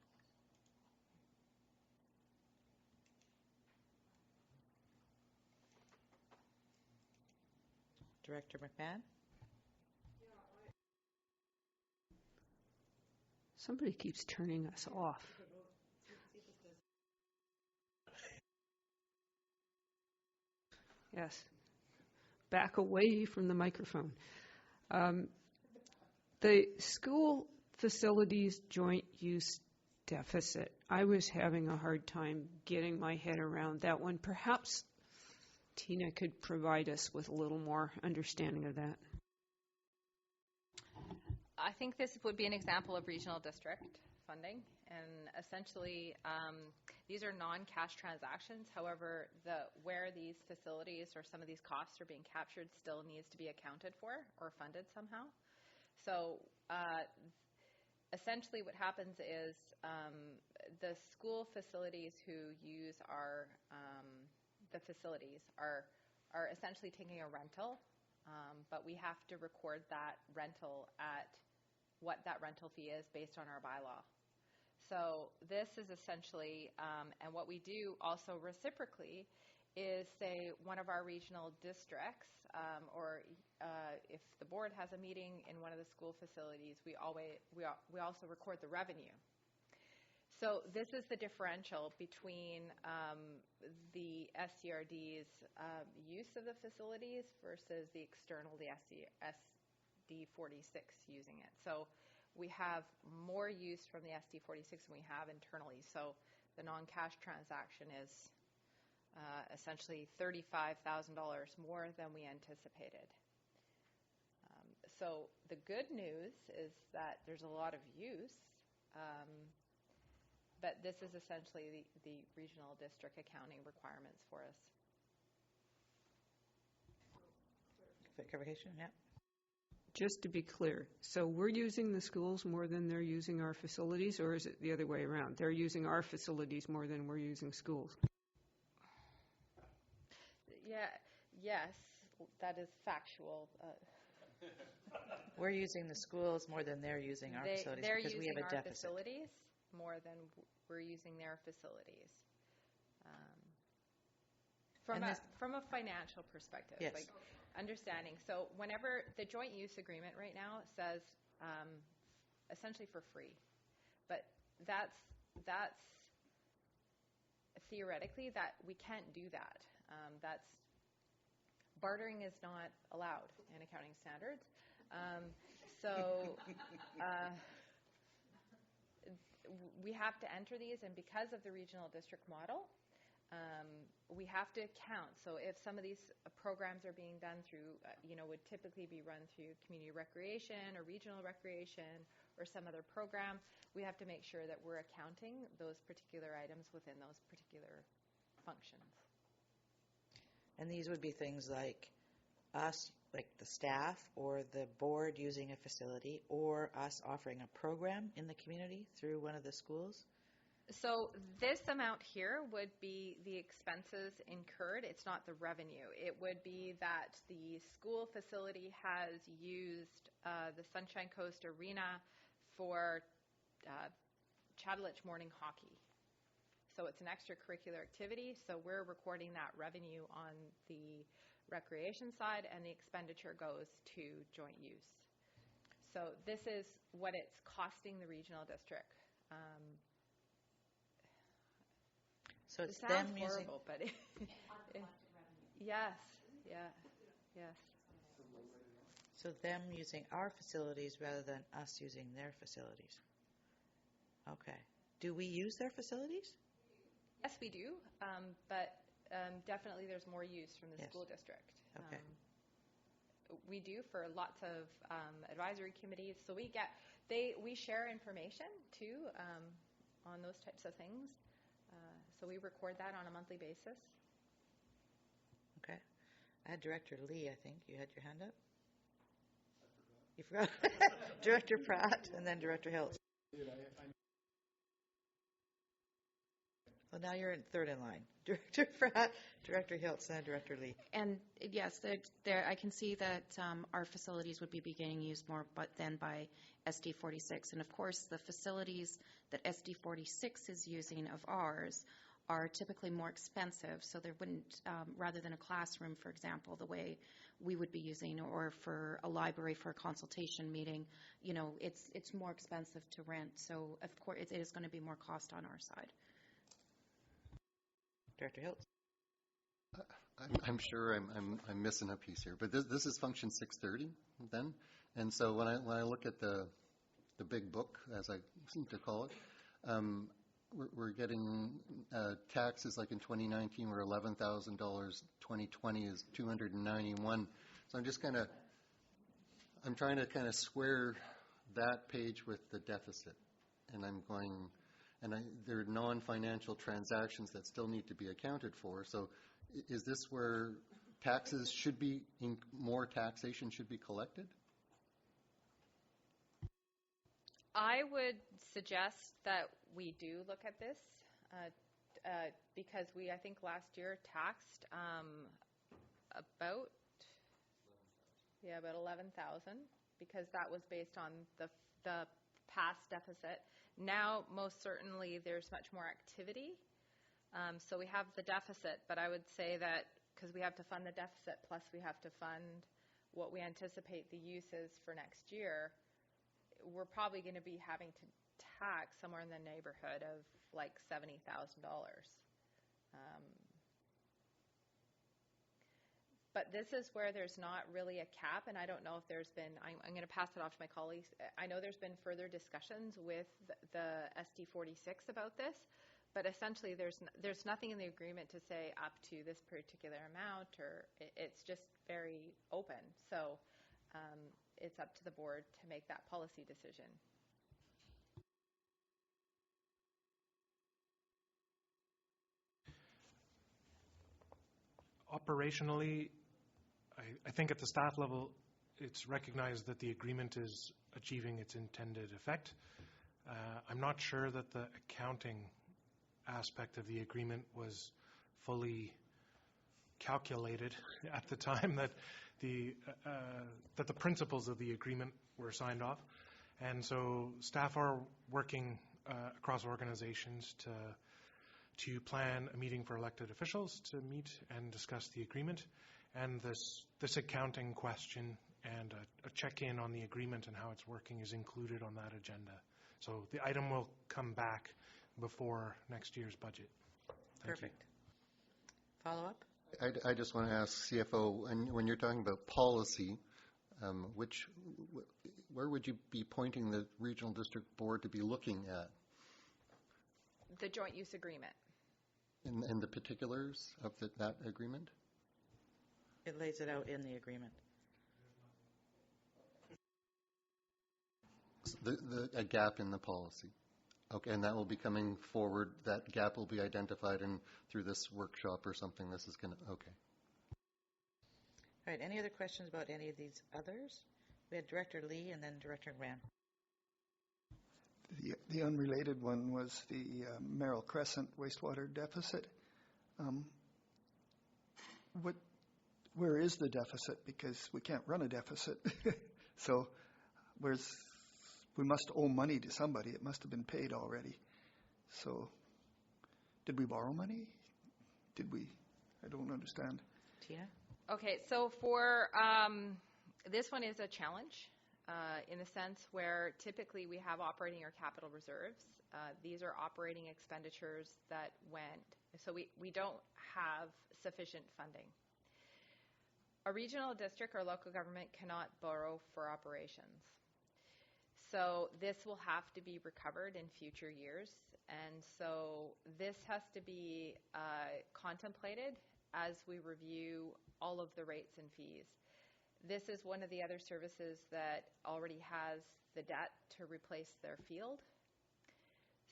Director McMahon? Somebody keeps turning us off. Yes. Back away from the microphone. The school facilities joint use deficit. I was having a hard time getting my head around that one. Perhaps Tina could provide us with a little more understanding of that. I think this would be an example of regional district funding, and essentially these are non-cash transactions. However, where these facilities or some of these costs are being captured still needs to be accounted for or funded somehow. So essentially what happens is the school facilities who use the facilities are essentially taking a rental, but we have to record that rental at what that rental fee is based on our bylaw. So this is essentially, and what we do also reciprocally is say one of our regional districts, or if the board has a meeting in one of the school facilities, we also record the revenue. So this is the differential between the SCRD's use of the facilities versus the external, the SD46 using it. So we have more use from the SD46 than we have internally. So the non-cash transaction is essentially $35,000 more than we anticipated. So the good news is that there's a lot of use, but this is essentially the regional district accounting requirements for us. Clarification, yeah. Just to be clear, so we're using the schools more than they're using our facilities, or is it the other way around? They're using our facilities more than we're using schools? Yes, that is factual. We're using the schools more than they're using our facilities because we have a deficit. They're using our facilities more than we're using their facilities. From a financial perspective, yes. Like understanding. So whenever the joint use agreement right now says essentially for free, but that's theoretically that we can't do that. That's bartering is not allowed in accounting standards. We have to enter these, and because of the regional district model, we have to count. So if some of these programs are being done through, would typically be run through community recreation or regional recreation or some other program, we have to make sure that we're accounting those particular items within those particular functions. And these would be things like us, like the staff or the board using a facility, or us offering a program in the community through one of the schools? So this amount here would be the expenses incurred. It's not the revenue. It would be that the school facility has used the Sunshine Coast Arena for Chattelich morning hockey. So it's an extracurricular activity. So we're recording that revenue on the recreation side, and the expenditure goes to joint use. So this is what it's costing the regional district. So it's it them sounds using horrible, but yes. So them using our facilities rather than us using their facilities. Okay. Do we use their facilities? Yes, we do, but definitely there's more use from the school district. Okay. We do for lots of advisory committees. So we share information too on those types of things. So we record that on a monthly basis. Okay. I had Director Lee, I think. You had your hand up? You forgot? Director Pratt and then Director Hiltz. Well, now you're in third in line. Director Pratt, Director Hiltz, and Director Lee. And yes, I can see that our facilities would be getting used more than by SD46. And of course, the facilities that SD46 is using of ours are typically more expensive, so there wouldn't, rather than a classroom, for example, the way we would be using, or for a library for a consultation meeting, it's more expensive to rent. So, of course, it is going to be more cost on our side. Director Hiltz. I'm sure I'm missing a piece here, but this is function 630 then, and so when I look at the big book, as I seem to call it, we're getting taxes like in 2019 were $11,000, 2020 is $291. So I'm trying to kind of square that page with the deficit, and there are non-financial transactions that still need to be accounted for. So is this where taxes should be, more taxation should be collected? I would suggest that we do look at this because I think last year taxed about 11,000, because that was based on the past deficit. Now, most certainly, there's much more activity. So we have the deficit, but I would say that because we have to fund the deficit, plus we have to fund what we anticipate the use is for next year, we're probably going to be having to tax somewhere in the neighborhood of like $70,000. But this is where there's not really a cap, and I don't know if there's been, I'm going to pass it off to my colleagues. I know there's been further discussions with the SD 46 about this, but essentially there's nothing in the agreement to say up to this particular amount, or it's just very open. So it's up to the board to make that policy decision. Operationally, I think at the staff level, it's recognized that the agreement is achieving its intended effect. I'm not sure that the accounting aspect of the agreement was fully calculated at the time that the principles of the agreement were signed off. And so staff are working across organizations to plan a meeting for elected officials to meet and discuss the agreement. And this accounting question and a check-in on the agreement and how it's working is included on that agenda. So the item will come back before next year's budget. Perfect. Follow-up? I just want to ask CFO, when you're talking about policy, where would you be pointing the regional district board to be looking at? The joint use agreement. In the particulars of that agreement? It lays it out in the agreement. A gap in the policy. Okay, and that will be coming forward. That gap will be identified through this workshop or something. This is going to, okay. All right, any other questions about any of these others? We had Director Lee and then Director Nguyen. The unrelated one was the Merrill Crescent wastewater deficit. Where is the deficit? Because we can't run a deficit. So we must owe money to somebody. It must have been paid already. So did we borrow money? Did we? I don't understand. Tina? Okay, so for this one is a challenge in the sense where typically we have operating or capital reserves. These are operating expenditures that went, so we don't have sufficient funding. A regional district or local government cannot borrow for operations. So this will have to be recovered in future years. And so this has to be contemplated as we review all of the rates and fees. This is one of the other services that already has the debt to replace their field.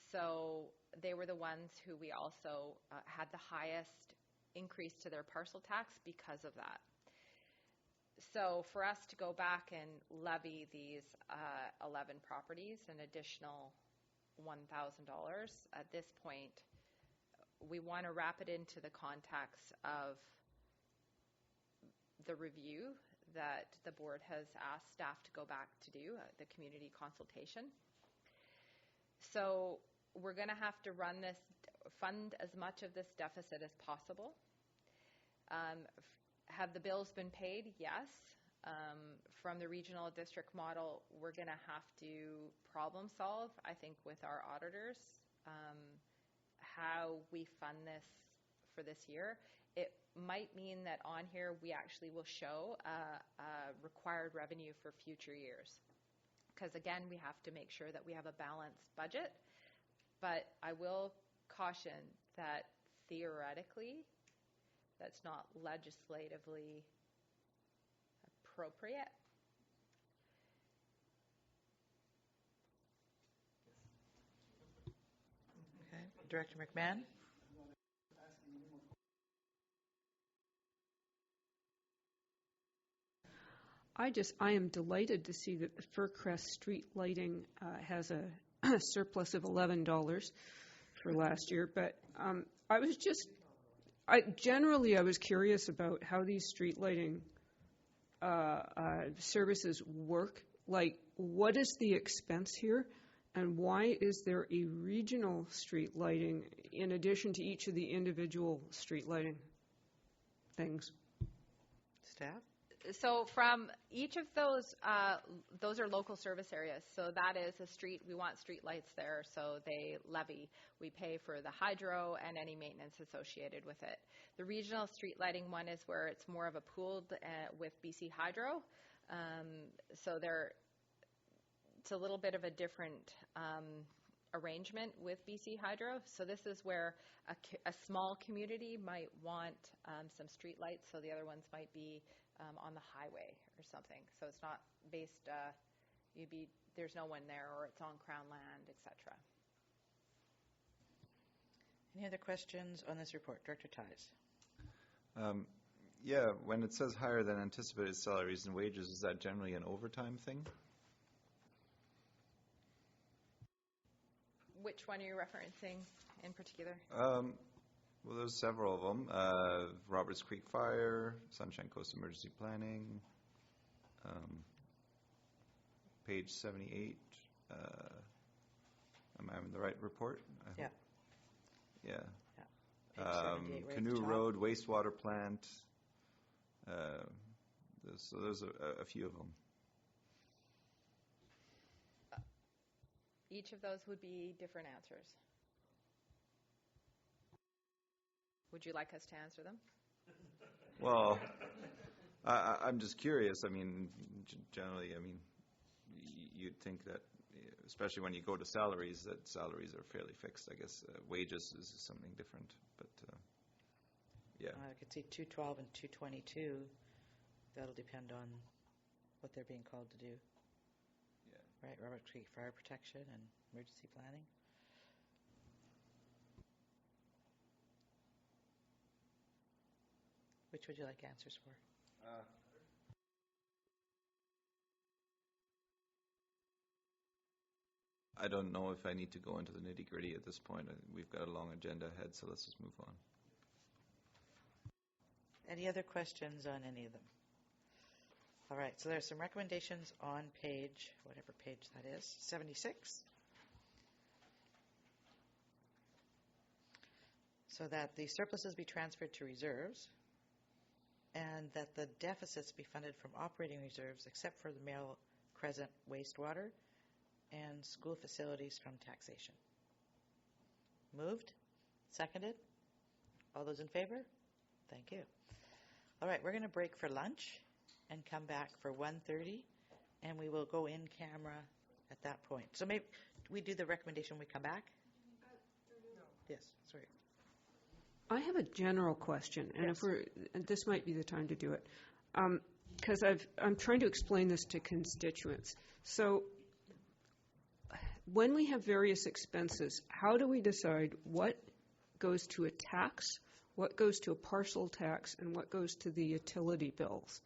So they were the ones who we also had the highest increase to their parcel tax because of that. So for us to go back and levy these 11 properties an additional $1,000 at this point, we want to wrap it into the context of the review that the board has asked staff to go back to do, the community consultation. So we're going to have to run this, fund as much of this deficit as possible. Have the bills been paid? Yes. From the regional district model, we're going to have to problem solve, I think, with our auditors, how we fund this for this year. It might mean that on here we actually will show required revenue for future years. Because again, we have to make sure that we have a balanced budget. But I will caution that theoretically, that's not legislatively appropriate. Okay. Director McMahon? I am delighted to see that the Fircrest street lighting has a surplus of $11 for last year. But I was curious about how these street lighting services work. Like, what is the expense here? And why is there a regional street lighting in addition to each of the individual street lighting things? Staff? So from each of those are local service areas. So that is a street, we want street lights there, so they levy. We pay for the hydro and any maintenance associated with it. The regional street lighting one is where it's more of a pooled with BC Hydro. So it's a little bit of a different arrangement with BC Hydro. So this is where a small community might want some street lights, so the other ones might be on the highway or something. So it's not based, there's no one there, or it's on Crown land, etc. Any other questions on this report? Director Ties. Yeah, when it says higher than anticipated salaries and wages, is that generally an overtime thing? Which one are you referencing in particular? Well, there's several of them. Roberts Creek Fire, Sunshine Coast Emergency Planning, page 78. Am I in the right report? Yeah. Yeah. Page 78, right Canoe at the top. Road, wastewater plant. So there's a few of them. Each of those would be different answers. Would you like us to answer them? Well, I'm just curious. I mean, generally, you'd think that, especially when you go to salaries, that salaries are fairly fixed. I guess wages is something different, but yeah. I could see 212 and 222. That'll depend on what they're being called to do. Yeah. Right, Robert Creek Fire Protection and Emergency Planning. Which would you like answers for? I don't know if I need to go into the nitty-gritty at this point. We've got a long agenda ahead, so let's just move on. Any other questions on any of them? All right, so there's some recommendations on page, whatever page that is, 76. So that the surpluses be transferred to reserves, and that the deficits be funded from operating reserves except for the Male Crescent wastewater and school facilities from taxation. Moved? Seconded? All those in favor? Thank you. All right, we're going to break for lunch and come back for 1:30, and we will go in camera at that point. So maybe we do the recommendation when we come back? Yes, sorry. I have a general question, and and this might be the time to do it, because I'm trying to explain this to constituents. So when we have various expenses, how do we decide what goes to a tax, what goes to a parcel tax, and what goes to the utility bills?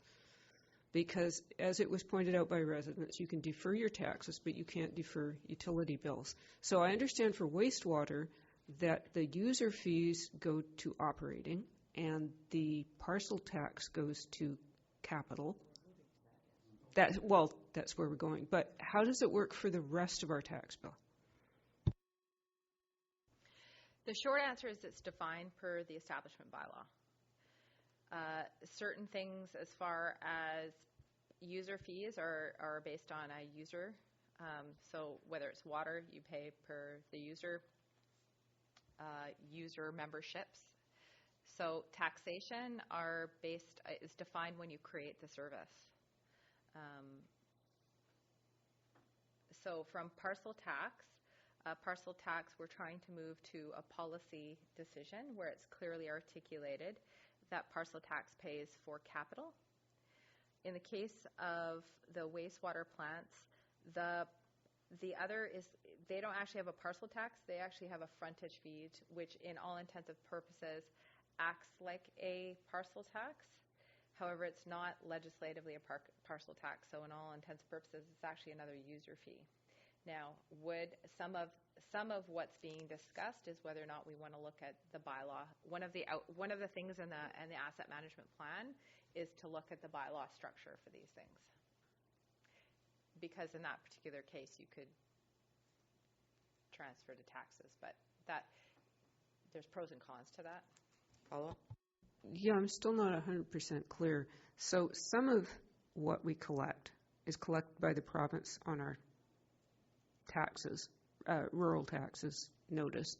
Because as it was pointed out by residents, you can defer your taxes, but you can't defer utility bills. So I understand for wastewater that the user fees go to operating and the parcel tax goes to capital. That's where we're going. But how does it work for the rest of our tax bill? The short answer is it's defined per the establishment bylaw. Certain things as far as user fees are based on a user. So whether it's water, you pay per the user, user memberships. So taxation is defined when you create the service. So from parcel tax, we're trying to move to a policy decision where it's clearly articulated that parcel tax pays for capital. In the case of the wastewater plants, the other is they don't actually have a parcel tax. They actually have a frontage fee, which in all intents and purposes acts like a parcel tax. However, it's not legislatively a parcel tax, so in all intents and purposes, it's actually another user fee. Now, would some of what's being discussed is whether or not we want to look at the bylaw. One of the things in the asset management plan is to look at the bylaw structure for these things, because in that particular case, you could transfer to taxes, but there's pros and cons to that. Follow? Yeah, I'm still not 100% clear. So some of what we collect is collected by the province on our taxes, rural taxes notice,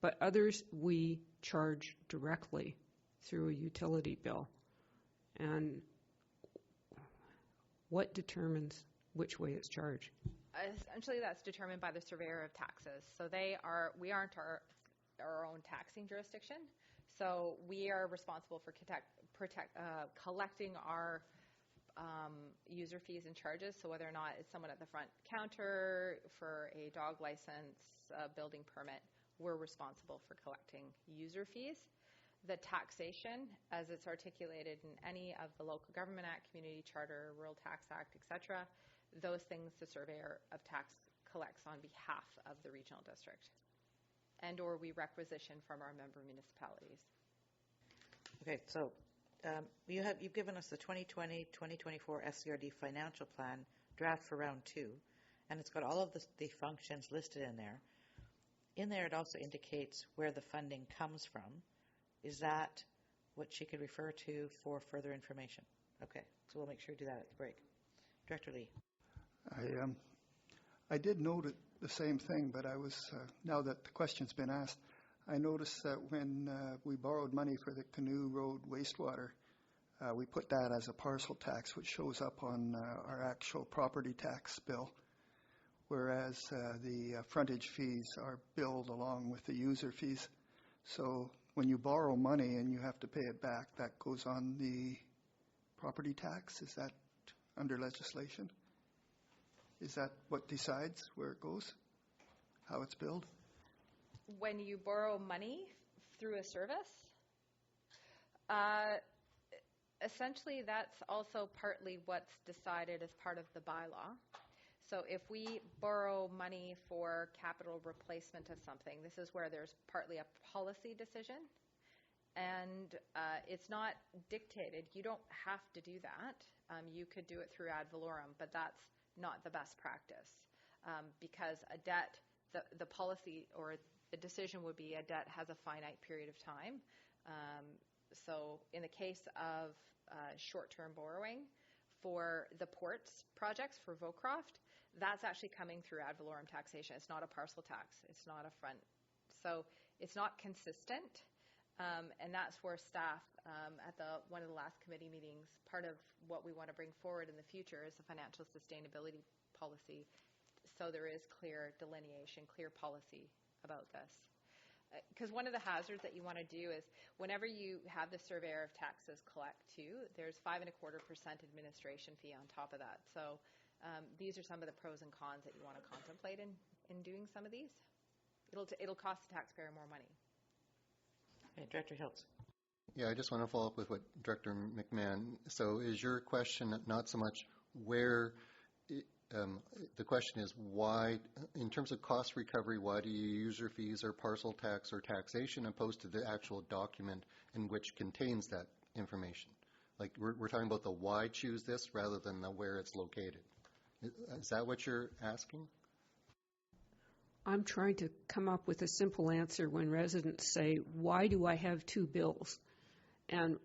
but others we charge directly through a utility bill. And what determines which way it's charged? Essentially, that's determined by the surveyor of taxes. So we aren't our own taxing jurisdiction. So we are responsible for collecting our user fees and charges. So whether or not it's someone at the front counter for a dog license, building permit, we're responsible for collecting user fees. The taxation, as it's articulated in any of the Local Government Act, Community Charter, Rural Tax Act, etc., those things the surveyor of tax collects on behalf of the regional district, and or we requisition from our member municipalities. Okay, so you've given us the 2020-2024 SCRD financial plan draft for round 2, and it's got all of the functions listed in there. In there, it also indicates where the funding comes from. Is that what she could refer to for further information? Okay, so we'll make sure to do that at the break. Director Lee. I did note the same thing, but I was, now that the question's been asked, I noticed that when we borrowed money for the Canoe Road wastewater, we put that as a parcel tax, which shows up on our actual property tax bill, whereas the frontage fees are billed along with the user fees. So when you borrow money and you have to pay it back, that goes on the property tax? Is that under legislation? Is that what decides where it goes, how it's billed? When you borrow money through a service, essentially that's also partly what's decided as part of the bylaw. So if we borrow money for capital replacement of something, this is where there's partly a policy decision, and it's not dictated. You don't have to do that. You could do it through ad valorem, but that's not the best practice, because a debt, the policy or the decision would be a debt has a finite period of time. So in the case of short-term borrowing for the ports projects for Vocroft, that's actually coming through ad valorem taxation. It's not a parcel tax. It's not a front. So it's not consistent. And that's where staff at one of the last committee meetings, part of what we want to bring forward in the future is a financial sustainability policy. So there is clear delineation, clear policy about this. Because one of the hazards that you want to do is whenever you have the surveyor of taxes collect too, there's 5.25% administration fee on top of that. So these are some of the pros and cons that you want to contemplate in doing some of these. It'll cost the taxpayer more money. Okay, Director Hiltz. Yeah, I just want to follow up with what Director McMahon. So is your question not so much where, the question is why, in terms of cost recovery, why do you use user fees or parcel tax or taxation opposed to the actual document in which contains that information? Like we're talking about the why choose this rather than the where it's located. Is that what you're asking? I'm trying to come up with a simple answer when residents say, why do I have two bills? And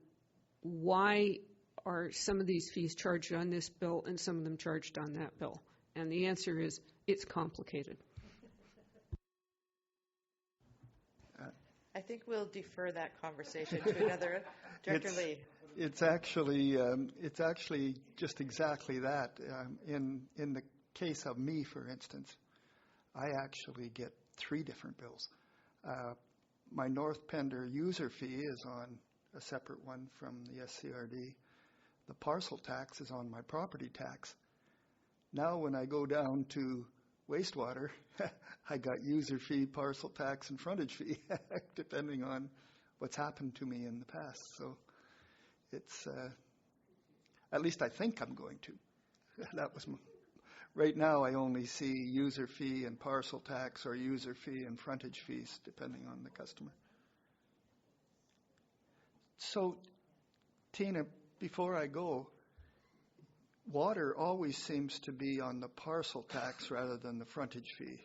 why are some of these fees charged on this bill and some of them charged on that bill? And the answer is, it's complicated. I think we'll defer that conversation to another. Director Lee. It's actually just exactly that. In the case of me, for instance, I actually get 3 different bills. My North Pender user fee is on a separate one from the SCRD. The parcel tax is on my property tax. Now when I go down to wastewater, I got user fee, parcel tax, and frontage fee, depending on what's happened to me in the past. So it's, at least I think I'm going to. That was right now I only see user fee and parcel tax or user fee and frontage fees, depending on the customer. So, Tina, before I go, water always seems to be on the parcel tax rather than the frontage fee.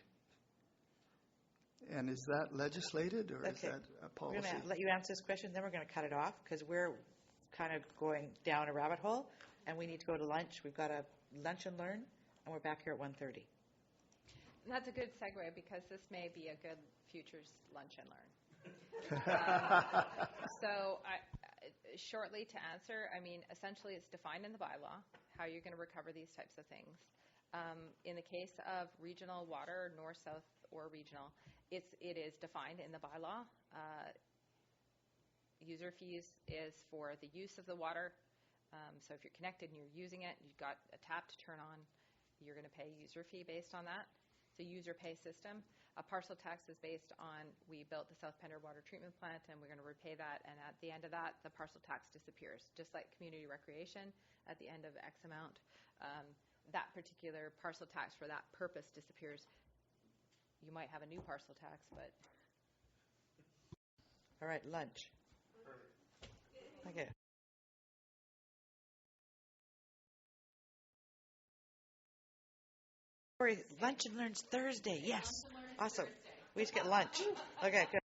And is that legislated, or is that a policy? We're going to let you answer this question, then we're going to cut it off because we're kind of going down a rabbit hole, and we need to go to lunch. We've got a lunch and learn, and we're back here at 1:30. And that's a good segue because this may be a good futures lunch and learn. So shortly to answer, I mean, essentially it's defined in the bylaw how you're going to recover these types of things. In the case of regional water, north, south, or regional, it is defined in the bylaw. User fees is for the use of the water. So if you're connected and you're using it, you've got a tap to turn on, you're going to pay user fee based on that. It's a user pay system. A parcel tax is based on, we built the South Pender water treatment plant and we're going to repay that, and at the end of that, the parcel tax disappears. Just like community recreation, at the end of X amount, that particular parcel tax for that purpose disappears. You might have a new parcel tax, but... All right, lunch. Okay. Lunch and learns Thursday. Yes. Awesome. We just get lunch. Okay, good.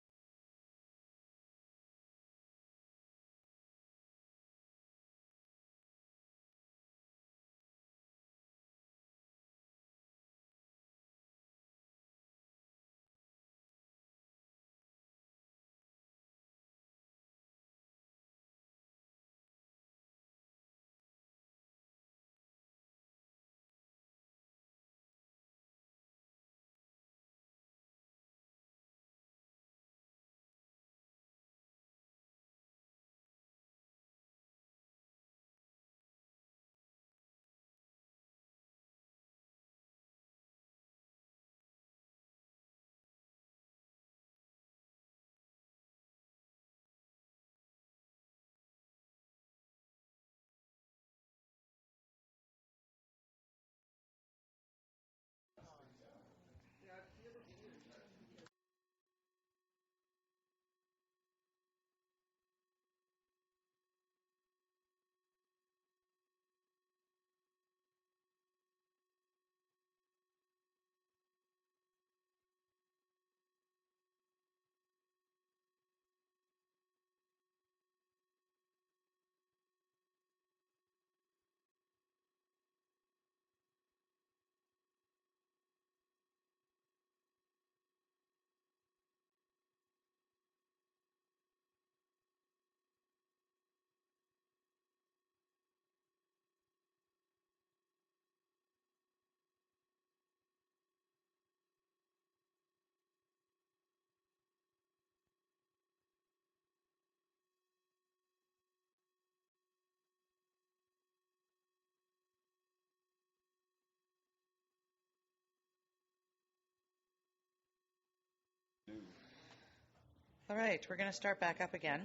All right, we're going to start back up again.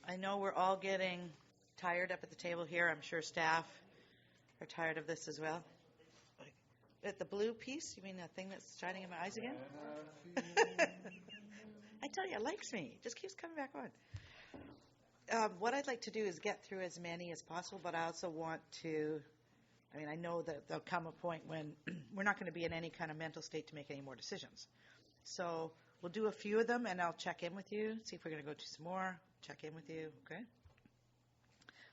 I know we're all getting tired up at the table here. I'm sure staff are tired of this as well. At the blue piece, you mean that thing that's shining in my eyes again? I tell you, it likes me. It just keeps coming back on. What I'd like to do is get through as many as possible, but I also want to I mean, I know that there'll come a point when we're not going to be in any kind of mental state to make any more decisions. So we'll do a few of them, and I'll check in with you, see if we're going to go to some more, check in with you, okay?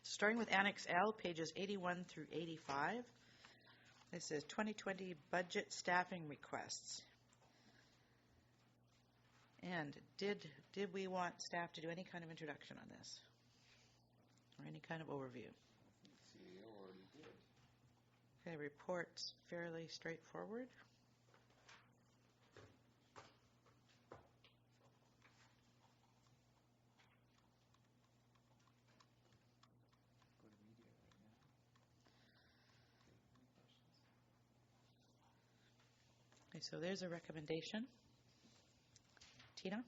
Starting with Annex L, pages 81 through 85. This is 2020 budget staffing requests. And did we want staff to do any kind of introduction on this? Or any kind of overview? CEO already did. Okay, report's fairly straightforward. Okay, so there's a recommendation. Tina?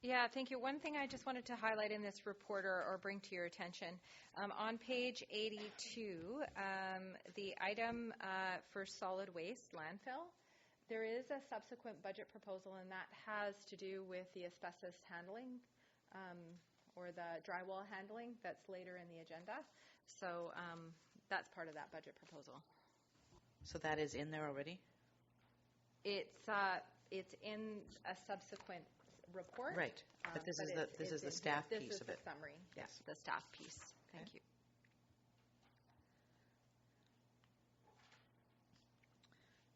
Yeah, thank you. One thing I just wanted to highlight in this report or bring to your attention, on page 82, the item for solid waste landfill, there is a subsequent budget proposal, and that has to do with the asbestos handling or the drywall handling that's later in the agenda. So that's part of that budget proposal. So that is in there already? It's in a subsequent report. Right, but this is the staff piece of it. This is the summary, yes, the staff piece. Thank you.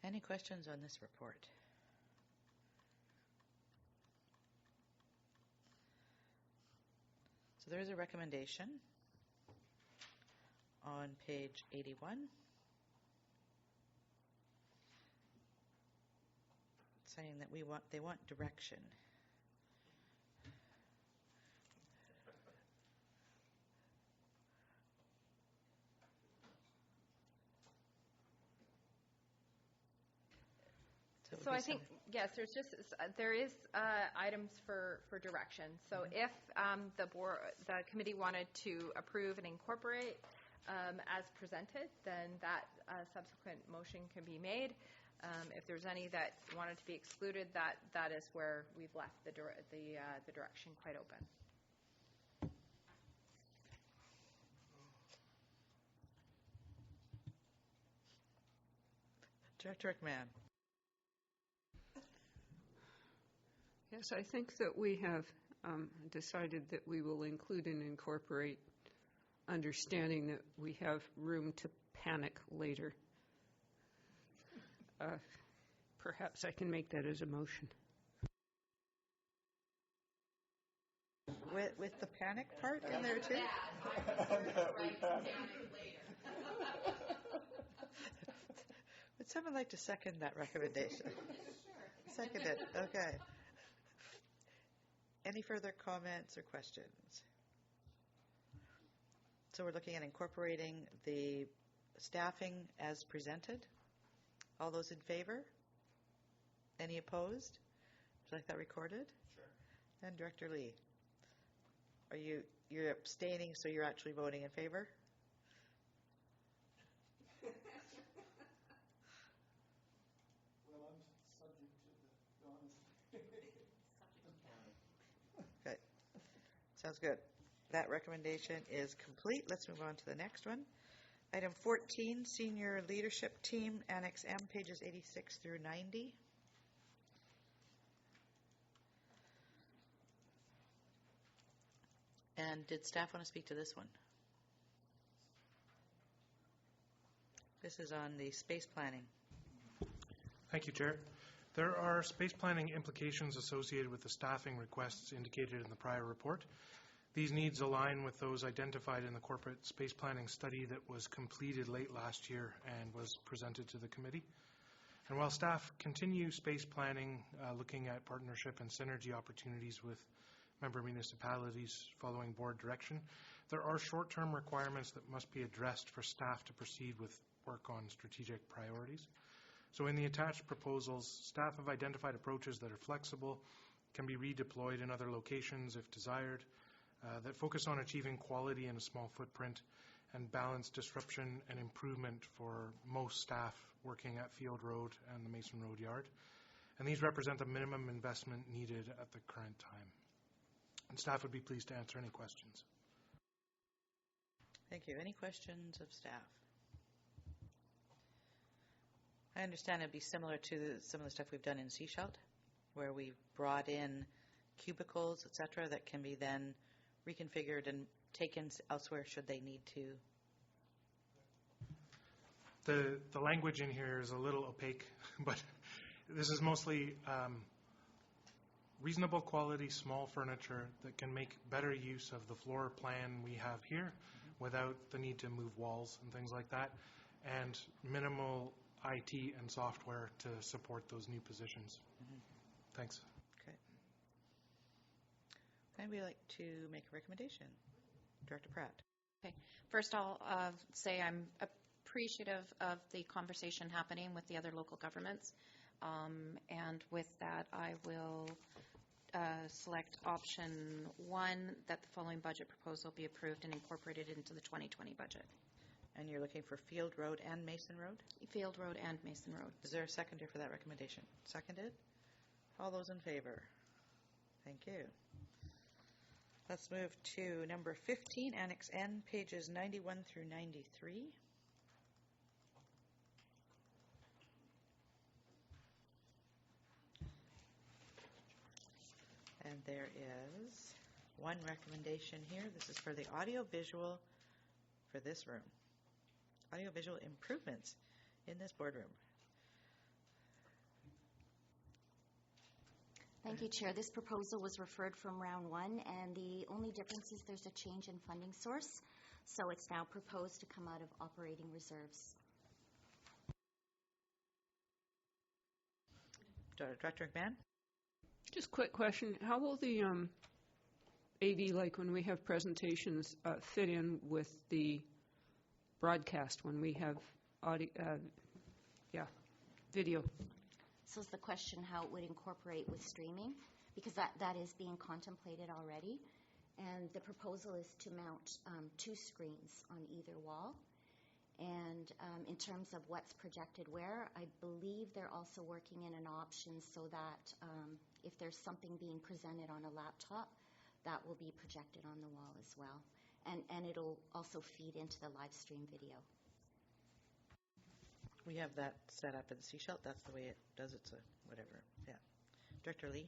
Any questions on this report? So there is a recommendation on page 81 saying that they want direction. So I think, yes, there is items for direction. So if the committee wanted to approve and incorporate as presented, then that subsequent motion can be made. If there's any that wanted to be excluded, that is where we've left the direction quite open. Director McMahon. Yes, I think that we have decided that we will include and incorporate understanding that we have room to panic later. Perhaps I can make that as a motion. With the panic part in there too? Would someone like to second that recommendation? Sure. Seconded, okay. Any further comments or questions? So we're looking at incorporating the staffing as presented. All those in favor? Any opposed? Would you like that recorded? Sure. And Director Lee, you're abstaining, so you're actually voting in favor? Well, I'm subject to the honest. Okay. Sounds good. That recommendation is complete. Let's move on to the next one. Item 14, Senior Leadership Team, Annex M, pages 86 through 90. And did staff want to speak to this one? This is on the space planning. Thank you, Chair. There are space planning implications associated with the staffing requests indicated in the prior report. These needs align with those identified in the corporate space planning study that was completed late last year and was presented to the committee. And while staff continue space planning, looking at partnership and synergy opportunities with member municipalities following board direction, there are short-term requirements that must be addressed for staff to proceed with work on strategic priorities. So in the attached proposals, staff have identified approaches that are flexible, can be redeployed in other locations if desired, that focus on achieving quality in a small footprint and balance disruption and improvement for most staff working at Field Road and the Mason Road Yard. And these represent a minimum investment needed at the current time. And staff would be pleased to answer any questions. Thank you. Any questions of staff? I understand it'd be similar to some of the stuff we've done in Seefeldt, where we've brought in cubicles, et cetera, that can be then reconfigured and taken elsewhere should they need to. The language in here is a little opaque, but this is mostly reasonable quality, small furniture that can make better use of the floor plan we have here without the need to move walls and things like that, and minimal IT and software to support those new positions. Thanks. Okay. Anybody like to make a recommendation? Director Pratt. Okay. First, I'll say I'm appreciative of the conversation happening with the other local governments. And with that, I will select option 1, that the following budget proposal be approved and incorporated into the 2020 budget. And you're looking for Field Road and Mason Road? Field Road and Mason Road. Is there a seconder for that recommendation? Seconded? All those in favor? Thank you. Let's move to number 15, Annex N, pages 91 through 93. And there is one recommendation here. This is for the audiovisual for this room. Audiovisual improvements in this boardroom. Thank you, Chair. This proposal was referred from round 1, and the only difference is there's a change in funding source. So it's now proposed to come out of operating reserves. Director McMahon? Just quick question. How will the AV, like when we have presentations, fit in with the broadcast when we have audio, video? So is the question how it would incorporate with streaming? Because that is being contemplated already. And the proposal is to mount 2 screens on either wall. And in terms of what's projected where, I believe they're also working in an option so that if there's something being presented on a laptop, that will be projected on the wall as well. And it'll also feed into the live stream video. We have that set up in Seefeldt. That's the way it does it, so whatever. Yeah. Director Lee?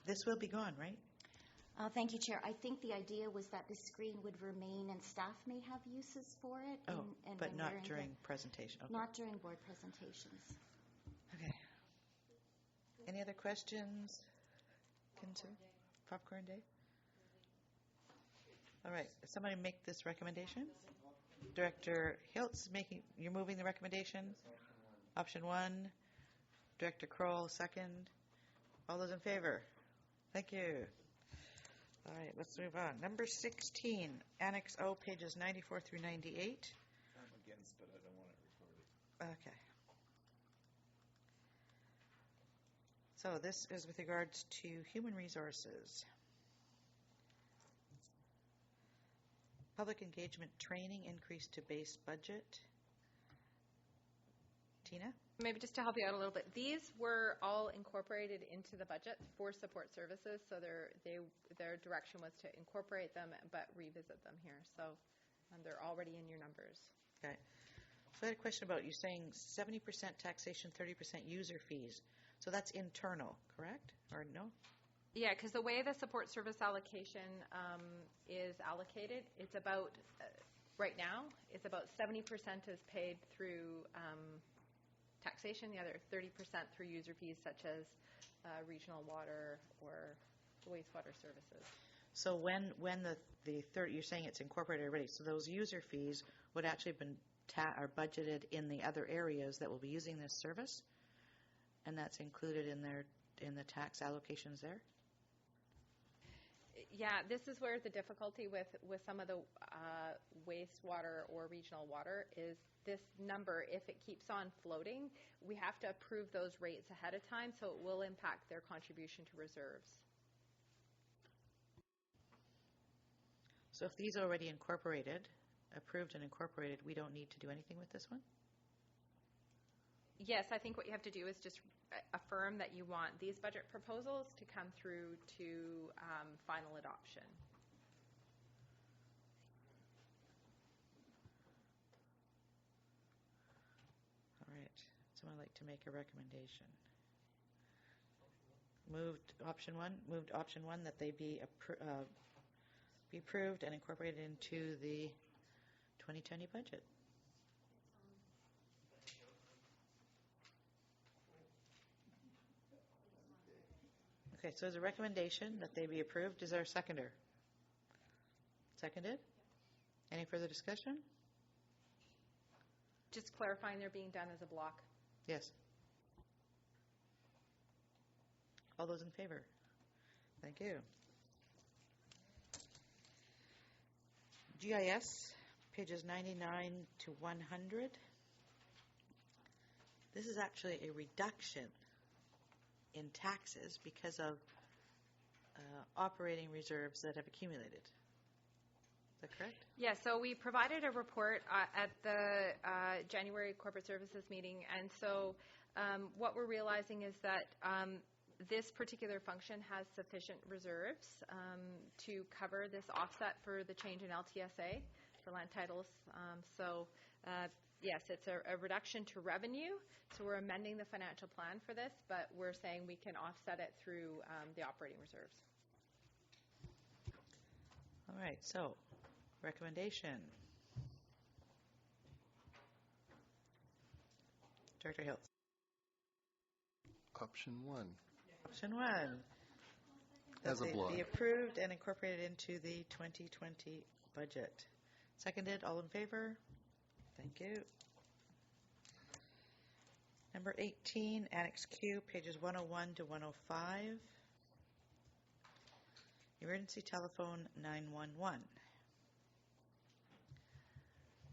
This will be gone, right? Thank you, Chair. I think the idea was that the screen would remain and staff may have uses for it. Oh, and but when not we're in during presentation. Okay. Not during board presentations. Okay. Any other questions? Popcorn day? All right. Somebody make this recommendation. Director Hiltz, you're moving the recommendation. Option 1. Director Kroll, second. All those in favor? Thank you. All right, let's move on. Number 16, Annex O, pages 94 through 98. I'm against, but I don't want it recorded. Okay. So this is with regards to human resources. Public engagement training increase to base budget. Tina? Maybe just to help you out a little bit, these were all incorporated into the budget for support services, so their direction was to incorporate them but revisit them here. So they're already in your numbers. Okay. So I had a question about you saying 70% taxation, 30% user fees. So that's internal, correct? Or no? Yeah, because the way the support service allocation is allocated, it's about, right now, it's about 70% is paid through taxation, the other 30% through user fees such as regional water or wastewater services. So when the 30, you're saying it's incorporated already, so those user fees would actually have been are budgeted in the other areas that will be using this service, and that's included in the tax allocations there? Yeah, this is where the difficulty with some of the wastewater or regional water is this number, if it keeps on floating, we have to approve those rates ahead of time, so it will impact their contribution to reserves. So if these are already incorporated, approved and incorporated, we don't need to do anything with this one? Yes, I think what you have to do is just affirm that you want these budget proposals to come through to final adoption. All right. Someone like to make a recommendation? Moved option one that they be approved and incorporated into the 2020 budget. Okay, so there's a recommendation that they be approved. Is there a seconder? Seconded? Any further discussion? Just clarifying they're being done as a block. Yes. All those in favor? Thank you. GIS, pages 99 to 100. This is actually a reduction in taxes because of operating reserves that have accumulated. Is that correct? Yeah, so we provided a report at the January Corporate Services meeting, and so what we're realizing is that this particular function has sufficient reserves to cover this offset for the change in LTSA for land titles. Yes, it's a reduction to revenue, so we're amending the financial plan for this, but we're saying we can offset it through the operating reserves. All right, so recommendation. Director Hill. Option one. Option one. As a block. Be approved and incorporated into the 2020 budget. Seconded, all in favor? Thank you. Number 18, Annex Q, pages 101 to 105. Emergency telephone 911.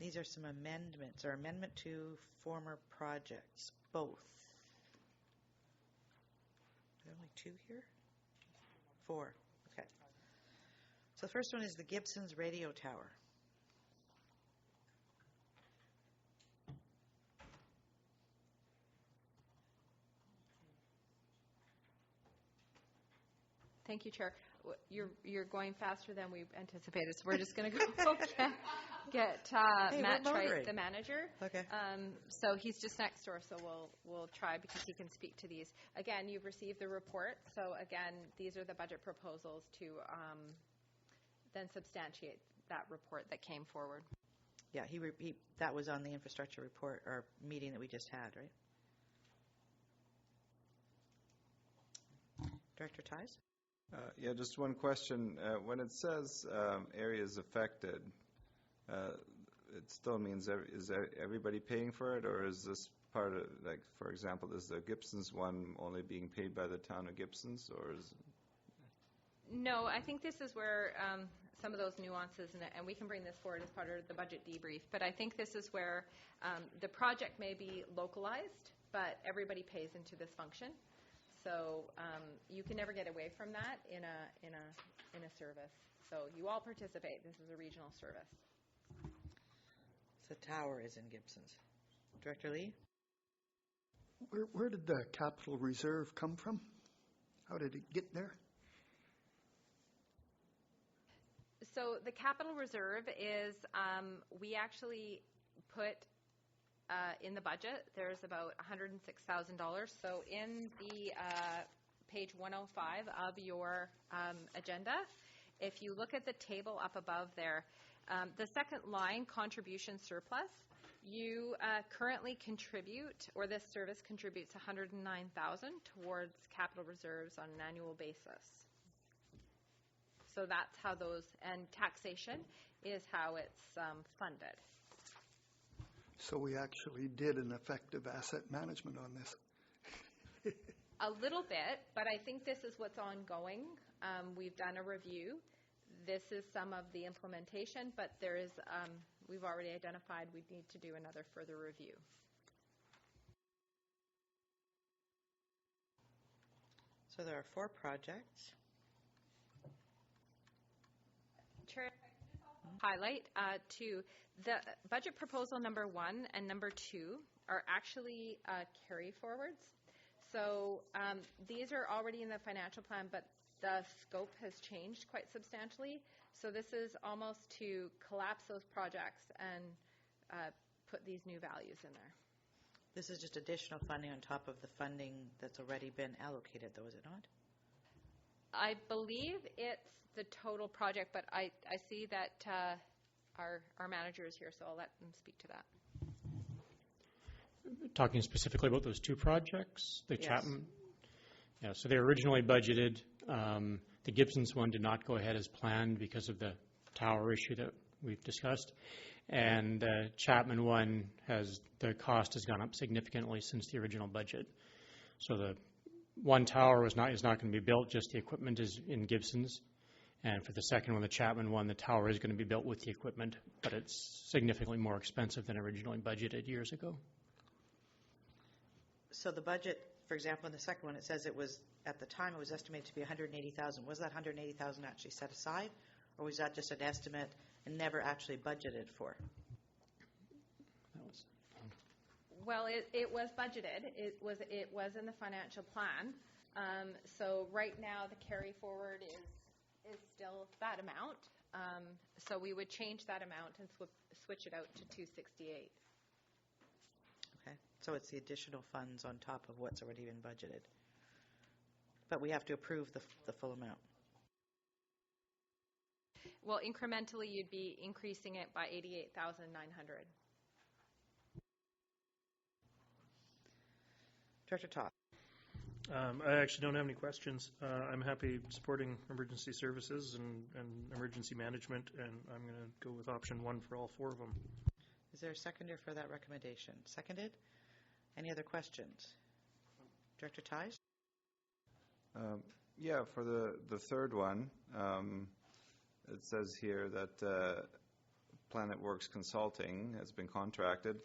These are some amendments, or amendment to former projects, both. Are there only two here? Four. Okay. So the first one is the Gibson's radio tower. Thank you, Chair. You're going faster than we anticipated, so we're just going to go get Matt Trite, the manager. Okay. So he's just next door, so we'll try because he can speak to these. Again, you've received the report, so again, these are the budget proposals to then substantiate that report that came forward. Yeah, that was on the infrastructure report or meeting that we just had, right? Director Tice? Yeah, just one question. When it says areas affected, it still means is everybody paying for it, or is this part of, like, for example, is the Gibsons one only being paid by the town of Gibsons, or is? No, I think this is where some of those nuances, and we can bring this forward as part of the budget debrief, but I think this is where the project may be localized, but everybody pays into this function. So you can never get away from that in a service. So you all participate. This is a regional service. The tower is in Gibson's. Director Lee? Where did the capital reserve come from? How did it get there? So the capital reserve is, we actually put in the budget, there's about $106,000. So in the page 105 of your agenda, if you look at the table up above there, the second line, contribution surplus, you currently contribute, or this service contributes $109,000 towards capital reserves on an annual basis. So that's how those, and taxation is how it's funded. So we actually did an effective asset management on this. A little bit, but I think this is what's ongoing. We've done a review. This is some of the implementation, but there is, we've already identified we need to do another further review. So there are 4 projects. Chair, highlight to the budget proposal number 1 and number 2 are actually carry forwards. So these are already in the financial plan, but the scope has changed quite substantially. So this is almost to collapse those projects and put these new values in there. This is just additional funding on top of the funding that's already been allocated, though, is it not? I believe it's the total project, but I see that our manager is here, so I'll let them speak to that. Talking specifically about those two projects, the Yes. Chapman. Yeah, so they were originally budgeted. The Gibsons one did not go ahead as planned because of the tower issue that we've discussed. And the Chapman one the cost has gone up significantly since the original budget. So the one tower is not going to be built, just the equipment is in Gibson's. And for the second one, the Chapman one, the tower is going to be built with the equipment, but it's significantly more expensive than originally budgeted years ago. So the budget, for example, in the second one, it says it was, at the time, it was estimated to be $180,000. Was that $180,000 actually set aside, or was that just an estimate and never actually budgeted for? Well, it was budgeted. It was in the financial plan. So right now, the carry forward is still that amount. So we would change that amount and switch it out to 268. Okay, so it's the additional funds on top of what's already been budgeted. But we have to approve the full amount. Well, incrementally, you'd be increasing it by $88,900. Director Toth. I actually don't have any questions. I'm happy supporting emergency services and emergency management, and I'm going to go with option 1 for all 4 of them. Is there a seconder for that recommendation? Seconded? Any other questions? Director Tighe? Yeah, for the third one, it says here that Planet Works Consulting has been contracted.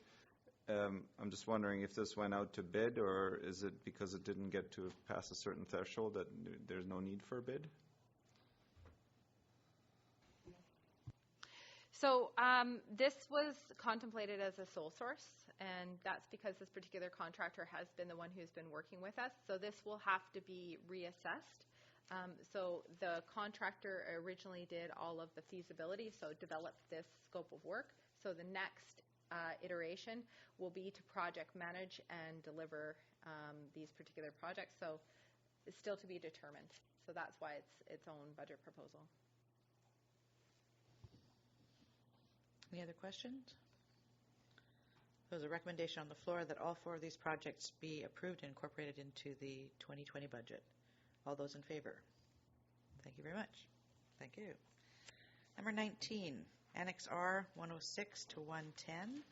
I'm just wondering if this went out to bid, or is it because it didn't get to pass a certain threshold that there's no need for a bid? So this was contemplated as a sole source, and that's because this particular contractor has been the one who's been working with us. So this will have to be reassessed. So the contractor originally did all of the feasibility, so developed this scope of work. So the next iteration will be to project manage and deliver these particular projects. So it's still to be determined. So that's why it's its own budget proposal. Any other questions? There's a recommendation on the floor that all 4 of these projects be approved and incorporated into the 2020 budget. All those in favor? Thank you very much. Thank you. Number 19, Annex R 106 to 110.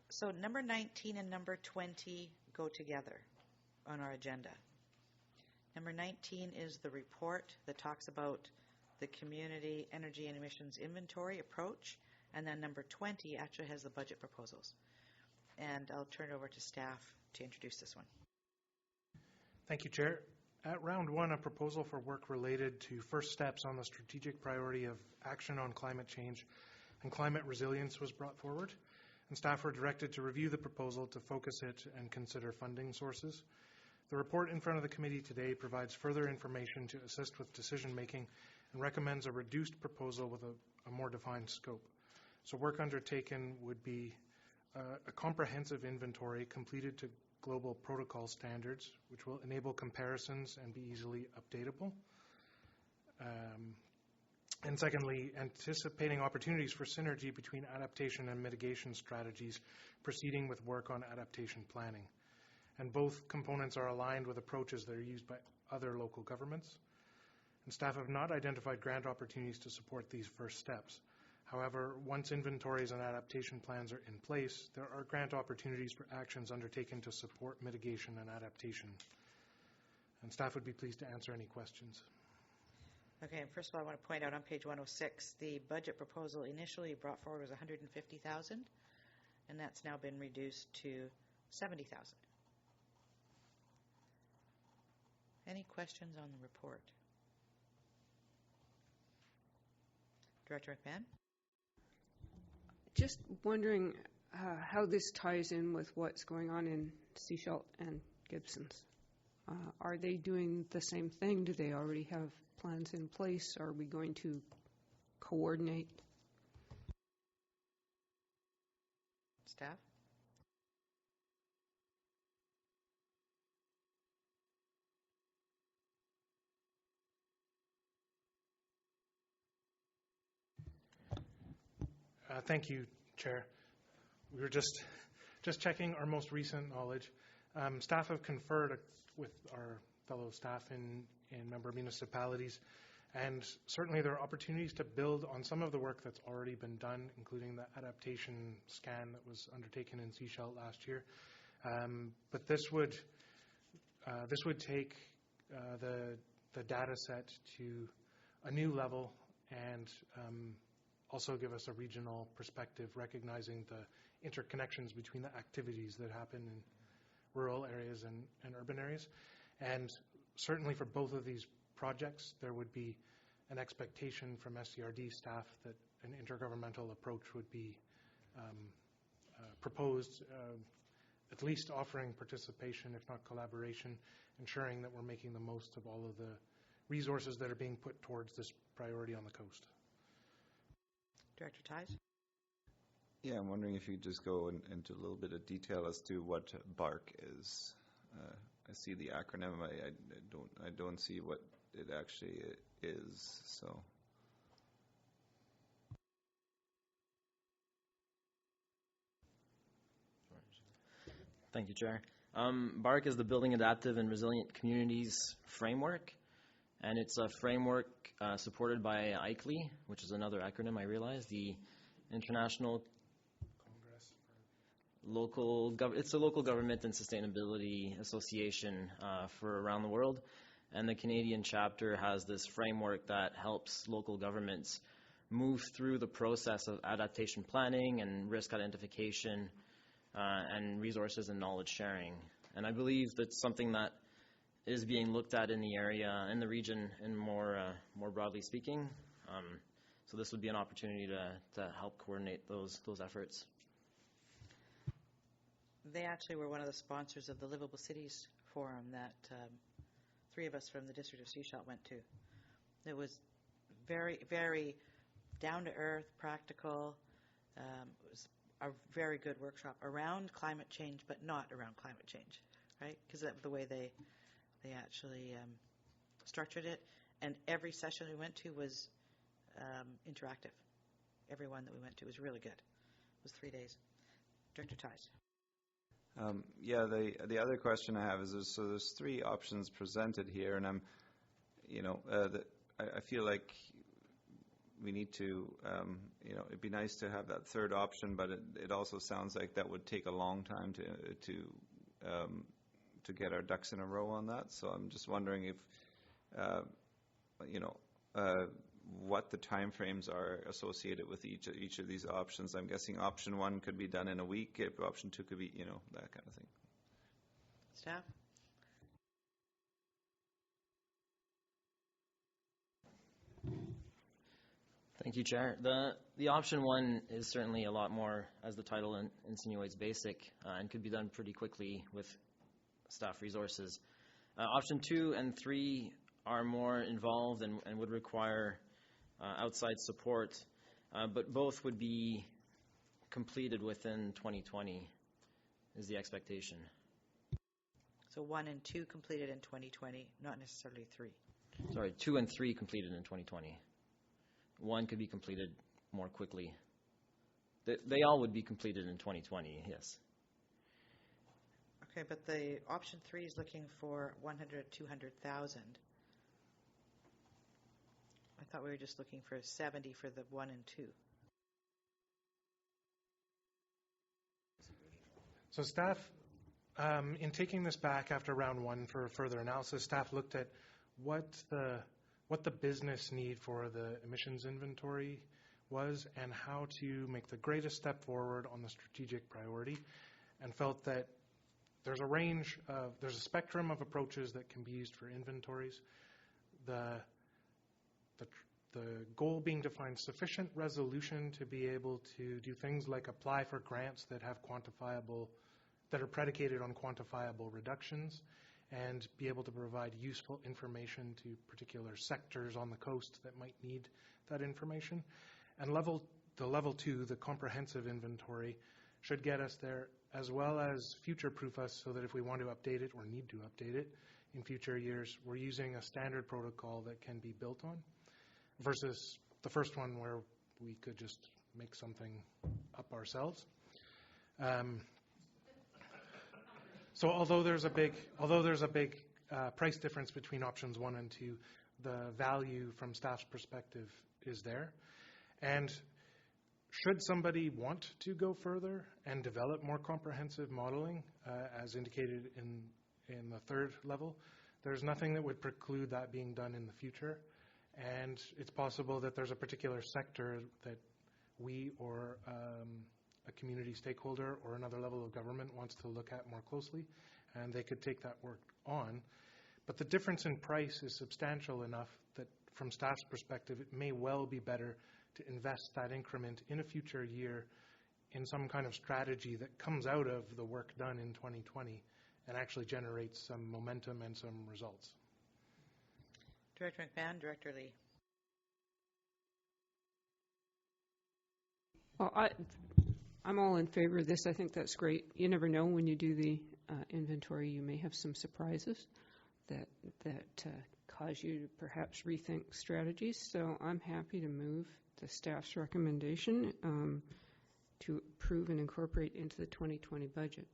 So number 19 and number 20 go together on our agenda. Number 19 is the report that talks about the community energy and emissions inventory approach, and then number 20 actually has the budget proposals. And I'll turn it over to staff to introduce this one. Thank you, Chair. At round 1, a proposal for work related to first steps on the strategic priority of action on climate change and climate resilience was brought forward, and staff were directed to review the proposal to focus it and consider funding sources. The report in front of the committee today provides further information to assist with decision making and recommends a reduced proposal with a more defined scope. So work undertaken would be a comprehensive inventory completed to global protocol standards, which will enable comparisons and be easily updatable. And secondly, anticipating opportunities for synergy between adaptation and mitigation strategies, proceeding with work on adaptation planning. And both components are aligned with approaches that are used by other local governments. And staff have not identified grant opportunities to support these first steps. However, once inventories and adaptation plans are in place, there are grant opportunities for actions undertaken to support mitigation and adaptation. And staff would be pleased to answer any questions. Okay, and first of all, I want to point out on page 106, the budget proposal initially brought forward was $150,000, and that's now been reduced to $70,000. Any questions on the report? Director McMahon? Just wondering how this ties in with what's going on in Seefeldt and Gibsons. Are they doing the same thing? Do they already have plans in place? Are we going to coordinate? Staff? Thank you, Chair. We were just checking our most recent knowledge. Staff have conferred with our fellow staff in member municipalities, and certainly there are opportunities to build on some of the work that's already been done, including the adaptation scan that was undertaken in Seefeldt last year. But this would take the data set to a new level and also give us a regional perspective, recognizing the interconnections between the activities that happen in rural areas and urban areas. And certainly for both of these projects, there would be an expectation from SCRD staff that an intergovernmental approach would be proposed, at least offering participation, if not collaboration, ensuring that we're making the most of all of the resources that are being put towards this priority on the coast. Director Ties? Yeah, I'm wondering if you could just go into a little bit of detail as to what BARC is. I see the acronym. I don't see what it actually is. So. Thank you, Chair. BARC is the Building Adaptive and Resilient Communities Framework, and it's a framework supported by ICLEI, which is another acronym, I realize, the International It's a local government and sustainability association for around the world, and the Canadian chapter has this framework that helps local governments move through the process of adaptation planning and risk identification and resources and knowledge sharing. And I believe that's something that is being looked at in the area, in the region, and more broadly speaking. So this would be an opportunity to help coordinate those efforts. They actually were one of the sponsors of the Livable Cities Forum that three of us from the District of Seefeldt went to. It was very, very down-to-earth, practical. It was a very good workshop around climate change, but not around climate change, right? Because of the way they actually structured it. And every session we went to was interactive. Every one that we went to was really good. It was 3 days. Director Ties. Yeah, the other question I have is there's three options presented here, and I feel like we need to, it'd be nice to have that third option, but it also sounds like that would take a long time to get our ducks in a row on that. So I'm just wondering if, what the timeframes are associated with each of these options. I'm guessing option one could be done in a week, if option two could be, that kind of thing. Staff? Thank you, Chair. The option one is certainly a lot more, as the title insinuates, basic and could be done pretty quickly with staff resources. Option 2 and 3 are more involved and would require outside support, but both would be completed within 2020 is the expectation. So 1 and 2 completed in 2020, not necessarily 3. Sorry, 2 and 3 completed in 2020. 1 could be completed more quickly. They all would be completed in 2020, yes. Okay, but the option 3 is looking for 200,000. I thought we were just looking for 70 for the 1 and 2. So staff, in taking this back after round 1 for further analysis, staff looked at what the business need for the emissions inventory was and how to make the greatest step forward on the strategic priority, and felt that there's a spectrum of approaches that can be used for inventories. The The goal being to find sufficient resolution to be able to do things like apply for grants that have that are predicated on quantifiable reductions, and be able to provide useful information to particular sectors on the coast that might need that information. And the level 2, the comprehensive inventory, should get us there, as well as future-proof us so that if we want to update it or need to update it in future years, we're using a standard protocol that can be built on, versus the first one where we could just make something up ourselves. So although there's a big price difference between options 1 and 2, the value from staff's perspective is there. And should somebody want to go further and develop more comprehensive modeling, as indicated in the third level, there's nothing that would preclude that being done in the future. And it's possible that there's a particular sector that we or a community stakeholder or another level of government wants to look at more closely, and they could take that work on. But the difference in price is substantial enough that from staff's perspective, it may well be better to invest that increment in a future year in some kind of strategy that comes out of the work done in 2020 and actually generates some momentum and some results. Director McMahon, Director Lee. Well, I'm all in favor of this. I think that's great. You never know when you do the inventory. You may have some surprises that cause you to perhaps rethink strategies. So I'm happy to move the staff's recommendation to approve and incorporate into the 2020 budget.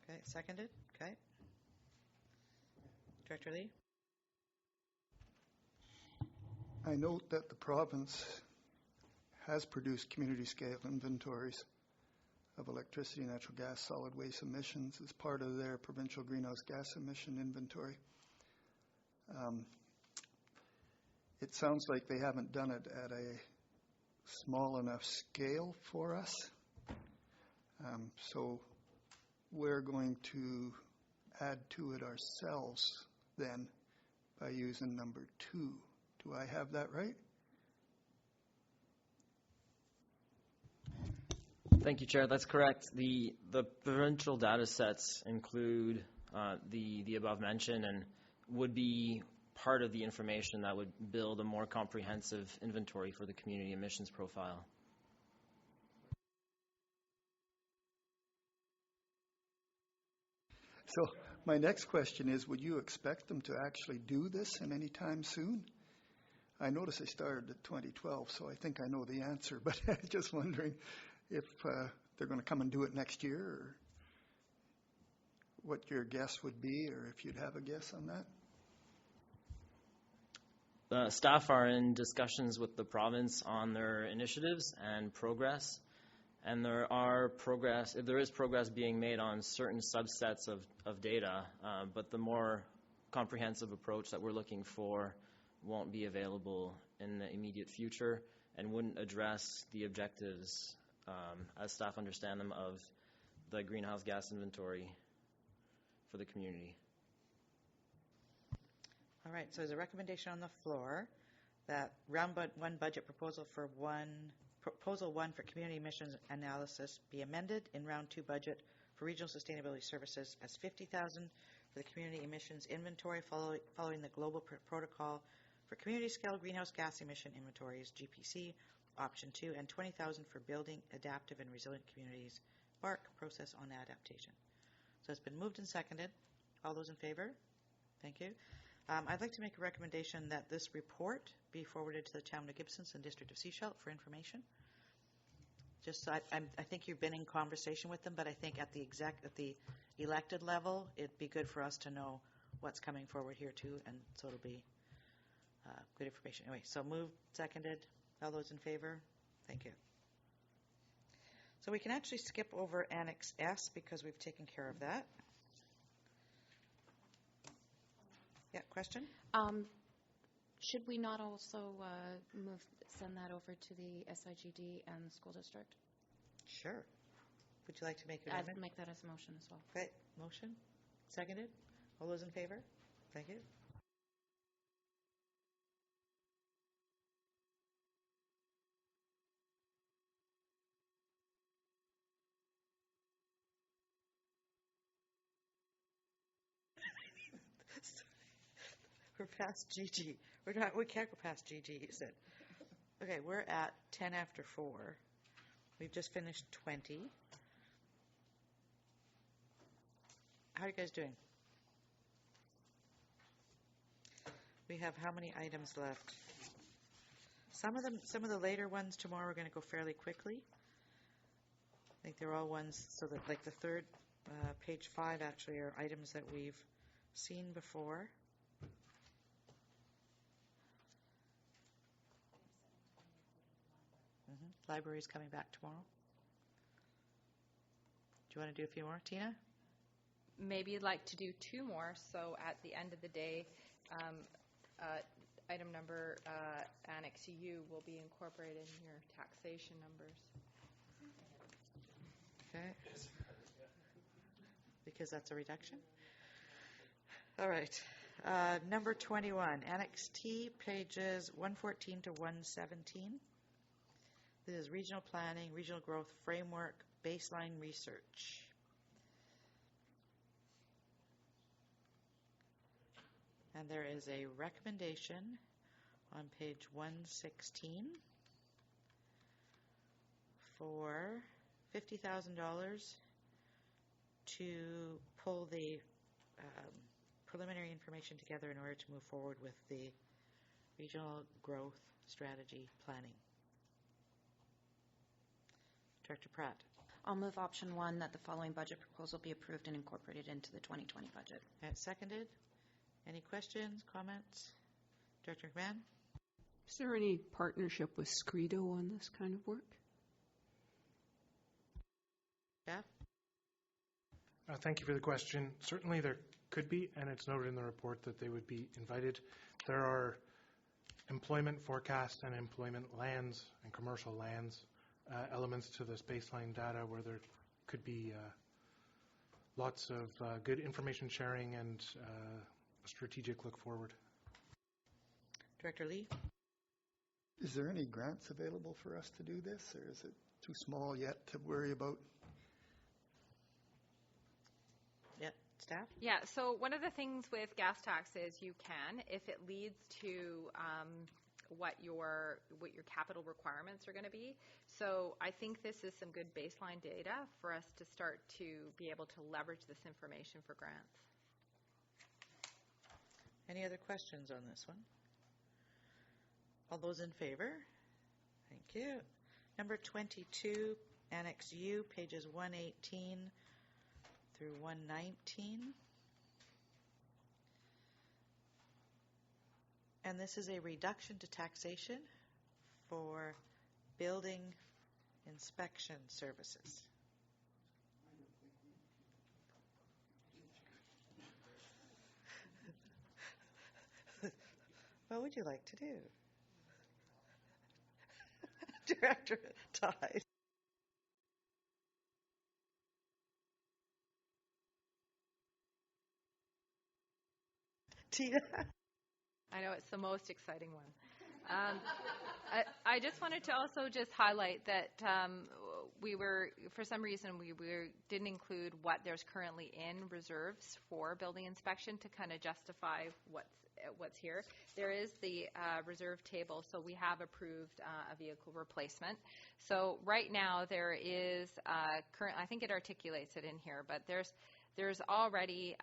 Okay, seconded. Okay. Director Lee. I note that the province has produced community-scale inventories of electricity, natural gas, solid waste emissions as part of their provincial greenhouse gas emission inventory. It sounds like they haven't done it at a small enough scale for us. So we're going to add to it ourselves then by using number 2. Do I have that right? Thank you, Chair. That's correct. The provincial data sets include the above mentioned and would be part of the information that would build a more comprehensive inventory for the community emissions profile. So my next question is, would you expect them to actually do this in any time soon? I notice they started at 2012, so I think I know the answer, but I'm just wondering if they're going to come and do it next year, or what your guess would be, or if you'd have a guess on that. Staff are in discussions with the province on their initiatives and progress, and there is progress being made on certain subsets of data, but the more comprehensive approach that we're looking for won't be available in the immediate future and wouldn't address the objectives as staff understand them of the greenhouse gas inventory for the community. All right, so there's a recommendation on the floor that round 1 budget proposal for proposal 1 for community emissions analysis be amended in round 2 budget for regional sustainability services as $50,000 for the community emissions inventory following the global protocol for community scale greenhouse gas emission inventories, GPC, option 2, and $20,000 for building adaptive and resilient communities, BARC, process on adaptation. So it's been moved and seconded. All those in favor? Thank you. I'd like to make a recommendation that this report be forwarded to the town of Gibsons and District of Seefeldt for information. Just so I think you've been in conversation with them, but I think at the elected level, it'd be good for us to know what's coming forward here too, and so it'll be good information. Anyway, so moved, seconded. All those in favor? Thank you. So we can actually skip over Annex S because we've taken care of that. Yeah, question? Should we not also send that over to the SIGD and the school district? Sure. Would you like to make an I'd amendment? make that as a motion as well. Okay, motion. Seconded. All those in favor? Thank you. We're past GG. We can't go past GG, you said. Okay, we're at 10 after 4. We've just finished 20. How are you guys doing? We have how many items left? Some of the later ones tomorrow are going to go fairly quickly. I think they're all ones, so that like the third, page 5 actually are items that we've seen before. Library's coming back tomorrow. Do you want to do a few more, Tina? Maybe you'd like to do 2 more, so at the end of the day, item number Annex U will be incorporated in your taxation numbers. Okay. Because that's a reduction? All right. Number 21, Annex T, pages 114 to 117. This is regional planning, regional growth framework, baseline research. And there is a recommendation on page 116 for $50,000 to pull the preliminary information together in order to move forward with the regional growth strategy planning. Director Pratt. I'll move option 1, that the following budget proposal be approved and incorporated into the 2020 budget. That's seconded. Any questions, comments? Director McMahon? Is there any partnership with Scredo on this kind of work? Jeff? Thank you for the question. Certainly there could be, and it's noted in the report that they would be invited. There are employment forecast and employment lands and commercial lands elements to this baseline data where there could be lots of good information sharing and strategic look forward. Director Lee? Is there any grants available for us to do this, or is it too small yet to worry about? Yep. Staff? Yeah, so one of the things with gas tax is you can, if it leads to what your capital requirements are going to be. So I think this is some good baseline data for us to start to be able to leverage this information for grants. Any other questions on this one? All those in favor? Thank you. Number 22, Annex U, pages 118 through 119. And this is a reduction to taxation for building inspection services. What would you like to do? Director Ties. Tina? I know it's the most exciting one. I just wanted to also just highlight that we were, for some reason, we didn't include what there's currently in reserves for building inspection to kind of justify what's here. There is the reserve table, so we have approved a vehicle replacement. So right now there is current, I think it articulates it in here, but there's already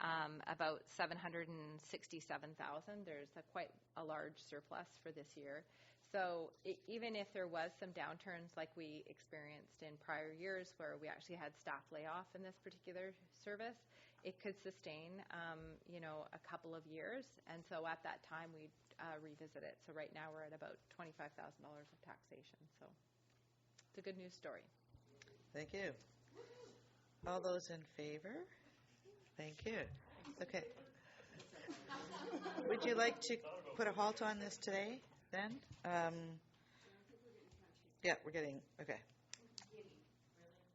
about $767,000. There's quite a large surplus for this year. So even if there was some downturns like we experienced in prior years where we actually had staff layoff in this particular service, it could sustain, a couple of years. And so at that time, we'd revisit it. So right now we're at about $25,000 of taxation. So it's a good news story. Thank you. All those in favor? Thank you. Okay. Would you like to put a halt on this today, then? Yeah, we're getting, okay.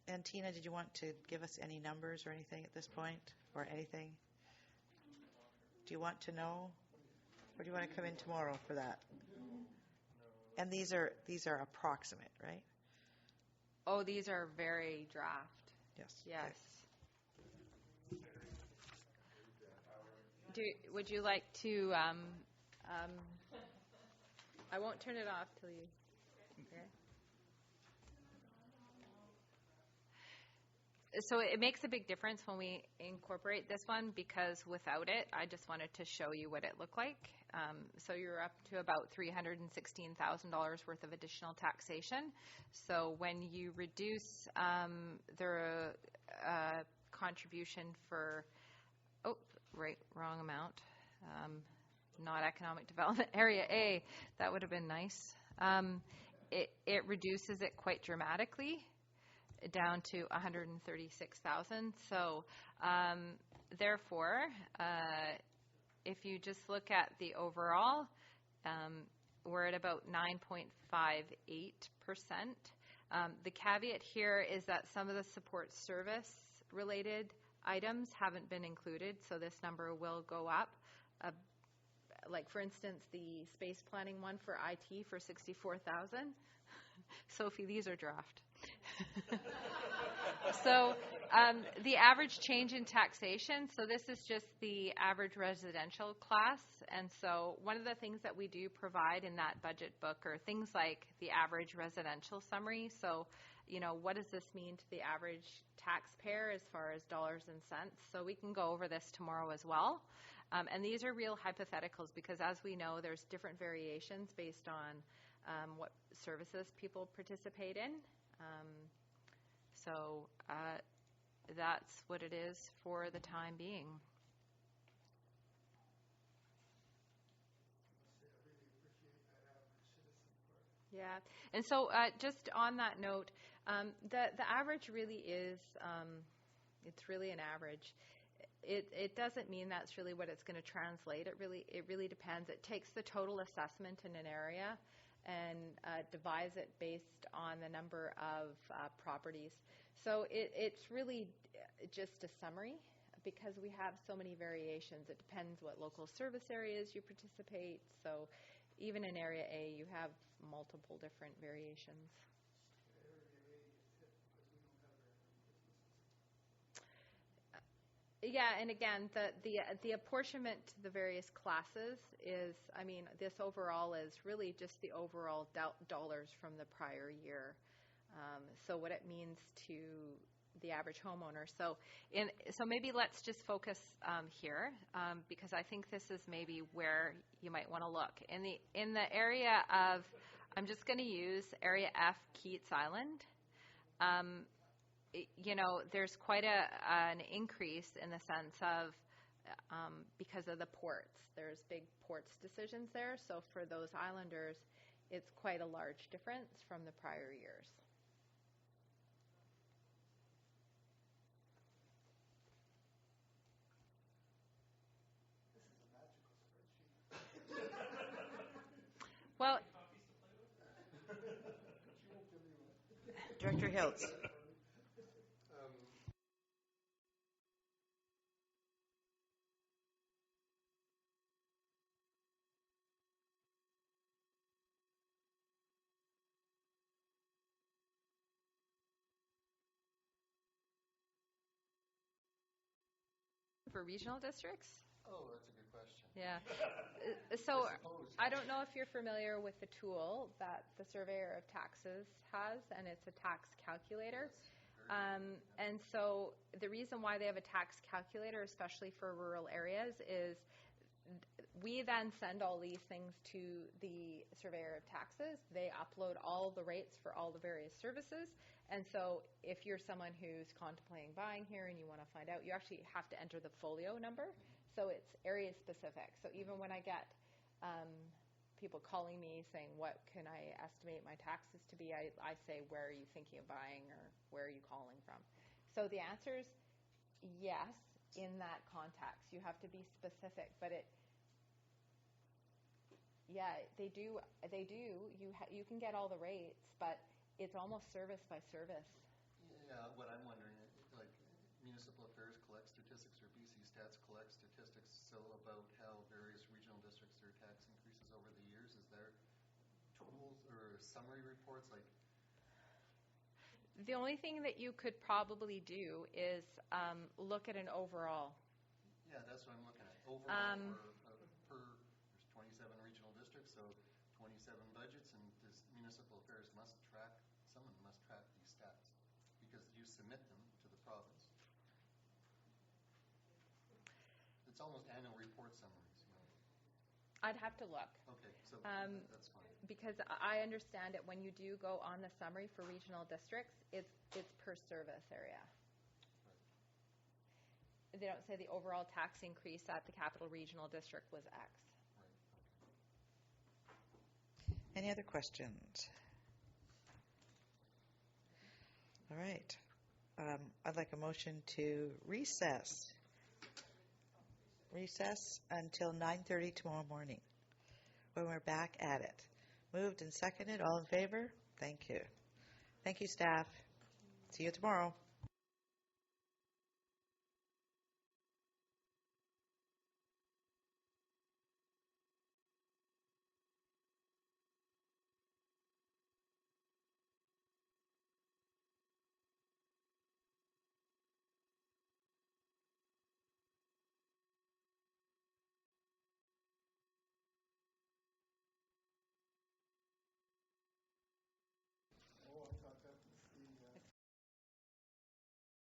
And Tina, did you want to give us any numbers or anything at this point, or anything? Do you want to know, or do you want to come in tomorrow for that? And these are approximate, right? Oh, these are very draft. Yes. Yes. Okay. Would you like to I won't turn it off till you. Okay. So it makes a big difference when we incorporate this one, because without it, I just wanted to show you what it looked like. So you're up to about $316,000 worth of additional taxation. So when you reduce the contribution for, wrong amount, not economic development, area A, that would have been nice. It reduces it quite dramatically, down to 136,000. So therefore, if you just look at the overall, we're at about 9.58%. The caveat here is that some of the support service related items haven't been included, so this number will go up. Like for instance, the space planning one for IT for 64,000. Sophie, these are draft. So the average change in taxation, so this is just the average residential class, and so one of the things that we do provide in that budget book are things like the average residential summary. So, what does this mean to the average taxpayer as far as dollars and cents? So we can go over this tomorrow as well. And these are real hypotheticals, because as we know, there's different variations based on what services people participate in. So that's what it is for the time being. Yeah, and so just on that note, the average really is, it's really an average. It doesn't mean that's really what it's going to translate. It really depends. It takes the total assessment in an area and divides it based on the number of properties. So it's really just a summary, because we have so many variations. It depends what local service areas you participate. So even in Area A, you have multiple different variations. Yeah, and again, the apportionment to the various classes is, this overall is really just the overall dollars from the prior year. So what it means to the average homeowner. So maybe let's just focus here, because I think this is maybe where you might want to look. In the area of, I'm just going to use Area F, Keats Island. There's quite an increase in the sense of, because of the ports. There's big ports decisions there. So for those islanders, it's quite a large difference from the prior years. This is a magical spreadsheet. Well, Director Hiltz. For regional districts? Oh, that's a good question. Yeah. So I don't know if you're familiar with the tool that the Surveyor of Taxes has, and it's a tax calculator. And so the reason why they have a tax calculator, especially for rural areas, is we then send all these things to the Surveyor of Taxes. They upload all the rates for all the various services. And so if you're someone who's contemplating buying here and you want to find out, you actually have to enter the folio number. So it's area specific. So even when I get people calling me saying, what can I estimate my taxes to be, I say, where are you thinking of buying, or where are you calling from? So the answer is yes, in that context. You have to be specific, but they do. You can get all the rates, but it's almost service by service. Yeah, what I'm wondering, like Municipal Affairs collects statistics, or BC Stats collects statistics, so about how various regional districts, their tax increases over the years. Is there tools or summary reports like? The only thing that you could probably do is look at an overall. Yeah, that's what I'm looking at. Overall, per there's 27 So 27 budgets, and this municipal affairs someone must track these stats because you submit them to the province. It's almost annual report summaries, you know. I'd have to look. Okay, so that's fine. Because I understand it when you do go on the summary for regional districts, it's per service area. They don't say the overall tax increase at the Capital Regional District was X. Any other questions? All right. I'd like a motion to recess until 9:30 tomorrow morning when we're back at it. Moved and seconded. All in favor? Thank you. Thank you, staff. See you tomorrow.